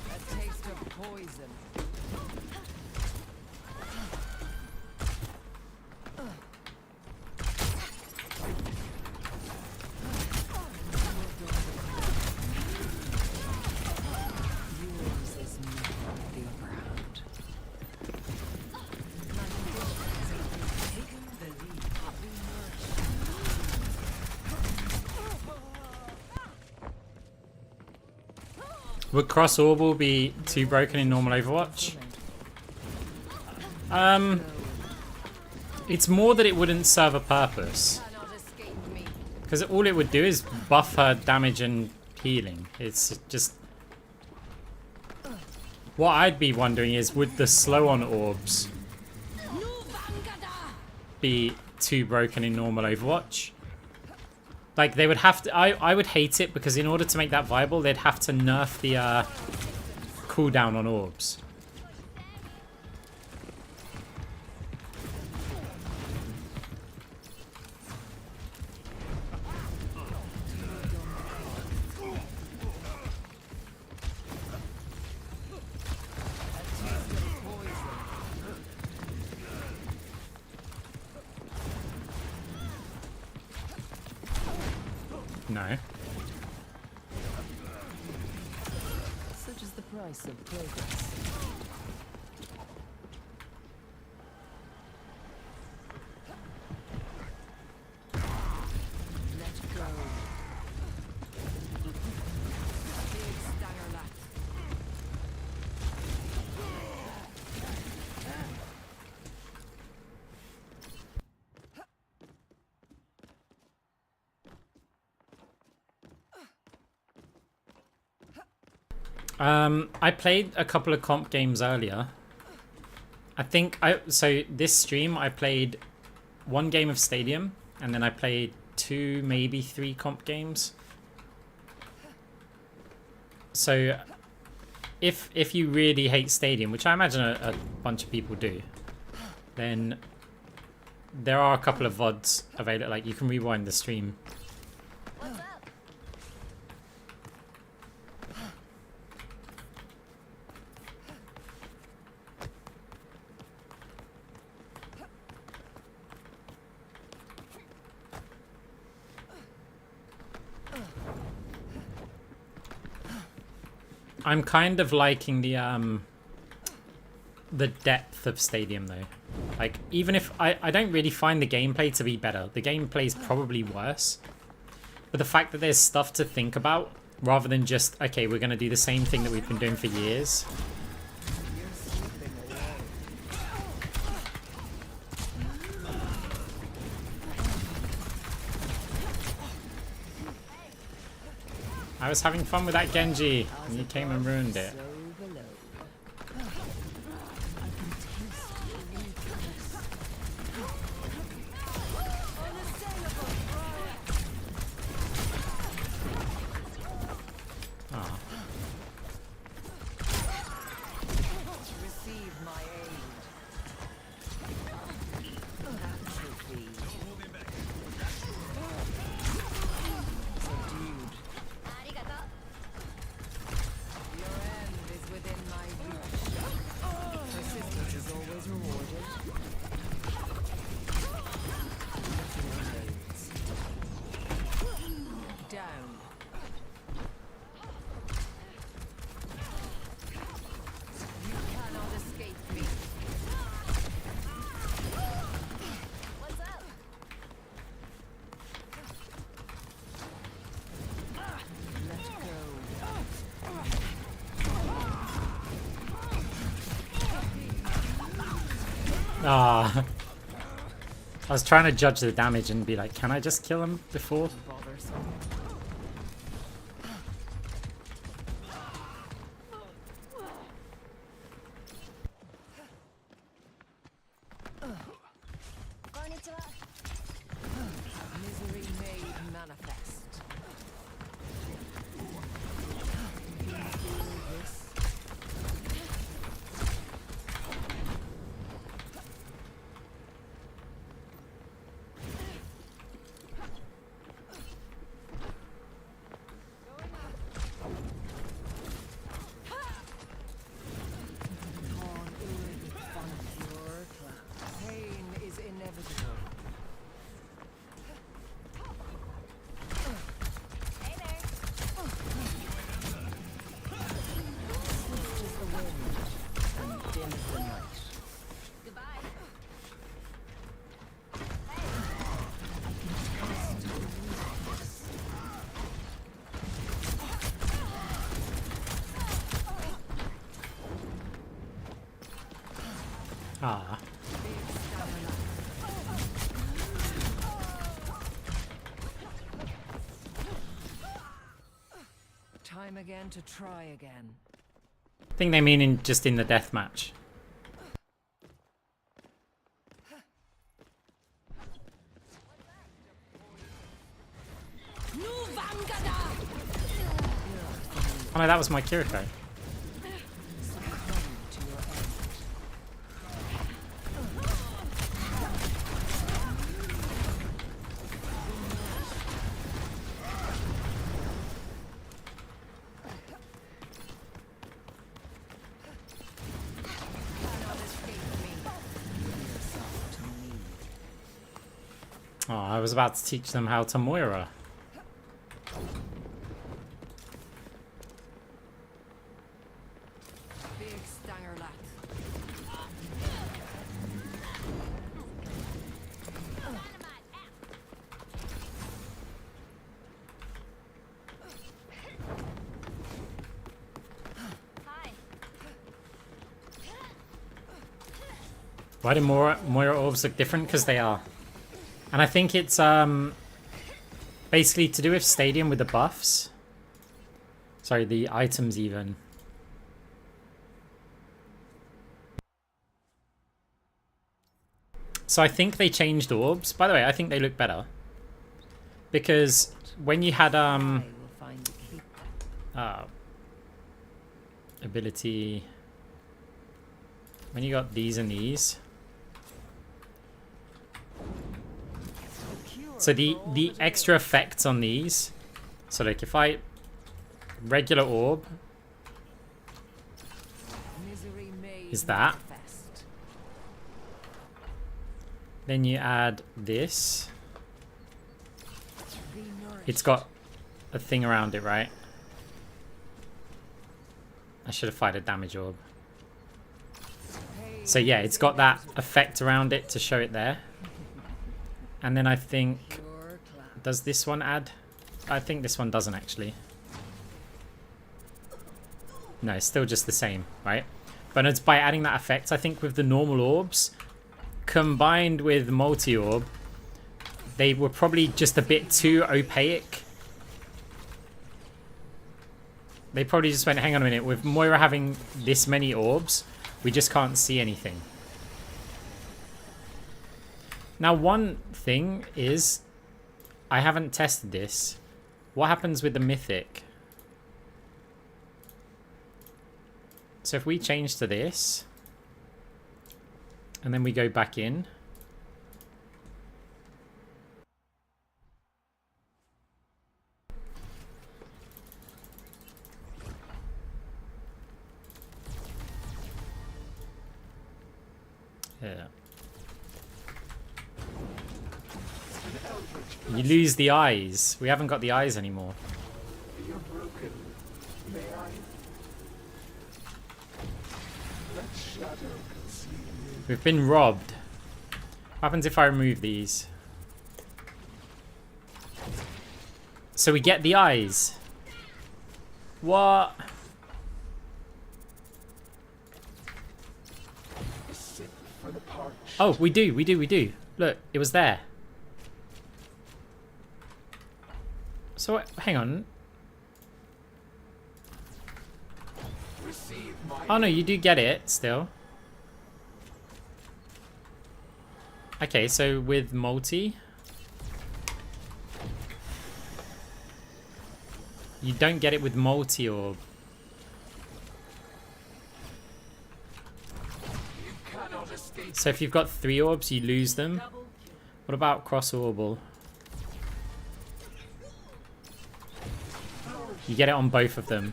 A taste of poison. Yours is not the upper hand. Taken the lead. Would Cross Orbital be too broken in normal Overwatch? It's more that it wouldn't serve a purpose. Cannot escape me. Because all it would do is buff her damage and healing. It's just... What I'd be wondering is, would the slow on orbs be too broken in normal Overwatch. Like, they would have to... I would hate it because in order to make that viable, they'd have to nerf the cooldown on orbs. No. Such is the price of progress. Let go. Big stanger lap. I played a couple of comp games earlier. I think so this stream I played 1 game of Stadium and then I played 2, maybe 3 comp games. So if you really hate Stadium, which I imagine a bunch of people do, then there are a couple of VODs available. Like, you can rewind the stream. I'm kind of liking the depth of Stadium though. Like, even if I don't really find the gameplay to be better. The gameplay is probably worse. But the fact that there's stuff to think about rather than just, okay, we're going to do the same thing that we've been doing for years. I was having fun with that Genji, and you came and ruined it. Ah, I was trying to judge the damage and be like, can I just kill him before? Misery made manifest. Ah. Time again to try again. I think they mean just in the deathmatch. Oh no, that was my Kiriko. Oh, I was about to teach them how to Moira. Big stanger lad. Why do Moira orbs look different? Because they are. And I think it's basically to do with Stadium with the buffs. Sorry, the items even. So I think they changed orbs. By the way, I think they look better. Because when you had ability, when you got these and these. So the extra effects on these, so like if I regular orb is that, then you add this, it's got a thing around it, right? I should have fired a damage orb. So yeah, it's got that effect around it to show it there. And then I think, does this one add? I think this one doesn't actually. No, it's still just the same, right? But it's by adding that effect, I think with the normal orbs, combined with multi-orb, they were probably just a bit too opaque. They probably just went, hang on a minute, with Moira having this many orbs, we just can't see anything. Now, one thing is, I haven't tested this. What happens with the Mythic? So if we change to this, and then we go back in. Yeah. You lose the eyes. We haven't got the eyes anymore. You're broken. May I? Let shadow conceal you. We've been robbed. What happens if I remove these? So we get the eyes. What? For the parch. Oh, we do. Look, it was there. So, hang on. Receive my Oh no, you do get it still. Okay, so with multi, you don't get it with multi orb. cannot escape. So if you've got 3 orbs, you lose them. What about cross orbal? You get it on both of them.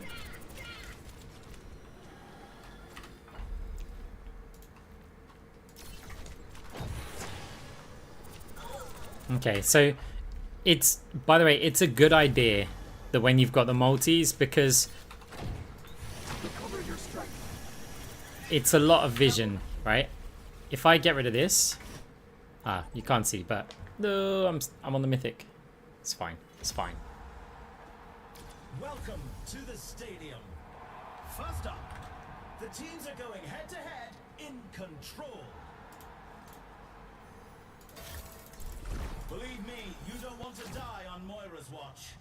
Okay, so it's, by the way, it's a good idea that when you've got the multis, because it's a lot of vision, right? If I get rid of this, you can't see, but no, I'm on the Mythic. It's fine. It's fine. Welcome to the stadium. First up, the teams are going head to head in control. Believe me, you don't want to die on Moira's watch.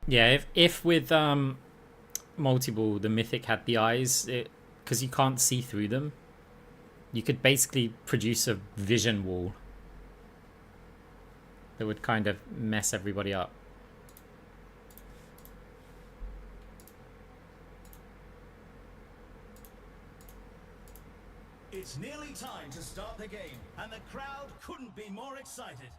Yeah, if with multi-ball the Mythic had the eyes, because you can't see through them, you could basically produce a vision wall that would kind of mess everybody up. It's nearly time to start the game, and the crowd couldn't be more excited.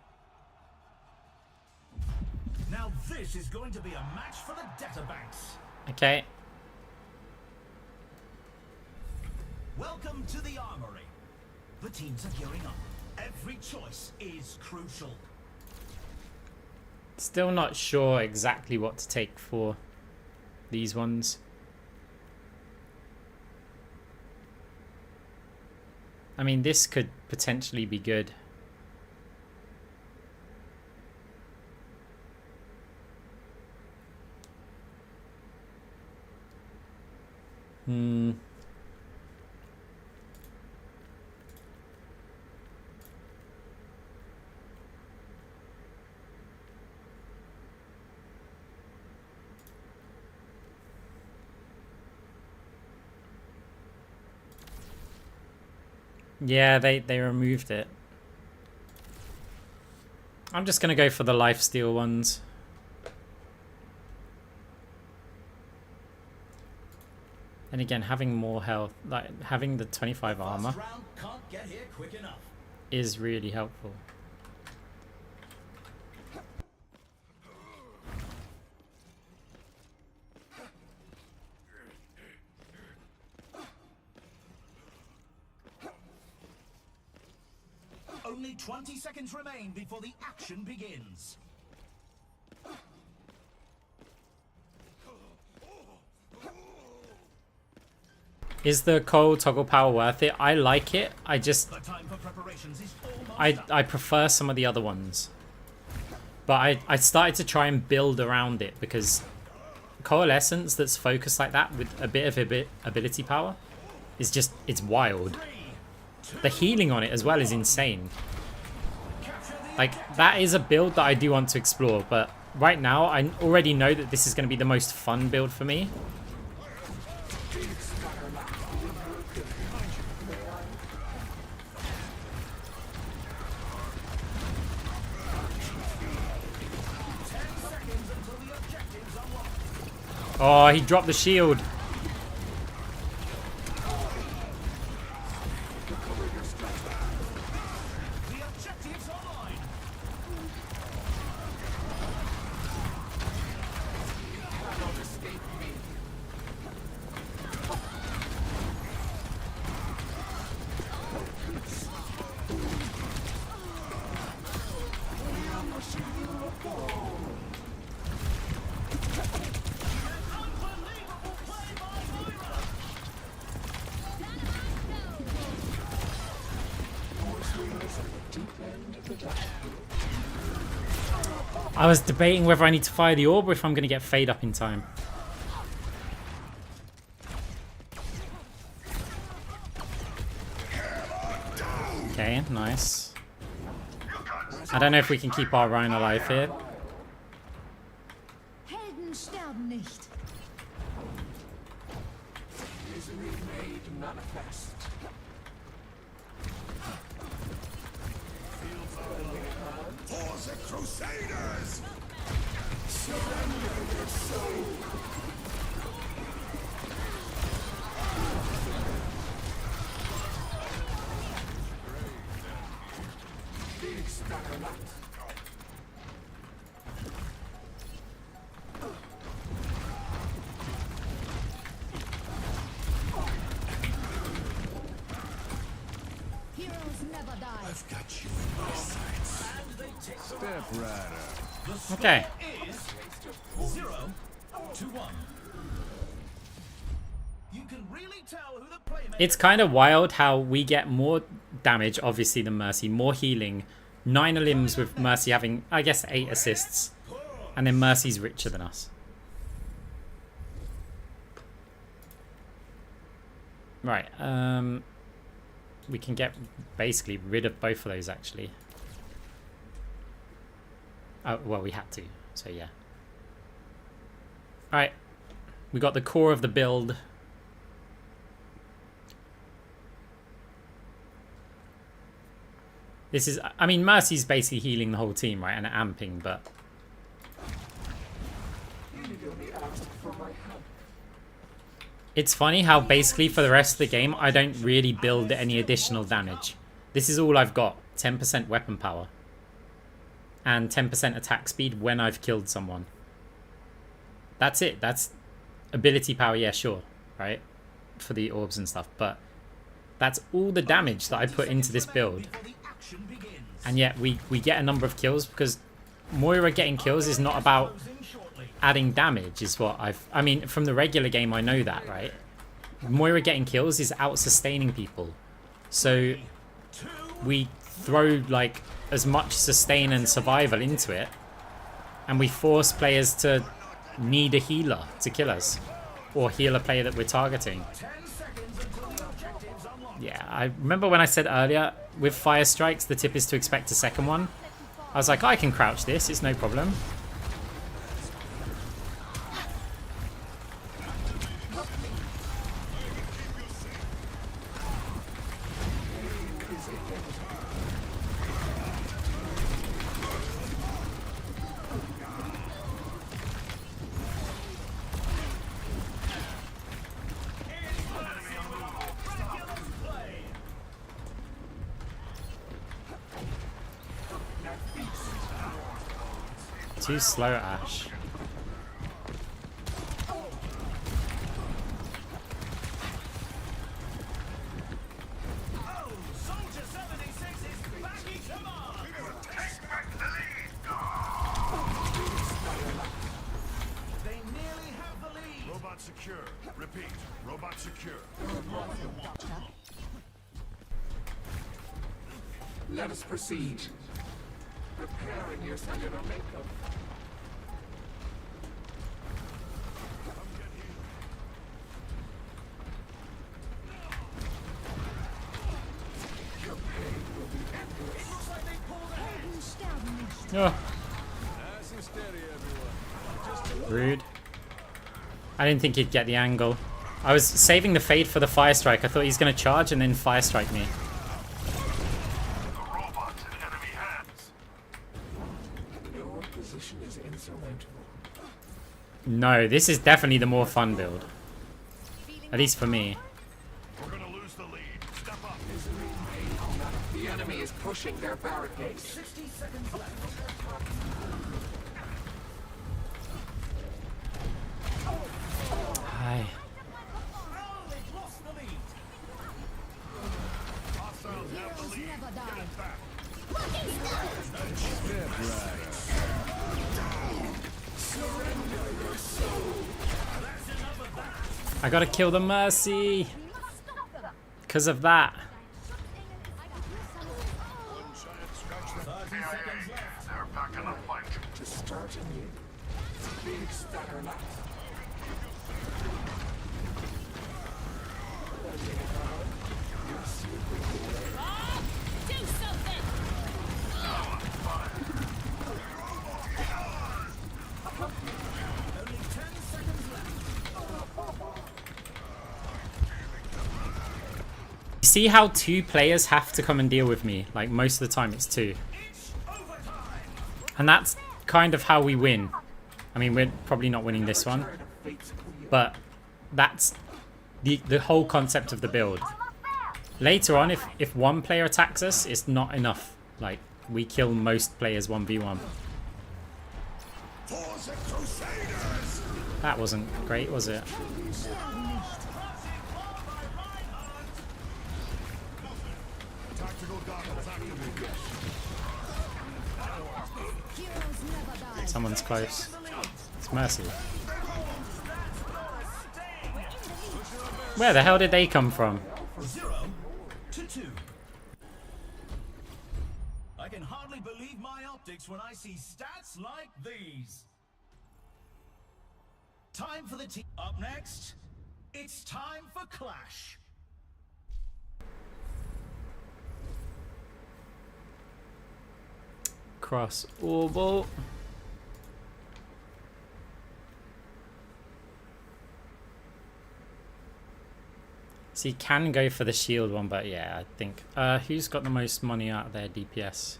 Now this is going to be a match for the databanks. Okay. Welcome to the armory. The teams are gearing up. Every choice is crucial. Still not sure exactly what to take for these ones. I mean, this could potentially be good. Yeah, they removed it. I'm just gonna go for the lifesteal ones. And again, having more health, like having the 25 armor, Can't get here quick enough. is really helpful. Only 20 seconds remain before the action begins. Is the coal toggle power worth it? I like it. I just The time for preparations is almost up. I prefer some of the other ones. But I started to try and build around it because Coalescence that's focused like that with a bit of ability power is just, it's wild. The healing on it as well is insane. Like, that is a build that I do want to explore, but right now I already know that this is going to be the most fun build for me. Oh, he dropped the shield. The objectives online. Unbelievable play by Moira. I was debating whether I need to fire the orb or if I'm going to get Fade up in time. Okay, nice. I don't know if we can keep our Rhine alive here. Helden sterben nicht. Misery made manifest. For the Crusaders! Surrender your soul. The experiment. Heroes never die. I've got you in my sights. And they take the Step right up. The score Okay. is 0-1. You can really tell who the playmaker It's kind of wild how we get more damage, obviously, than Mercy, more healing. 9 limbs with Mercy having, I guess, 8 assists. And then Mercy's richer than us. Right, we can get basically rid of both of those, actually. Oh, well, we had to, so yeah. Alright, we got the core of the build. This is, I mean, Mercy's basically healing the whole team, right, and amping, but it's funny how basically for the rest of the game, I don't really build any additional damage. This is all I've got, 10% weapon power and 10% attack speed when I've killed someone. That's it. That's ability power, yeah, sure, right, for the orbs and stuff, but that's all the damage that I put into this build. And yet we get a number of kills because Moira getting kills is not about adding damage, is what I mean, from the regular game I know that, right? Moira getting kills is out sustaining people. So we throw like as much sustain and survival into it, and we force players to need a healer to kill us, or heal a player that we're targeting. Yeah, I remember when I said earlier, with fire strikes, the tip is to expect a second one. I was like, I can crouch this, it's no problem. Too slow, Ash. Robot secure. Repeat. Robot secure. Let us proceed. Preparing your cellular makeup. Oh. Rude. I didn't think he'd get the angle. I was saving the fade for the fire strike. I thought he's going to charge and then fire strike me. No, this is definitely the more fun build. At least for me. We're gonna lose the lead. Step up. The enemy is pushing their barricades. 60 seconds left. Hi. I gotta kill the Mercy because of that. See how two players have to come and deal with me? Like, most of the time it's two. And that's kind of how we win. I mean, we're probably not winning this one, but that's the whole concept of the build. Later on, if one player attacks us, it's not enough. Like, we kill most players 1v1. That wasn't great, was it? Someone's close. It's Mercy. Where the hell did they come from? 0-2. I can hardly believe my optics when I see stats like these. Time for the team. Up next, it's time for Clash. Cross orbal. So you can go for the shield one, but yeah, I think... who's got the most money out of their DPS?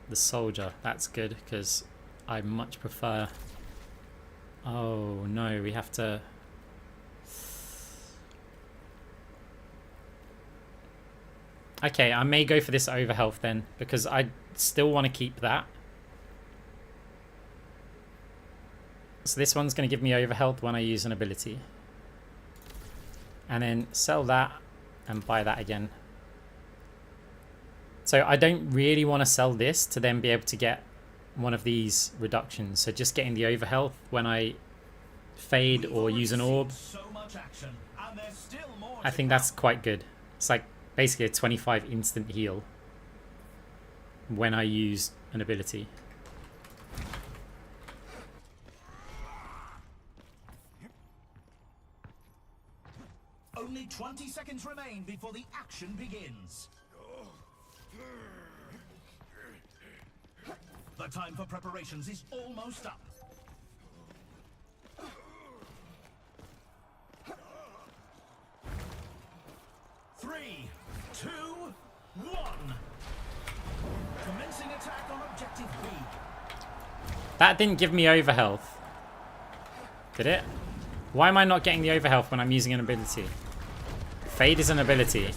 The soldier. That's good, because I much prefer... Oh, no, we have to... Okay, I may go for this overhealth then, because I still want to keep that. So this one's going to give me overhealth when I use an ability. And then sell that and buy that again. So I don't really want to sell this to then be able to get one of these reductions. So just getting the overhealth when I fade or use an orb. I think that's quite good. It's like basically a 25 instant heal when I use an ability. Only 20 seconds remain before the action begins. The time for preparations is almost up. Three, two, one. Commencing attack on objective B. That didn't give me overhealth. Did it? Why am I not getting the overhealth when I'm using an ability? Fade is an ability.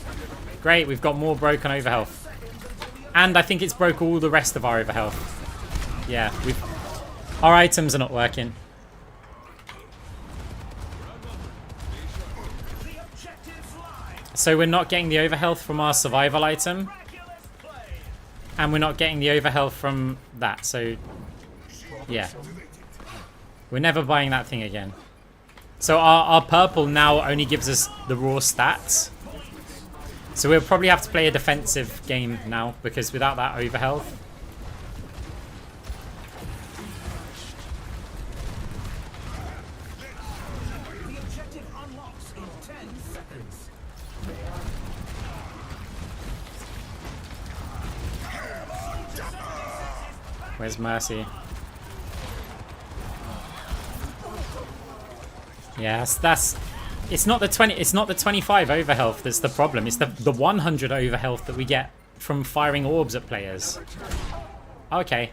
Great, we've got more broken overhealth. And I think it's broke all the rest of our overhealth. Yeah, our items are not working. So we're not getting the overhealth from our survival item. And we're not getting the overhealth from that, so... Yeah. We're never buying that thing again. So our purple now only gives us the raw stats. So we'll probably have to play a defensive game now, because without that overhealth... The objective unlocks in 10 seconds. Where's Mercy? Yes, that's... It's not the 20. It's not the 25 overhealth that's the problem. It's the 100 overhealth that we get from firing orbs at players. Okay.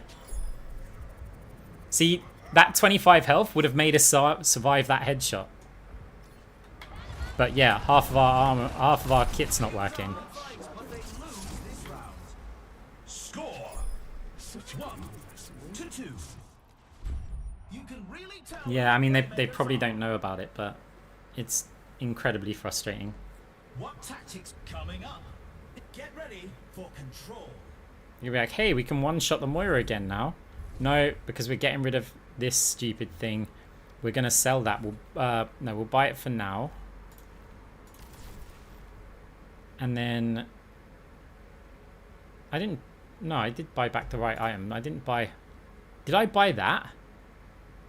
See, that 25 health would have made us survive that headshot. But yeah, half of our armor, half of our kit's not working. Score 1-2. You can really tell. Yeah, I mean they probably don't know about it, but it's incredibly frustrating. What tactics coming up? Get ready for control. You'll be like, hey, we can one-shot the Moira again now. No, because we're getting rid of this stupid thing. We're gonna sell that. No, we'll buy it for now. And then no, I did buy back the right item. I didn't buy... Did I buy that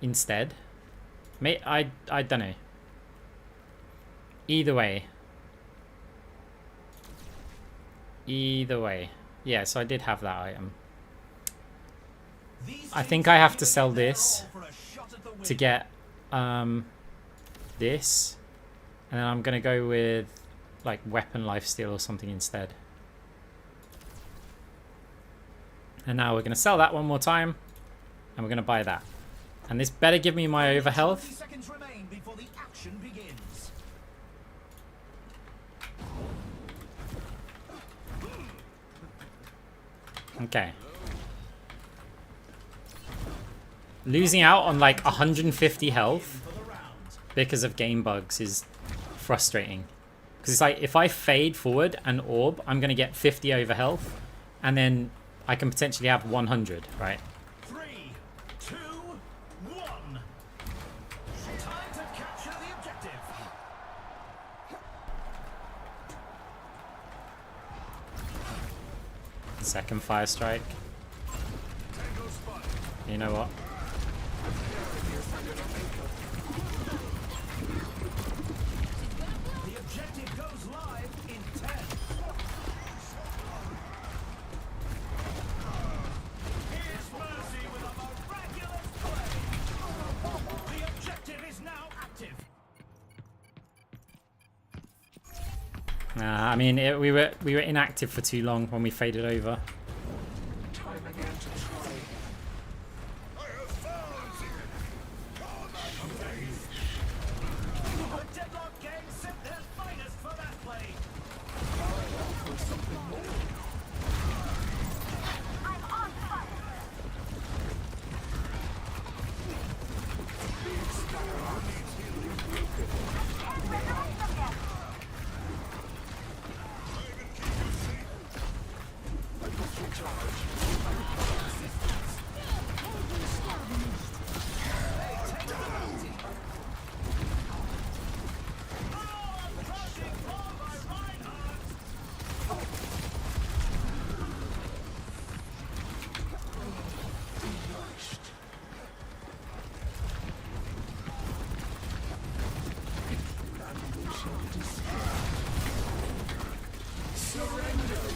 instead? I don't know. Either way. Yeah, so I did have that item. I think I have to sell this to get this. And then I'm going to go with like weapon lifesteal or something instead. And now we're going to sell that one more time. And we're going to buy that. And this better give me my overhealth. Okay. Losing out on like 150 health because of game bugs is frustrating. Because it's like, if I fade forward and orb, I'm going to get 50 over health. And then I can potentially have 100, right? 3, 2, 1. Time to capture the objective. Second fire strike. You know what? The objective goes live in 10. Here's Mercy with a miraculous play. The objective is now active. I mean, we were inactive for too long when we faded over. Time again to try. The Deadlock Gang sent their finest for that play. For something more. I'm on fire. Can't win the rest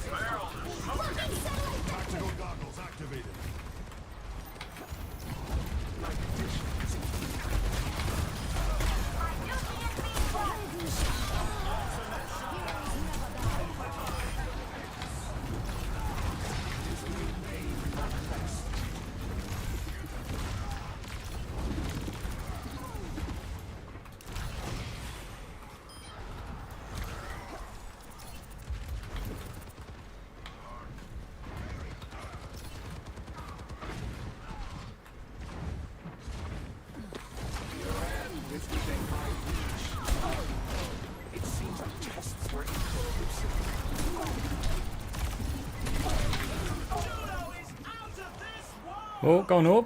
of them. Tactical goggles activated. It seems our tests were inconclusive. Juno is out of this world. Oh, going up.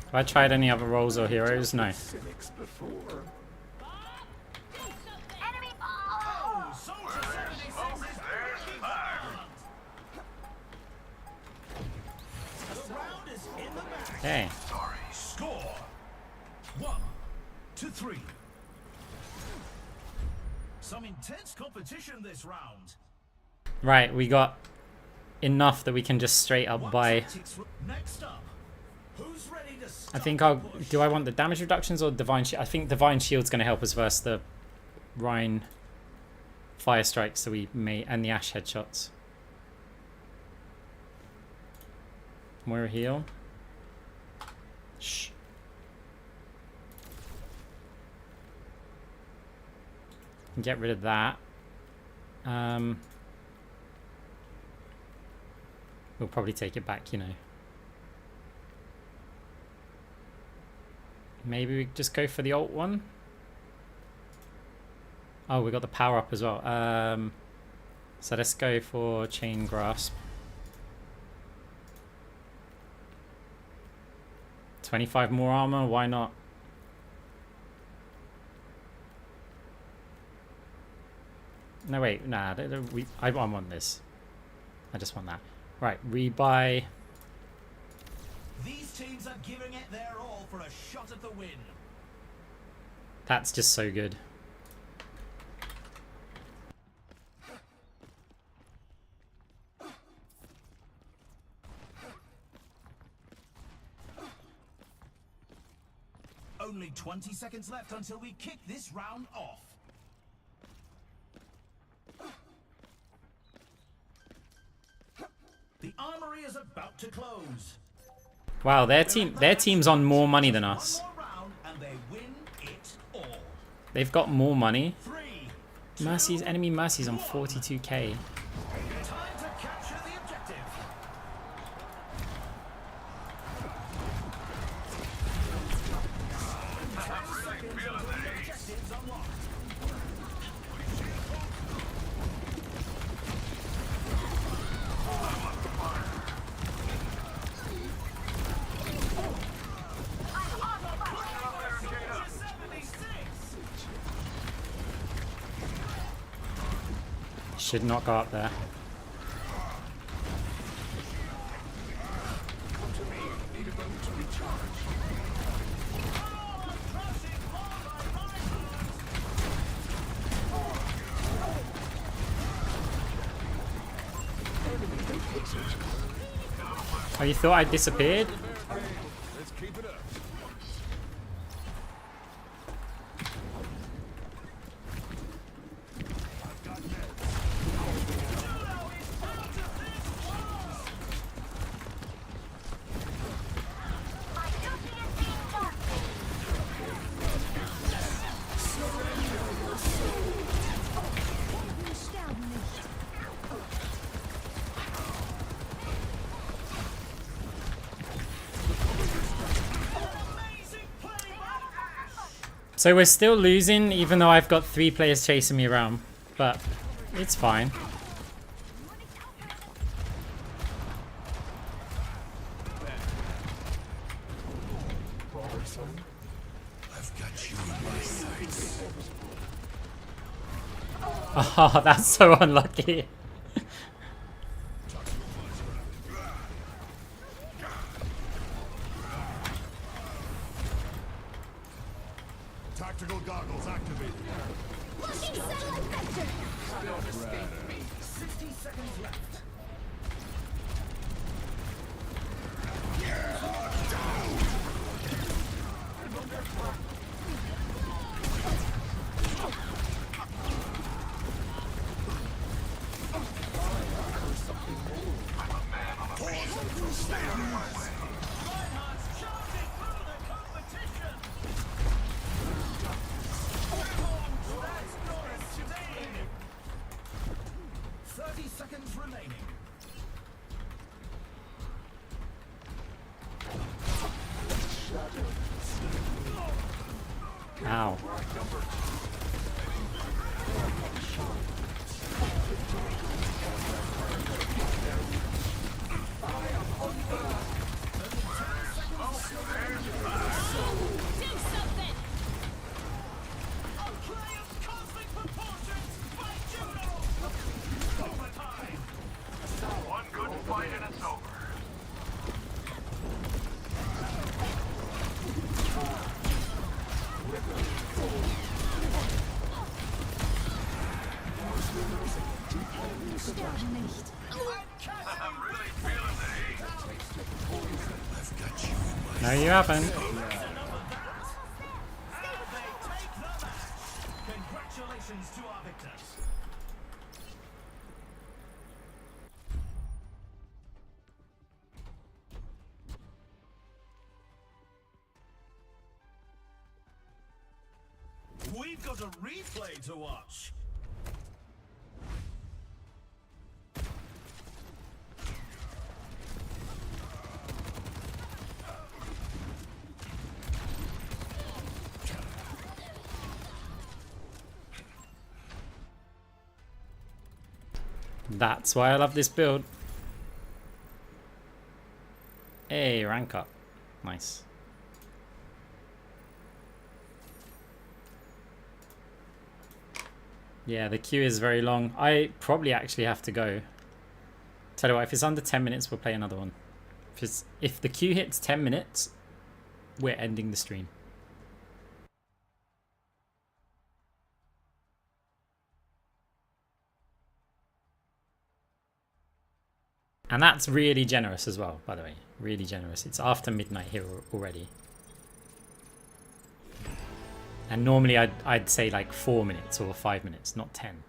Have I tried any other roles or heroes? No. Cynics before. Enemy ball. Soldier 76 is breaking ground. The round is in the bag. Okay. Score 1-3. Some intense competition this round. Right, we got enough that we can just straight up What buy. tactics next up? Who's ready to start I think the I'll. push? Do I want the damage reductions or Divine Shield? I think Divine Shield's going to help us versus the Rhine Fire Strikes that we made and the Ash headshots. Moira heal. Shh. Get rid of that. We'll probably take it back, you know. Maybe we just go for the ult one. Oh, we got the power up as well. So let's go for Chain Grasp. 25 more armor, why not? No, wait, nah, I want this. I just want that. Right, rebuy. These teams are giving it their all for a shot at the win. That's just so good. Only 20 seconds left until we kick this round off. The armory is about to close. Wow, their team's on more money than us. One more round and they win it all. They've got more money. 3, Mercy's enemy Mercy's on 42k. time to capture the objective. Objectives unlocked. Should not go up there. Oh, you thought I disappeared? Let's keep it up. So we're still losing, even though I've got 3 players chasing me around. But it's fine. I've got you in my sights. Oh, that's so unlucky. Tactical goggles activated. Launching satellite vector. Don't escape me. 60 seconds left. Reinhardt's charging through the competition. That's pristine. 30 seconds remaining. Ow. Do something. Outplay of cosmic proportions by Juno. Overtime. One good fight and it's over. I'm really feeling the heat. I've got you in my No, you haven't. And they take the match. Congratulations to our victors. We've got a replay to watch. That's why I love this build. Hey, rank up. Nice. Yeah, the queue is very long. I probably actually have to go. Tell you what, if it's under 10 minutes, we'll play another one. If the queue hits 10 minutes, we're ending the stream. And that's really generous as well, by the way. Really generous. It's after midnight here already. And normally I'd say like 4 minutes or 5 minutes, not 10.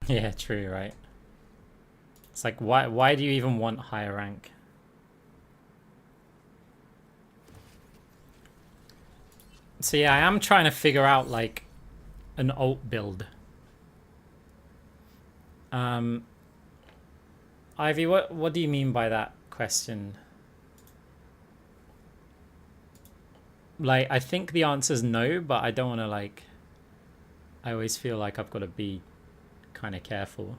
Yeah, true, right? It's like, why do you even want higher rank? So yeah, I am trying to figure out like an ult build. Ivy, what do you mean by that question? Like, I think the answer's no, but I don't want to, like... I always feel like I've got to be kind of careful.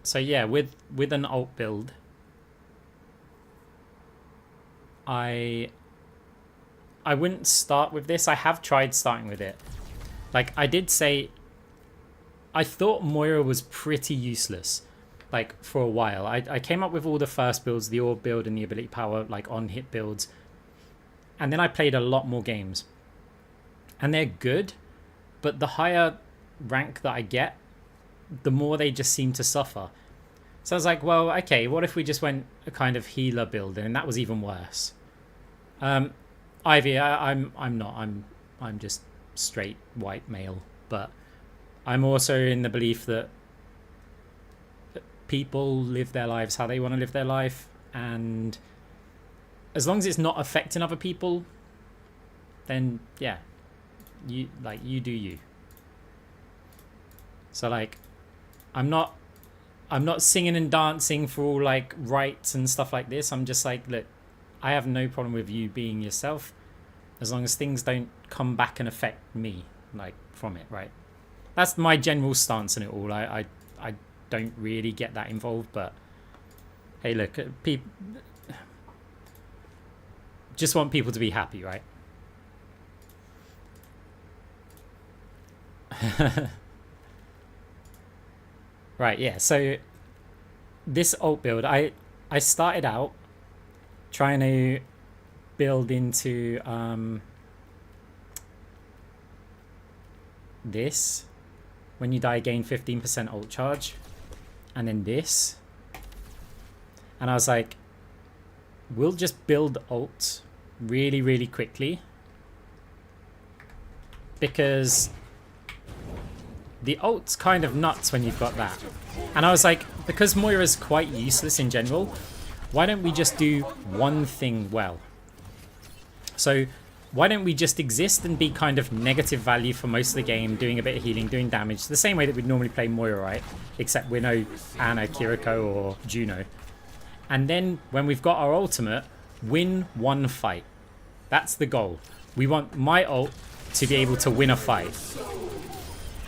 So yeah, with an alt build, I wouldn't start with this. I have tried starting with it. Like, I did say, I thought Moira was pretty useless, like, for a while. I came up with all the first builds, the orb build and the ability power, like, on-hit builds. And then I played a lot more games. And they're good, but the higher rank that I get, the more they just seem to suffer. So I was like, well, okay, what if we just went a kind of healer build, and that was even worse. Ivy, I'm not. I'm just straight white male, but I'm also in the belief that people live their lives how they want to live their life, and as long as it's not affecting other people, then yeah, you do you. So like, I'm not singing and dancing for all like rights and stuff like this. I'm just like, look, I have no problem with you being yourself, as long as things don't come back and affect me, like, from it, right? That's my general stance on it all. I don't really get that involved, but hey, look, people just want people to be happy, right? Right, yeah, so this alt build, I started out trying to build into this. When you die, gain 15% ult charge. And then this. And I was like, we'll just build ult really, really quickly. Because the ult's kind of nuts when you've got that. And I was like, because Moira's quite useless in general, why don't we just do one thing well? So why don't we just exist and be kind of negative value for most of the game, doing a bit of healing, doing damage, the same way that we'd normally play Moira, right? Except we're no Anna, Kiriko, or Juno. And then when we've got our ultimate, win one fight. That's the goal. We want my ult to be able to win a fight.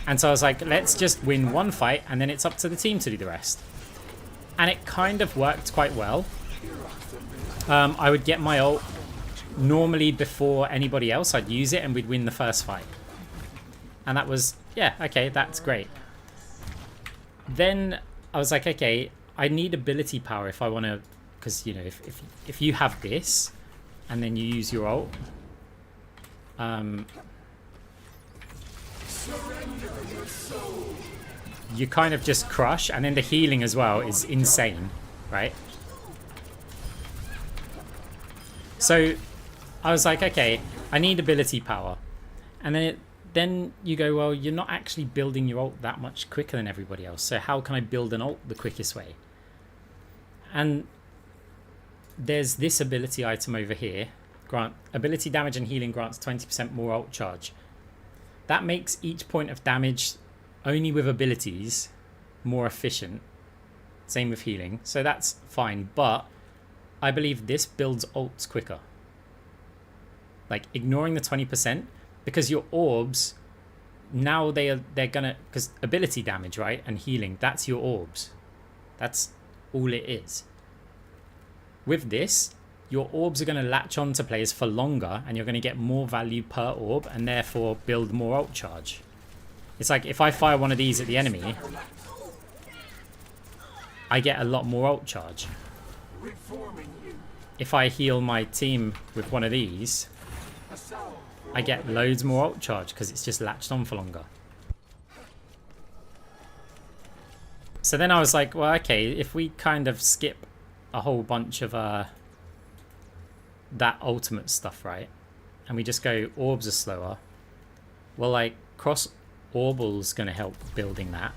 And so I was like, let's just win one fight, and then it's up to the team to do the rest. And it kind of worked quite well. I would get my ult normally before anybody else. I'd use it and we'd win the first fight. And that was, yeah, okay, that's great. Then I was like, okay, I need ability power if I want to, because, you know, if you have this and then you use your ult, you kind of just crush, and then the healing as well is insane, right? So I was like, okay, I need ability power. And then you go, well, you're not actually building your ult that much quicker than everybody else. So how can I build an ult the quickest way? And there's this ability item over here. Grant ability damage and healing grants 20% more ult charge. That makes each point of damage only with abilities more efficient. Same with healing. So that's fine. But I believe this builds ults quicker. Like, ignoring the 20%, because your orbs, now they're gonna, because ability damage, right, and healing, that's your orbs. That's all it is. With this, your orbs are going to latch on to players for longer, and you're going to get more value per orb, and therefore build more ult charge. It's like, if I fire one of these at the enemy, I get a lot more ult charge. If I heal my team with one of these, I get loads more ult charge because it's just latched on for longer. So then I was like, well, okay, if we kind of skip a whole bunch of that ultimate stuff, right, and we just go orbs are slower, well, like, cross orbal's going to help building that.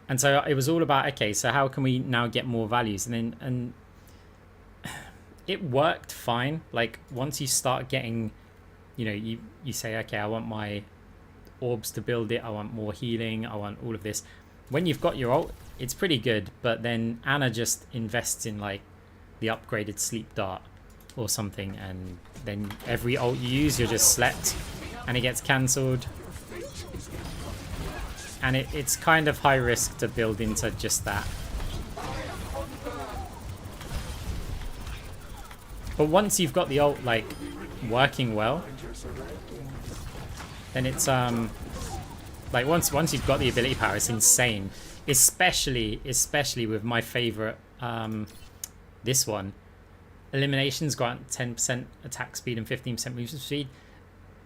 And so it was all about, okay, so how can we now get more values? And it worked fine. Like once you start getting, you know, you say, okay, I want my orbs to build it, I want more healing, I want all of this. When you've got your ult, it's pretty good, but then Anna just invests in like the upgraded sleep dart or something, and then every ult you use, you're just slept and it gets cancelled. And it's kind of high risk to build into just that. But once you've got the ult like working well, then it's like once you've got the ability power, it's insane. Especially with my favorite this one. Eliminations grant 10% attack speed and 15% movement speed.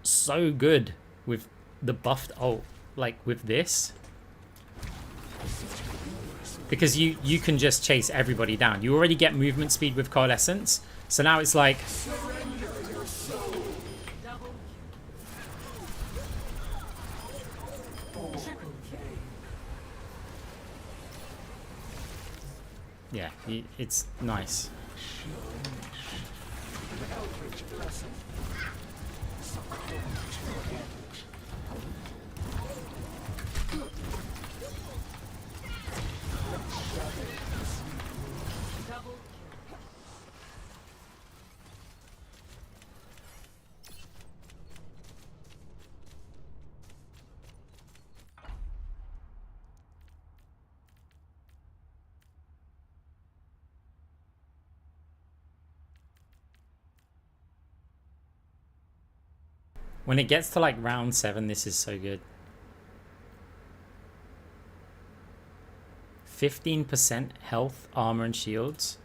So good with the buffed ult, like with this. Because you can just chase everybody down. You already get movement speed with Coalescence. So now it's like yeah, it's nice. When it gets to like round 7, this is so good. 15% health, armor, and shields.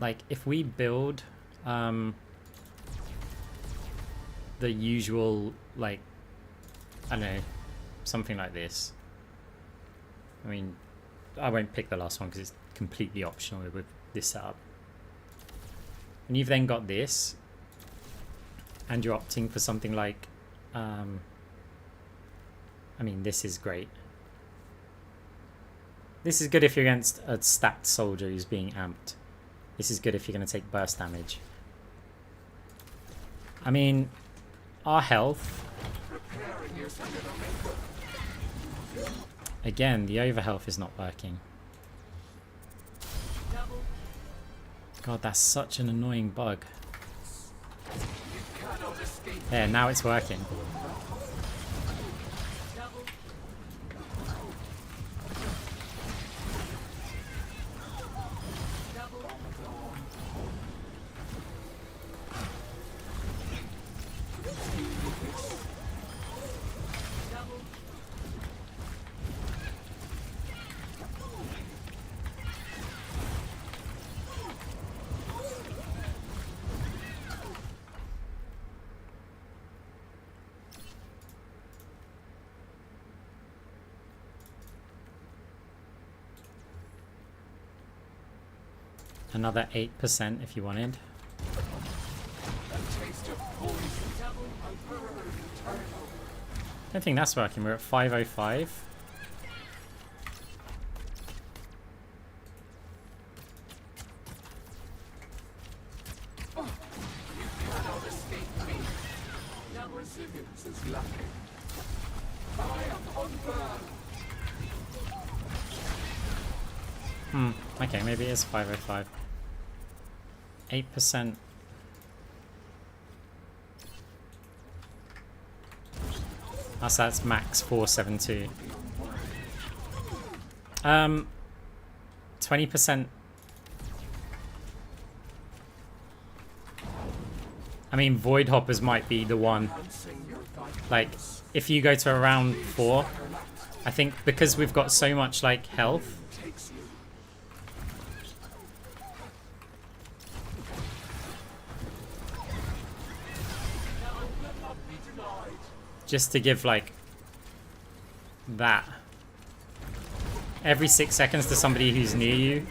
Like if we build the usual, like, I don't know, something like this. I mean, I won't pick the last one because it's completely optional with this setup. And you've then got this. And you're opting for something like, I mean, this is great. This is good if you're against a stacked soldier who's being amped. This is good if you're going to take burst damage. I mean, our health. Again, the overhealth is not working. God, that's such an annoying bug. There, now it's working. Another 8% if you wanted. I don't think that's working. We're at 505. Okay, maybe it is 505. 8%. That's max 472. 20%. I mean, Void Hoppers might be the one. Like, if you go to around 4, I think because we've got so much like health. Just to give like that every 6 seconds to somebody who's near you.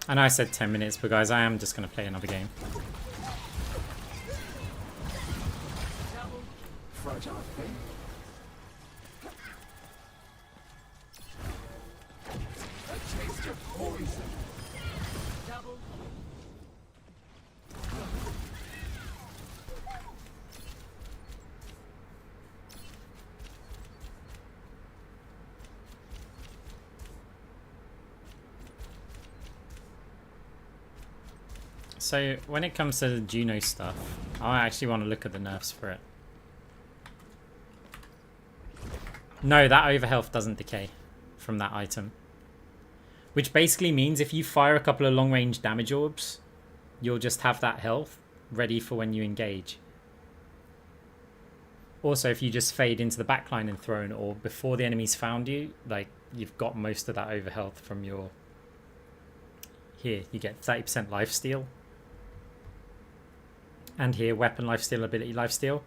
I know I said 10 minutes, but guys, I am just going to play another game. Fragile fate. A taste of poison. So when it comes to the Juno stuff, I actually want to look at the nerfs for it. No, that overhealth doesn't decay from that item. Which basically means if you fire a couple of long-range damage orbs, you'll just have that health ready for when you engage. Also, if you just fade into the backline and throw an orb before the enemy's found you, like, you've got most of that overhealth from your... Here, you get 30% lifesteal. And here, weapon lifesteal, ability lifesteal.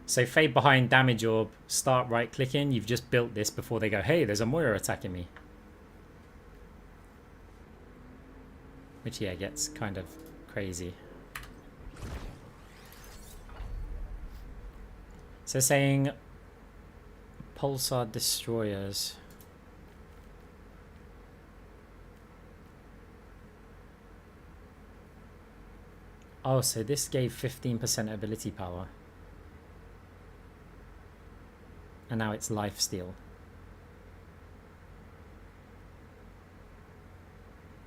So fade behind damage orb, start right clicking. You've just built this before they go, hey, there's a Moira attacking me. Which, yeah, gets kind of crazy. So saying Pulsar Destroyers. Oh, so this gave 15% ability power. And now it's lifesteal.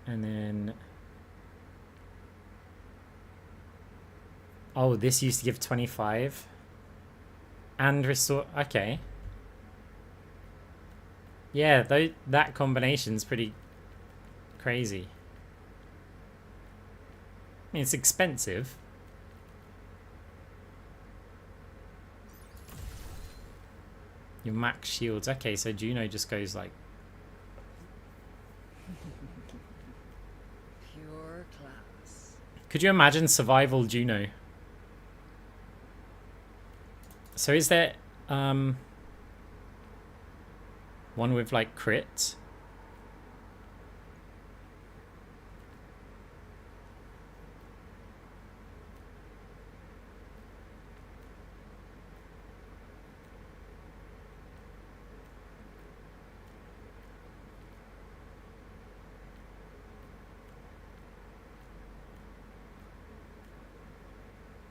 And then... Oh, this used to give 25. And restore... Okay. Yeah, that combination's pretty crazy. I mean, it's expensive. Your max shields. Okay, so Juno just goes like... Pure class. Could you imagine survival Juno? So is there one with like crit?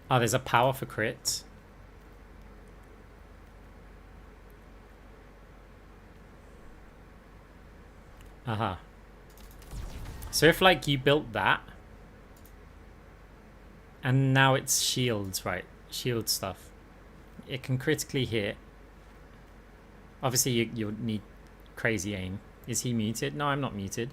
Oh, there's a power for crit. Aha. So if like you built that and now it's shields, right? Shield stuff. It can critically hit. Obviously you'll need crazy aim. Is he muted? No, I'm not muted.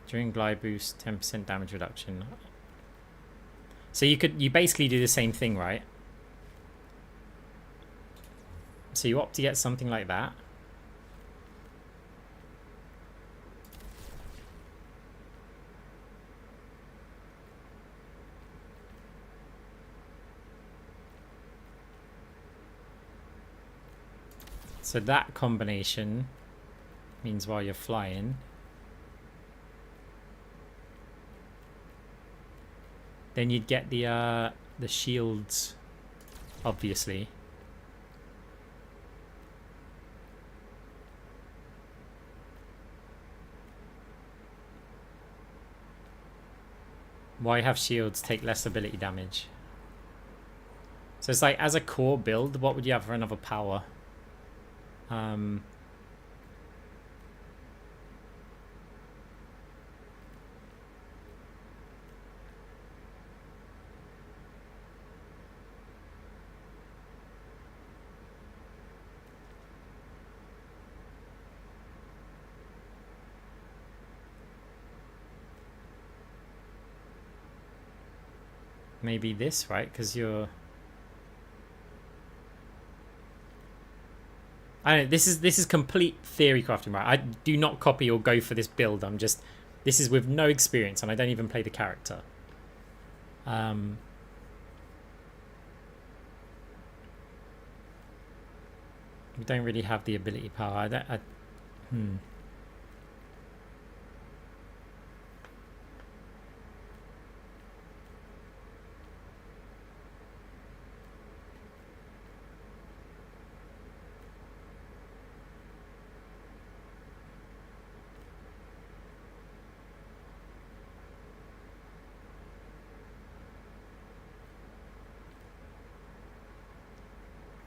During glide boost, 10% damage reduction. So you basically do the same thing, right? So you opt to get something like that. So that combination means while you're flying, then you'd get the shields, obviously. Why have shields take less ability damage? So it's like, as a core build, what would you have for another power? Maybe this, right? Because you're... I don't know, this is complete theory crafting, right? I do not copy or go for this build. I'm just... This is with no experience, and I don't even play the character. We don't really have the ability power.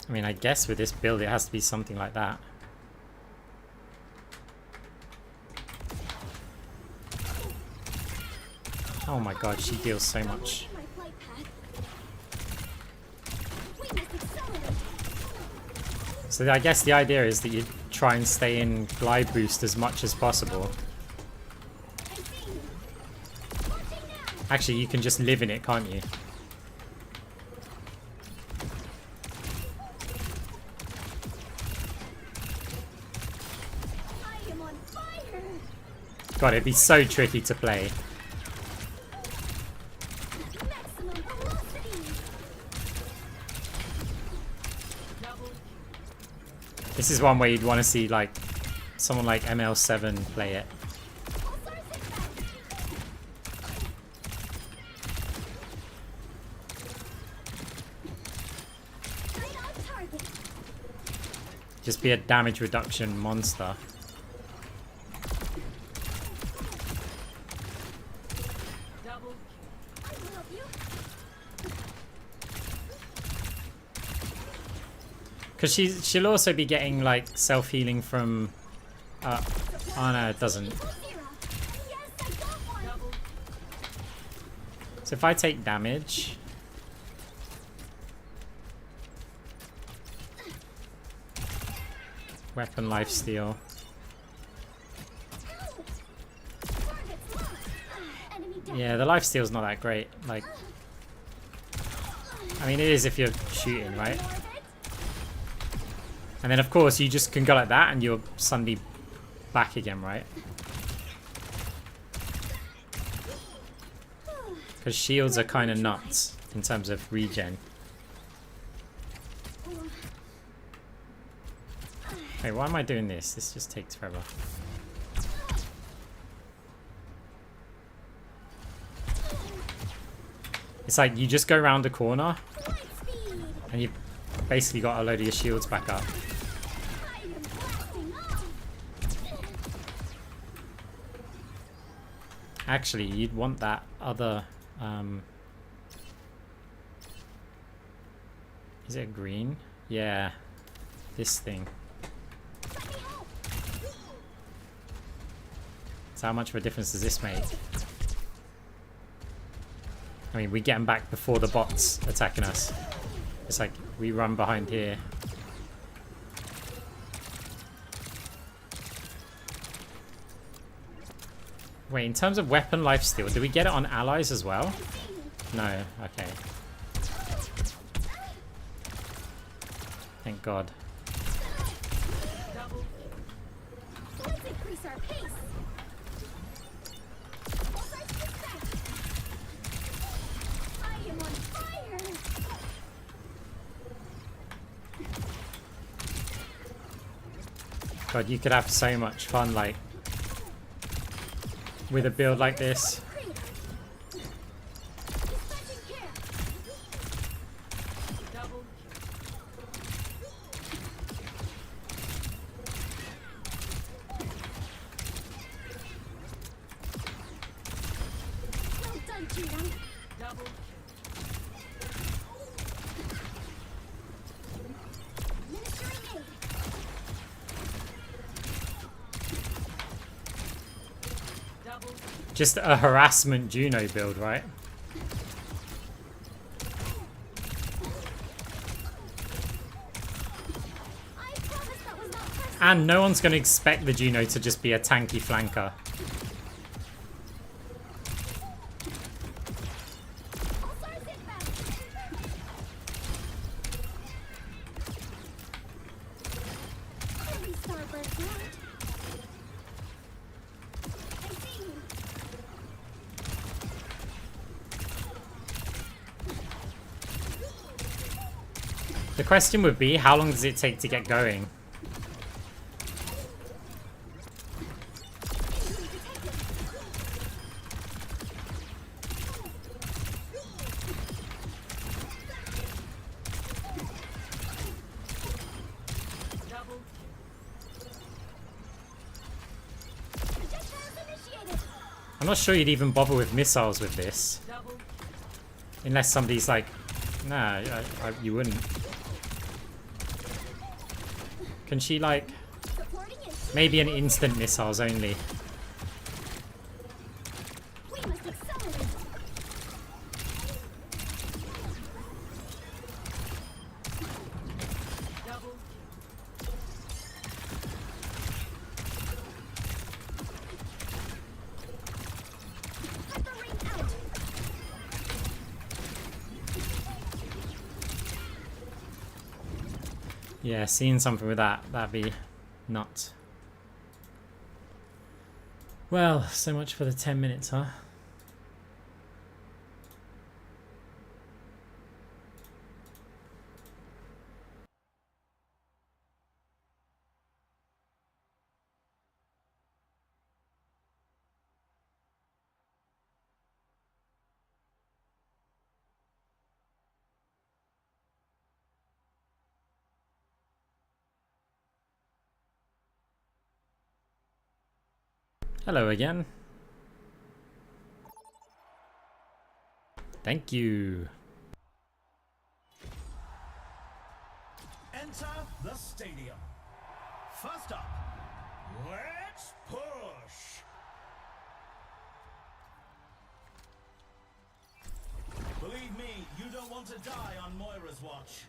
I mean, I guess with this build it has to be something like that. Oh my god, she deals so much. So I guess the idea is that you try and stay in glide boost as much as possible. Actually, you can just live in it, can't you? God, it'd be so tricky to play. This is one where you'd want to see like someone like ML7 play it. Just be a damage reduction monster. Because she'll also be getting like self-healing from oh no, it doesn't. So if I take damage, weapon lifesteal. Yeah, the lifesteal's not that great. Like, I mean, it is if you're shooting, right? And then of course you just can go like that and you're suddenly back again, right? Because shields are kind of nuts in terms of regen. Wait, why am I doing this? This just takes forever. It's like you just go around the corner and you've basically got a load of your shields back up. Actually, you'd want that other... is it green? Yeah, this thing. So how much of a difference does this make? I mean, we get them back before the bots attacking us. It's like we run behind here. Wait, in terms of weapon lifesteal, do we get it on allies as well? No, okay. Thank God. God, you could have so much fun, like, with a build like this. Just a harassment Juno build, right? And no one's going to expect the Juno to just be a tanky flanker. The question would be, how long does it take to get going? I'm not sure you'd even bother with missiles with this. Unless somebody's like, nah, you wouldn't. Can she like... Maybe an instant missiles only. Yeah, seeing something with that, that'd be nuts. Well, so much for the 10 minutes, huh? Hello again. Thank you. Enter the stadium. First up, let's push. Believe me, you don't want to die on Moira's watch.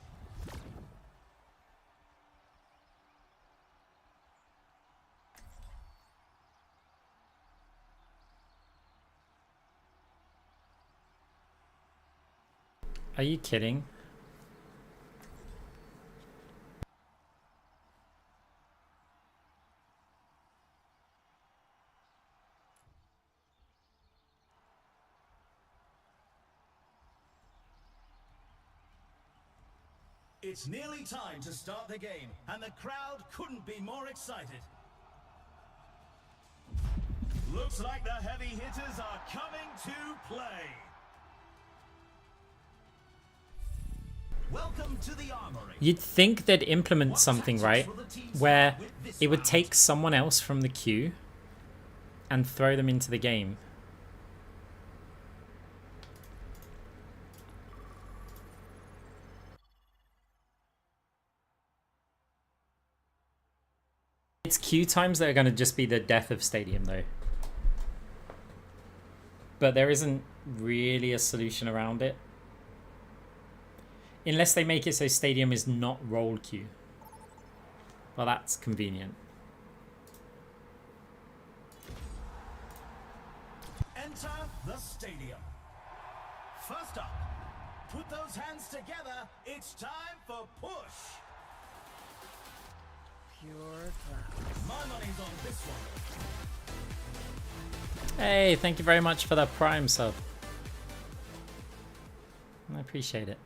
Are you kidding? It's nearly time to start the game, and the crowd couldn't be more excited. Looks like the heavy hitters are coming to play. Welcome to the armory. You'd think they'd implement something, right? Where it would take someone else from the queue and throw them into the game. It's queue times that are going to just be the death of Stadium, though. But there isn't really a solution around it. Unless they make it so Stadium is not roll queue. Well, that's convenient. Enter the stadium. First up, put those hands together. It's time for push. Pure class. My money's on this one. Hey, thank you very much for the Prime sub. I appreciate it.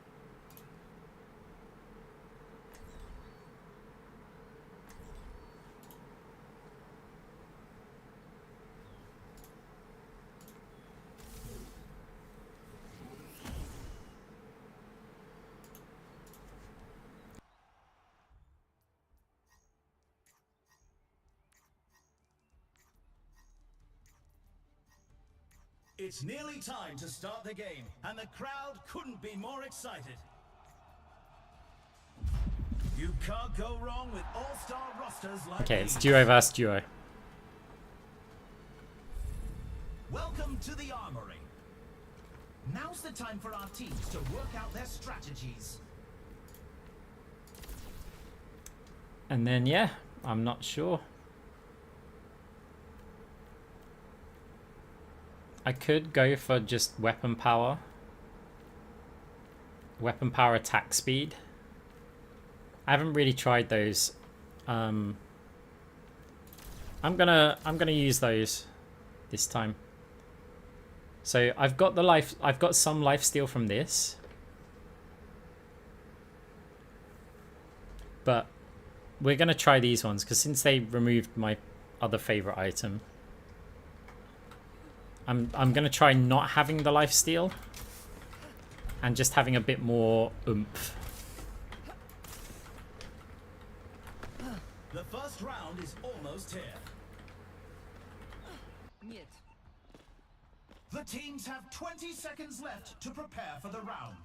It's nearly time to start the game, and the crowd couldn't be more excited. You can't go wrong with all-star rosters like Okay, these. it's duo versus duo. Welcome to the armory. Now's the time for our teams to work out their strategies. And then, yeah, I'm not sure. I could go for just weapon power. Weapon power attack speed. I haven't really tried those. I'm gonna use those this time. So I've got some life steal from this. But we're going to try these ones, because since they removed my other favorite item, I'm going to try not having the lifesteal and just having a bit more oomph. The first round is almost here. The teams have 20 seconds left to prepare for the round.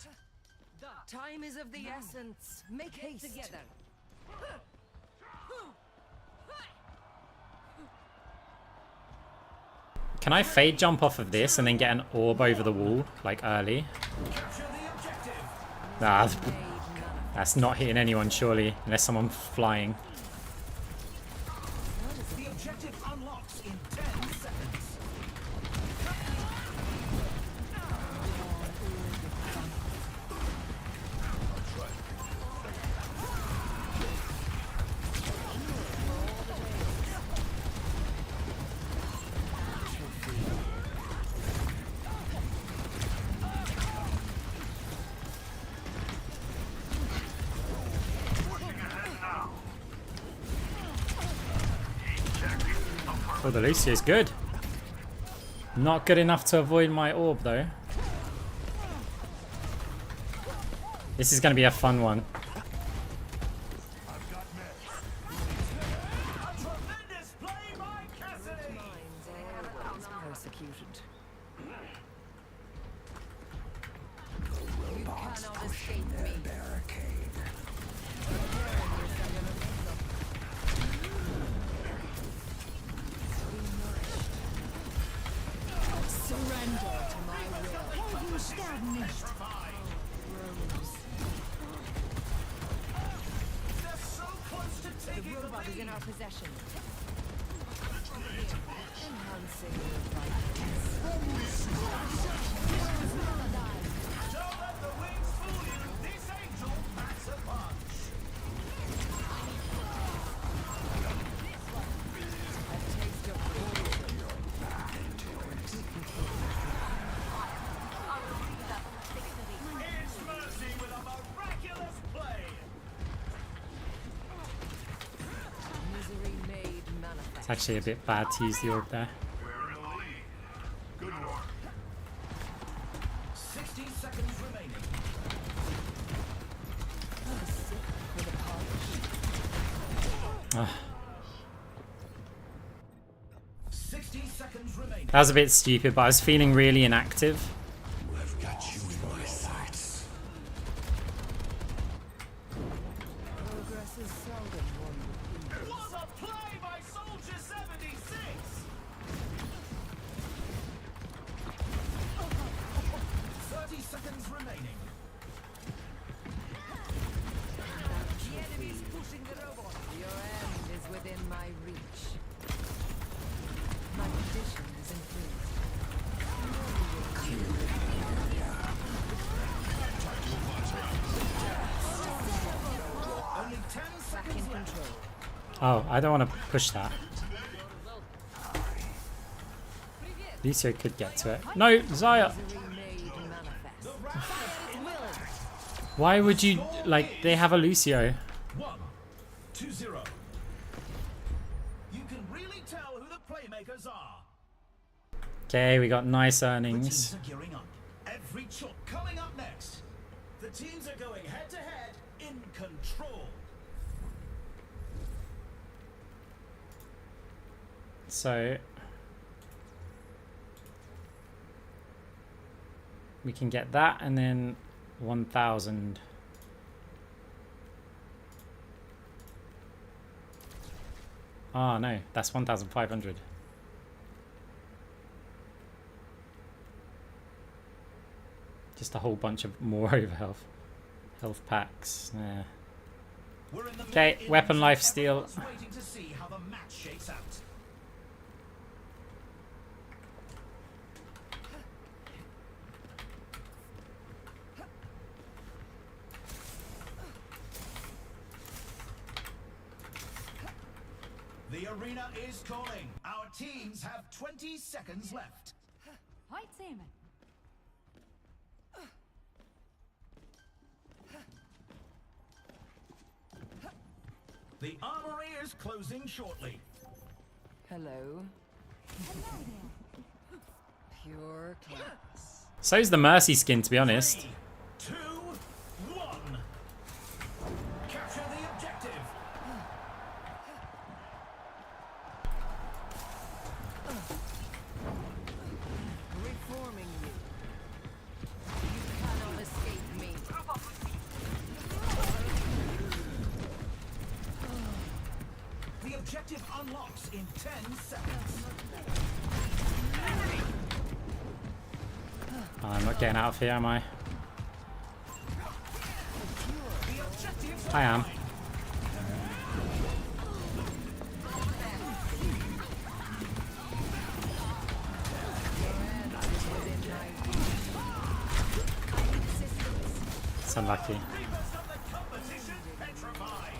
Time is of the essence. Make haste together. Can I fade jump off of this and then get an orb over the wall, like early? Capture the objective. Nah, that's not hitting anyone, surely, unless someone's flying. The objective unlocks in 10 seconds. Oh, the Lucio is good. Not good enough to avoid my orb, though. This is going to be a fun one. Tremendous play by Cassidy. Persecuted. You cannot escape me. Surrender to my will. You stand nicht. They're so close to The taking the robot is in lead. our possession. Enhancing your vitals. Don't let the wings fool you. This angel packs a punch. A taste of poison. It's Mercy with a miraculous play. Misery made manifest. It's actually a bit bad to use the orb there. We're in the lead. Good work. 60 seconds remaining. Ugh. 60 seconds remaining. That was a bit stupid, but I was feeling really inactive. I've got you in my sights. Progress is seldom won with ease. What a play by Soldier 76! 30 seconds remaining. The enemy is pushing the robot. Your end is within my reach. My condition is improved. Only 10 Back in seconds left. control. Oh, I don't want to push that. Lucio could get to it. No, Zaya! Misery made manifest. Why would you... Like, they have a Lucio. 1, 2, 0. You can really tell who the playmakers are. Okay, we got nice The earnings. teams are gearing up. Every shot coming up next. The teams are going head to head in control. So... we can get that and then 1,000. Ah, no, that's 1,500. Just a whole bunch of more overhealth. Health packs. Yeah. We're in the Okay, middle weapon innings, life steal. everyone's waiting to see how the match shakes out. The arena is calling. Our teams have 20 seconds left. Heute sehen wir. The armory is closing shortly. Hello. Pure class. So's the Mercy skin, to be honest. 3, 2, 1. Capture the objective. Reforming you. You cannot escape me. The objective unlocks in 10 seconds. Oh, I'm not getting out of here, am I? The objective I am. It's unlucky. of the competition petrified.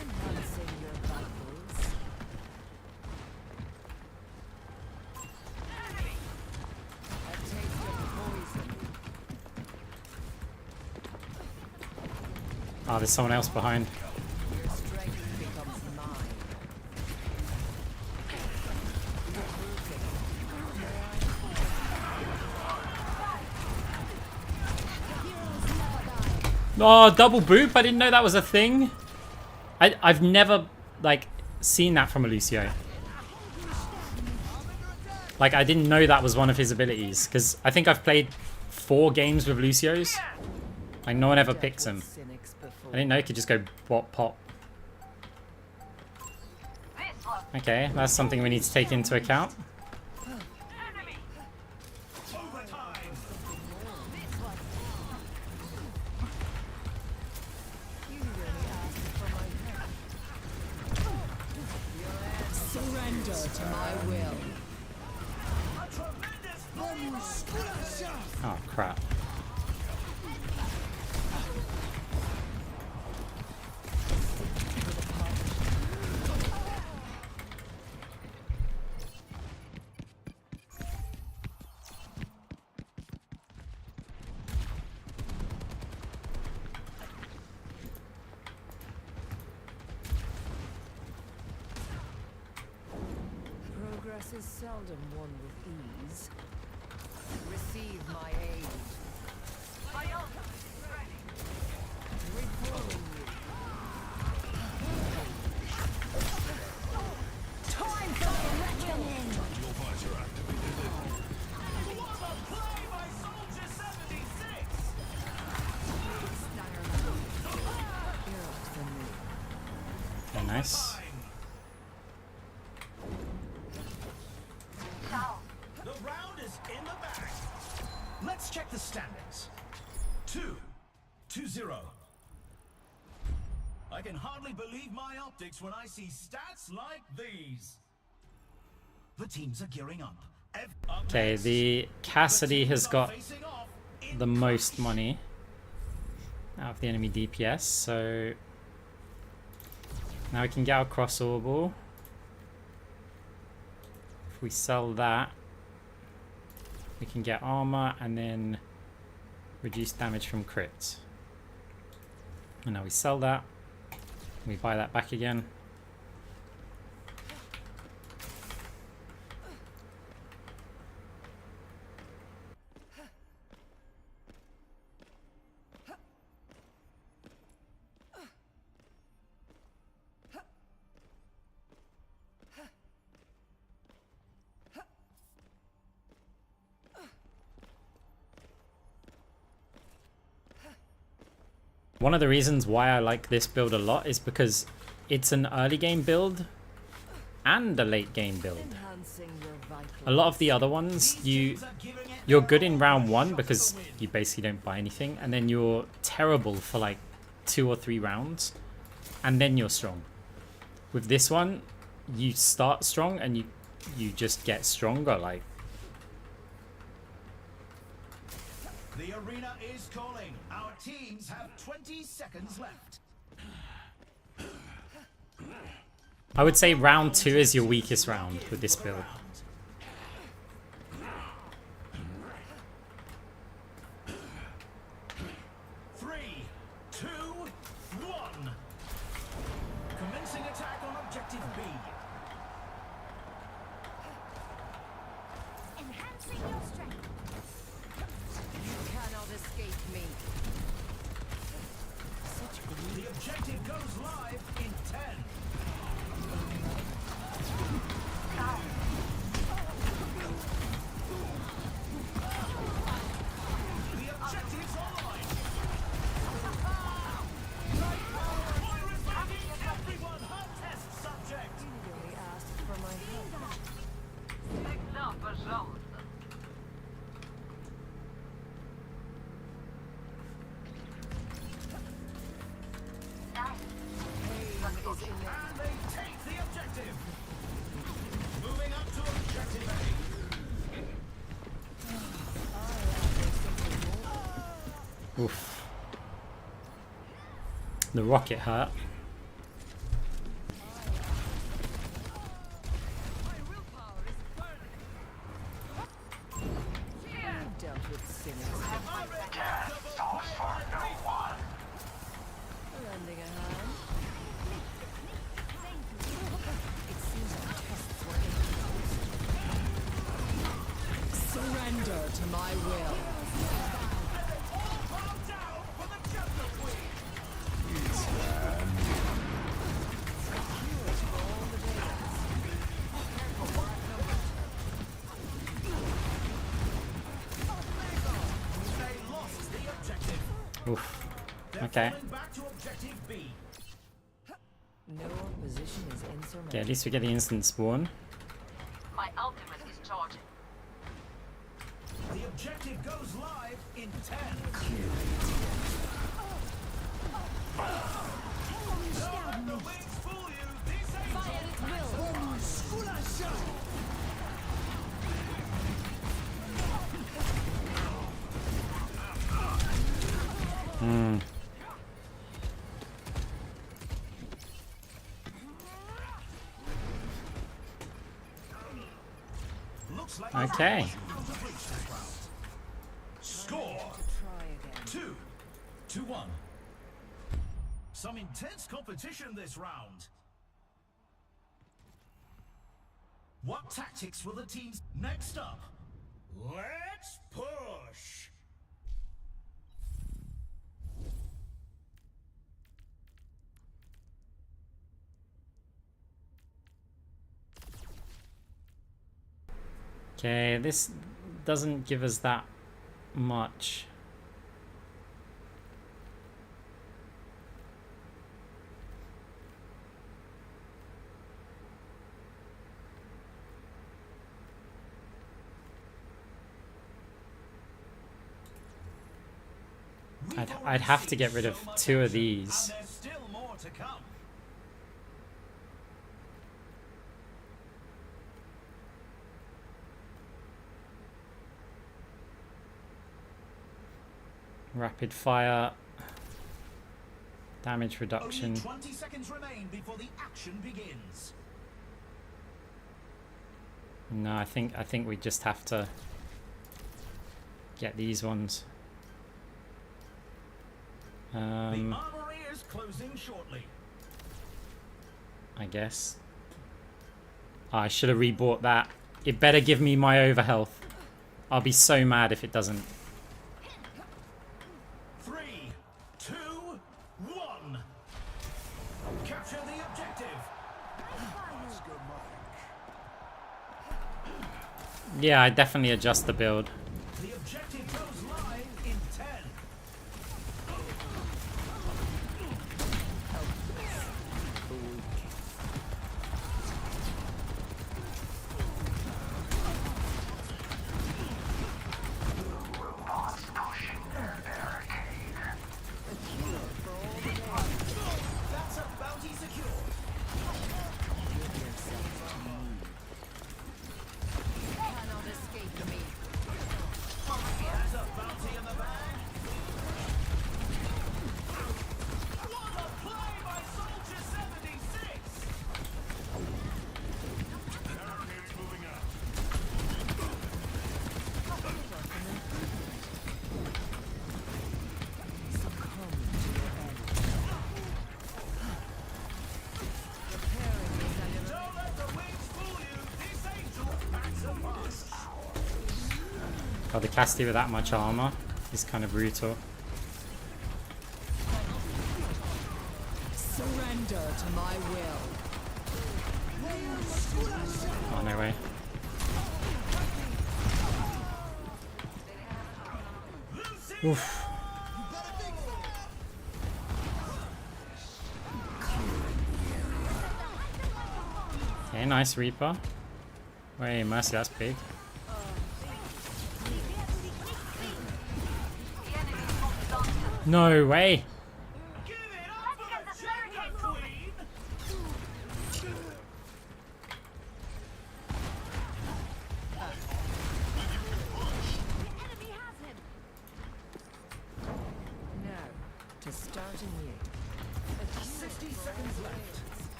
Enhancing your vitals. A taste of poison. Oh, there's someone else behind. Your strength becomes mine. Oh, double boop! I didn't know that was a thing. I've never, like, seen that from a Lucio. Like, I didn't know that was one of his abilities. Because I think I've played 4 games with Lucios. Like, no one ever picks him. Cynics before. I didn't know he could just go bot pop. Okay, that's something we need to take into account. Overtime. You really asked for my help. Surrender to my will. A tremendous Oh, crap. Progress is seldom won with ease. Receive my aid. My ultimate is ready. Reforming you. Time for reckoning. What a play by Soldier 76! You're up for me. Okay, nice. The round is in the bag. Let's check the standings. 2-0. I can hardly believe my optics when I see stats like these. The teams are gearing up. Okay, the Cassidy has got the most money out of the enemy DPS, so now we can get our cross orbital. If we sell that, we can get armor and then reduce damage from crits. And now we sell that, we buy that back again. One of the reasons why I like this build a lot is because it's an early game build and a late game build. Enhancing your vitals. A lot of the other ones, you're good in round 1 because you basically don't buy anything, and then you're terrible for like 2 or 3 rounds, and then you're strong. With this one, you start strong and you just get stronger. Like, The arena is calling. Our teams have 20 seconds left. I would say round 2 is your weakest round with this build. Three, two, one. Commencing attack on objective B. Enhancing your strength. You cannot escape me. The objective goes live in 10. The objective's online. Moira's making everyone her test subject. You really asked for my help. Всегда пожалуйста. Pain is in the And they take the objective. Moving up to objective A. Oof. The rocket hurt. My willpower is burning. I've dealt with sinners. Lending a hand. It seems our tests were introduced. Surrender to my will. They lost the objective. Oof. They're Okay. falling back to objective B. No opposition is insurmountable. Okay, at least we get the instant spawn. My ultimate is charging. The objective goes live in 10. Don't let the wings fool you. This ain't Looks like Okay. out of reach this round. Score Try again. 2-1. Some intense competition this round. What tactics will the teams next up? Let's push. Okay, this doesn't give us that much. I'd have to get rid of 2 of these. And there's still more to come. Rapid fire. Damage reduction. Only 20 seconds remain before the action begins. No, I think we just have to get these ones. The armory is closing shortly. I guess. Oh, I should have rebought that. It better give me my overhealth. I'll be so mad if it doesn't. 3, 2, 1. Capture the objective. Yeah, I definitely adjust the build. The objective goes live in 10. That's a bounty secured. Cannot escape me. God, the Cassidy with that much armor is kind of brutal. Surrender to my will. Oh, no way. Oof. Okay, nice Reaper. Wait, Mercy, that's big. No way!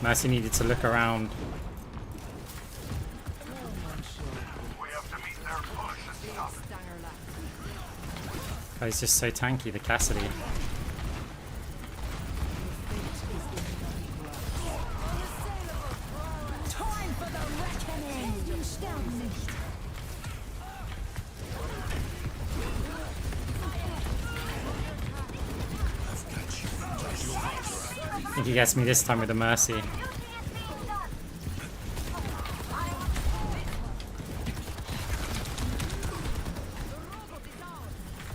Mercy needed to look around. We have to meet their push and stop it. Oh, he's just so tanky, the Cassidy. Time for the reckoning. I think he gets me this time with a Mercy.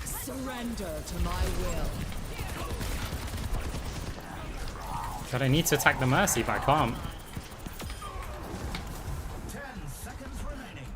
Surrender to my will. God, I need to attack the Mercy, but I can't. 10 seconds remaining.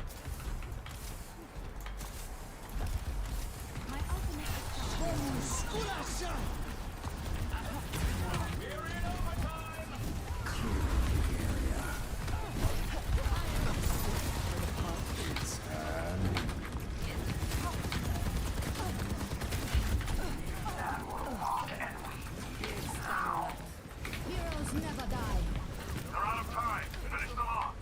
Heroes never die. They're out of time. Finish them off.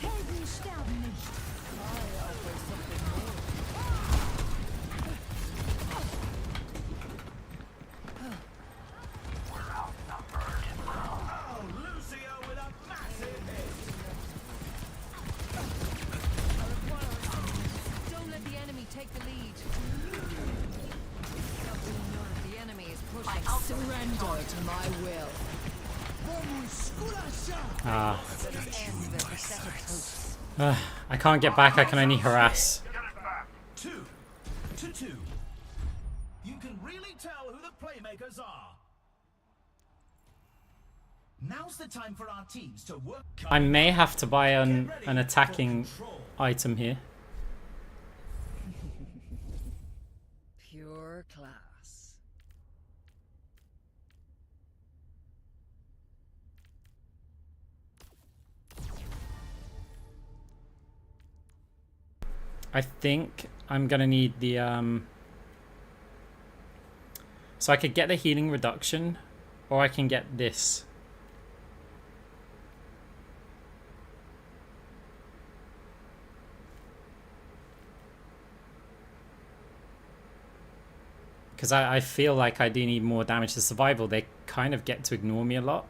Helden sterben nicht. Oh, Lucio with a massive hit. Don't let the enemy take the lead. The enemy is pushing. Surrender to my will. Ah. This ends the set of hopes. I can't get back, I can only harass. Get it back. 2 to 2. You can really tell who the playmakers are. Now's the time for our teams to work. I may have to buy an attacking item here. Pure class. I think I'm gonna need the so I could get the healing reduction, or I can get this. Because I feel like I do need more damage to survival. They kind of get to ignore me a lot.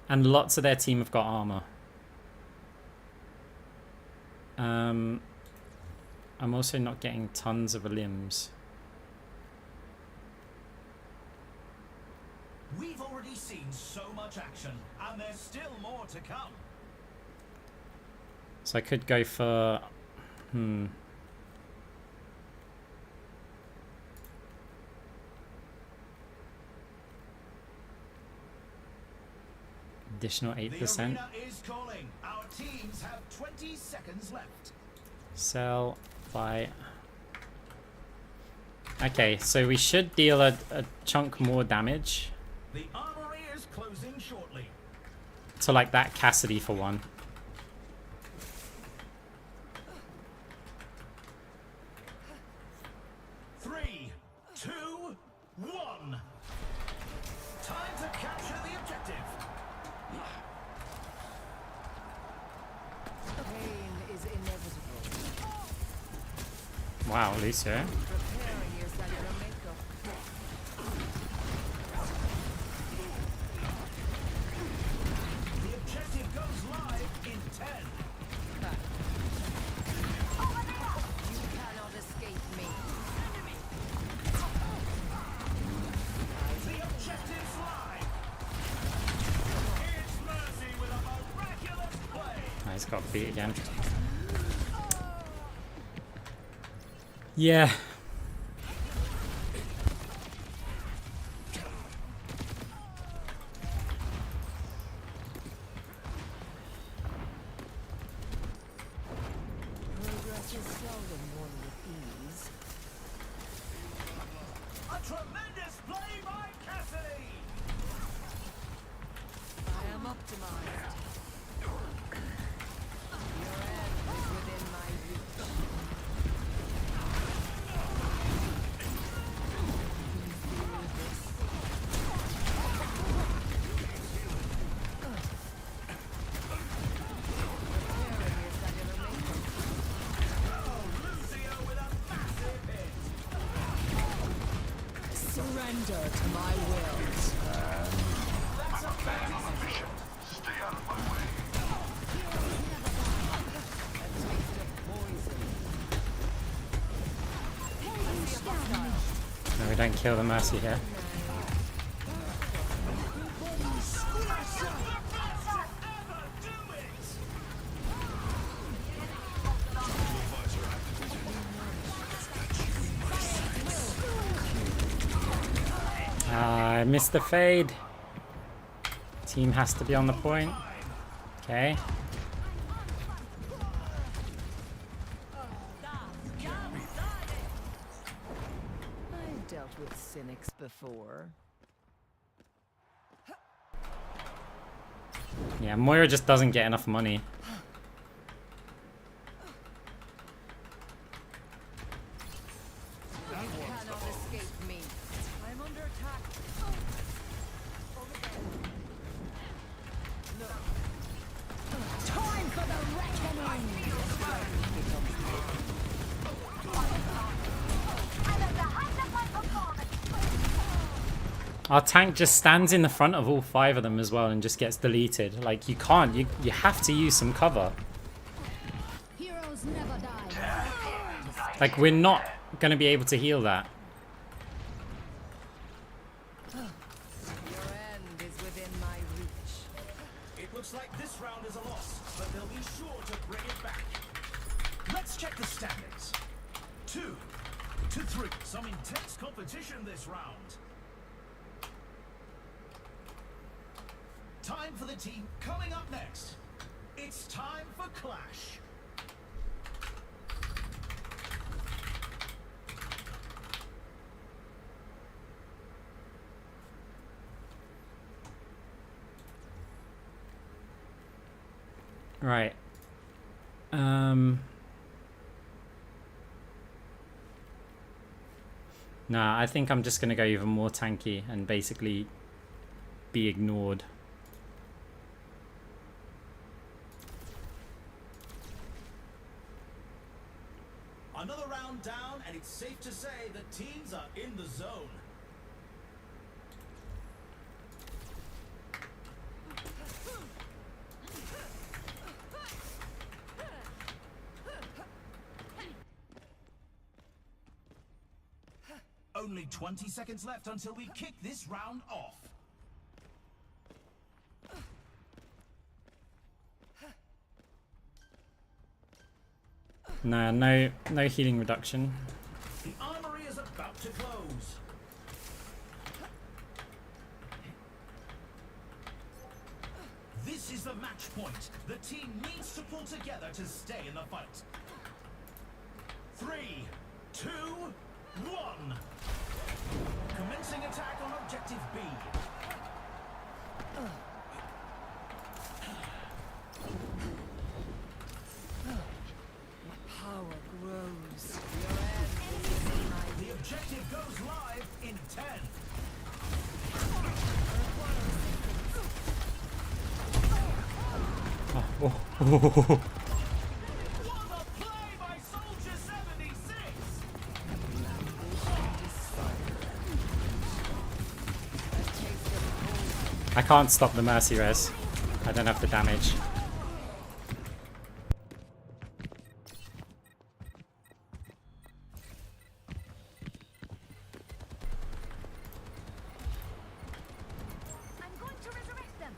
And lots of their team have got armor. I'm also not getting tons of limbs. We've already seen so much action, and there's still more to come. So I could go for... Additional 8%. The arena is calling. Our teams have 20 seconds left. Sell, buy. Okay, so we should deal a chunk more damage The armory is closing shortly. to like that Cassidy for one. Three, two, one. Time to capture the objective. Pain is inevitable. Come Wow, Lucio. Preparing your cellular makeup. The objective goes live in 10. You cannot escape me. The objective's live. It's Mercy with a miraculous play. Oh, he's got beat again. Yeah. Progress is seldom won with ease. A tremendous play by Cassidy. I am optimized. Your end is within my reach. Lucio with a massive hit. Surrender to my will. Mission. Stay out of my way. A taste of poison. No, we don't kill the Mercy here. I missed the fade. Team has to be on the point. Okay. I've dealt with cynics before. Yeah, Moira just doesn't get enough money. You cannot escape me. I'm under attack. Time for the reckoning! Our tank just stands in the front of all 5 of them as well and just gets deleted. Like, you can't. You have to use some cover. Heroes never die. Like, we're not going to be able to heal that. Your end is within my reach. It looks like this round is a loss, but they'll be sure to bring it back. Let's check the standings. 2 to 3. Some intense competition this round. Time for the team coming up next. It's time for Clash. Right. Nah, I think I'm just going to go even more tanky and basically be ignored. Another round down, and it's safe to say the teams are in the zone. Only 20 seconds left until we kick this round off. Nah, no healing reduction. The armory is about to close. This is the match point. The team needs to pull together to stay in the fight. 3, 2, 1. Commencing attack on objective B. Power grows. Your end is within my The objective goes live in 10. Oh. What a play by Soldier 76! I can't stop the mercy res. I don't have the damage. I'm going to resurrect them.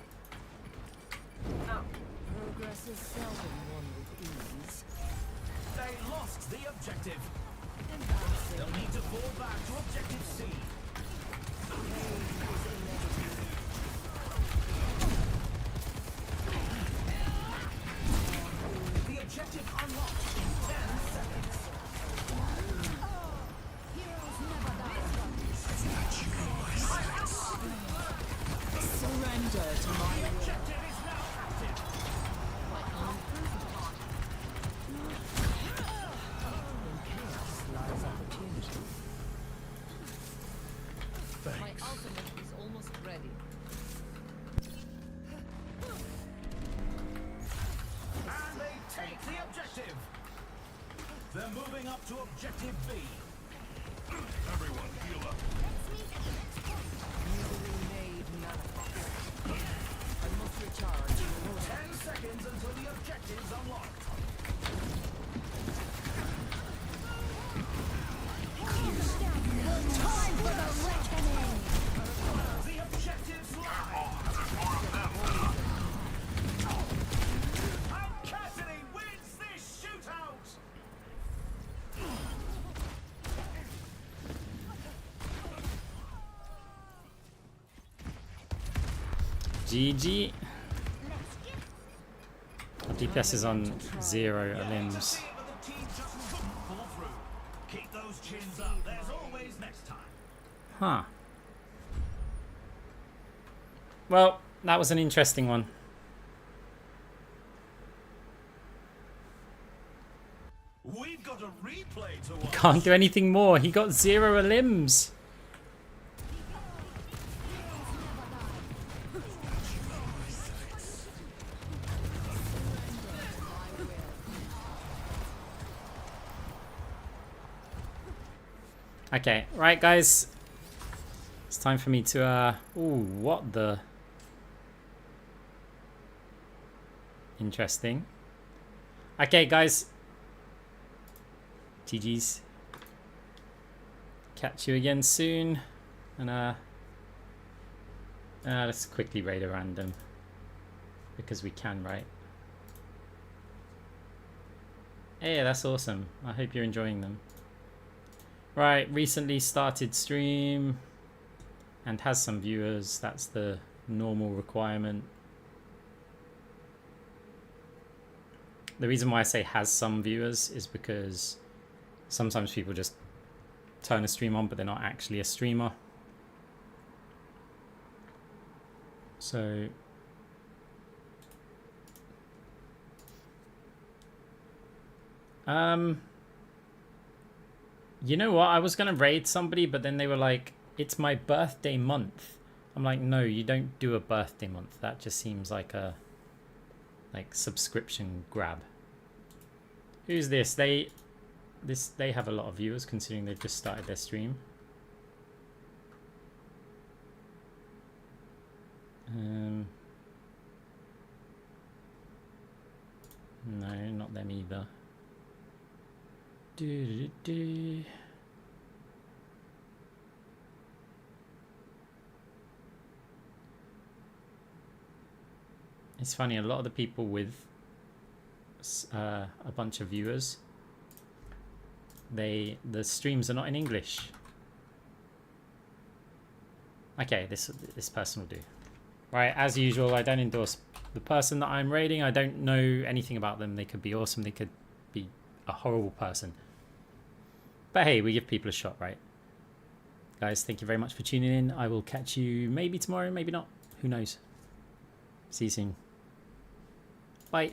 Progress is seldom won with ease. They lost the objective. Embarrassing. They'll need to fall back to objective C. The objective unlocked in 10 seconds. Heroes never die. Surrender to my will. Objective is now active. In chaos lies opportunity. My ultimate is almost ready. And they take the objective. They're moving up to objective B. Everyone, heal up. Newly made manifest. I must recharge. 10 seconds until the objective's unlocked. Time for the reckoning. The objective's live. And Cassidy wins this shootout. GG. DPS is on 0 limbs. But the team just couldn't pull through. Keep those chins up. There's always next time. Huh. Well, that was an interesting one. We've got a replay to watch. Can't do anything more. He got 0 limbs. Okay, right guys. It's time for me to ooh, what the interesting. Okay guys. GG's. Catch you again soon. And let's quickly raid a random. Because we can, right? Hey, that's awesome. I hope you're enjoying them. Right, recently started stream and has some viewers. That's the normal requirement. The reason why I say has some viewers is because sometimes people just turn a stream on but they're not actually a streamer. So you know what? I was gonna raid somebody, but then they were like, "It's my birthday month." I'm like, "No, you don't do a birthday month. That just seems like a subscription grab." Who's this? They have a lot of viewers considering they've just started their stream. No, not them either. It's funny, a lot of the people with a bunch of viewers, the streams are not in English. Okay, this person will do. Right, as usual, I don't endorse the person that I'm raiding. I don't know anything about them. They could be awesome. They could be a horrible person. But hey, we give people a shot, right? Guys, thank you very much for tuning in. I will catch you maybe tomorrow, maybe not. Who knows? See you soon. Bye.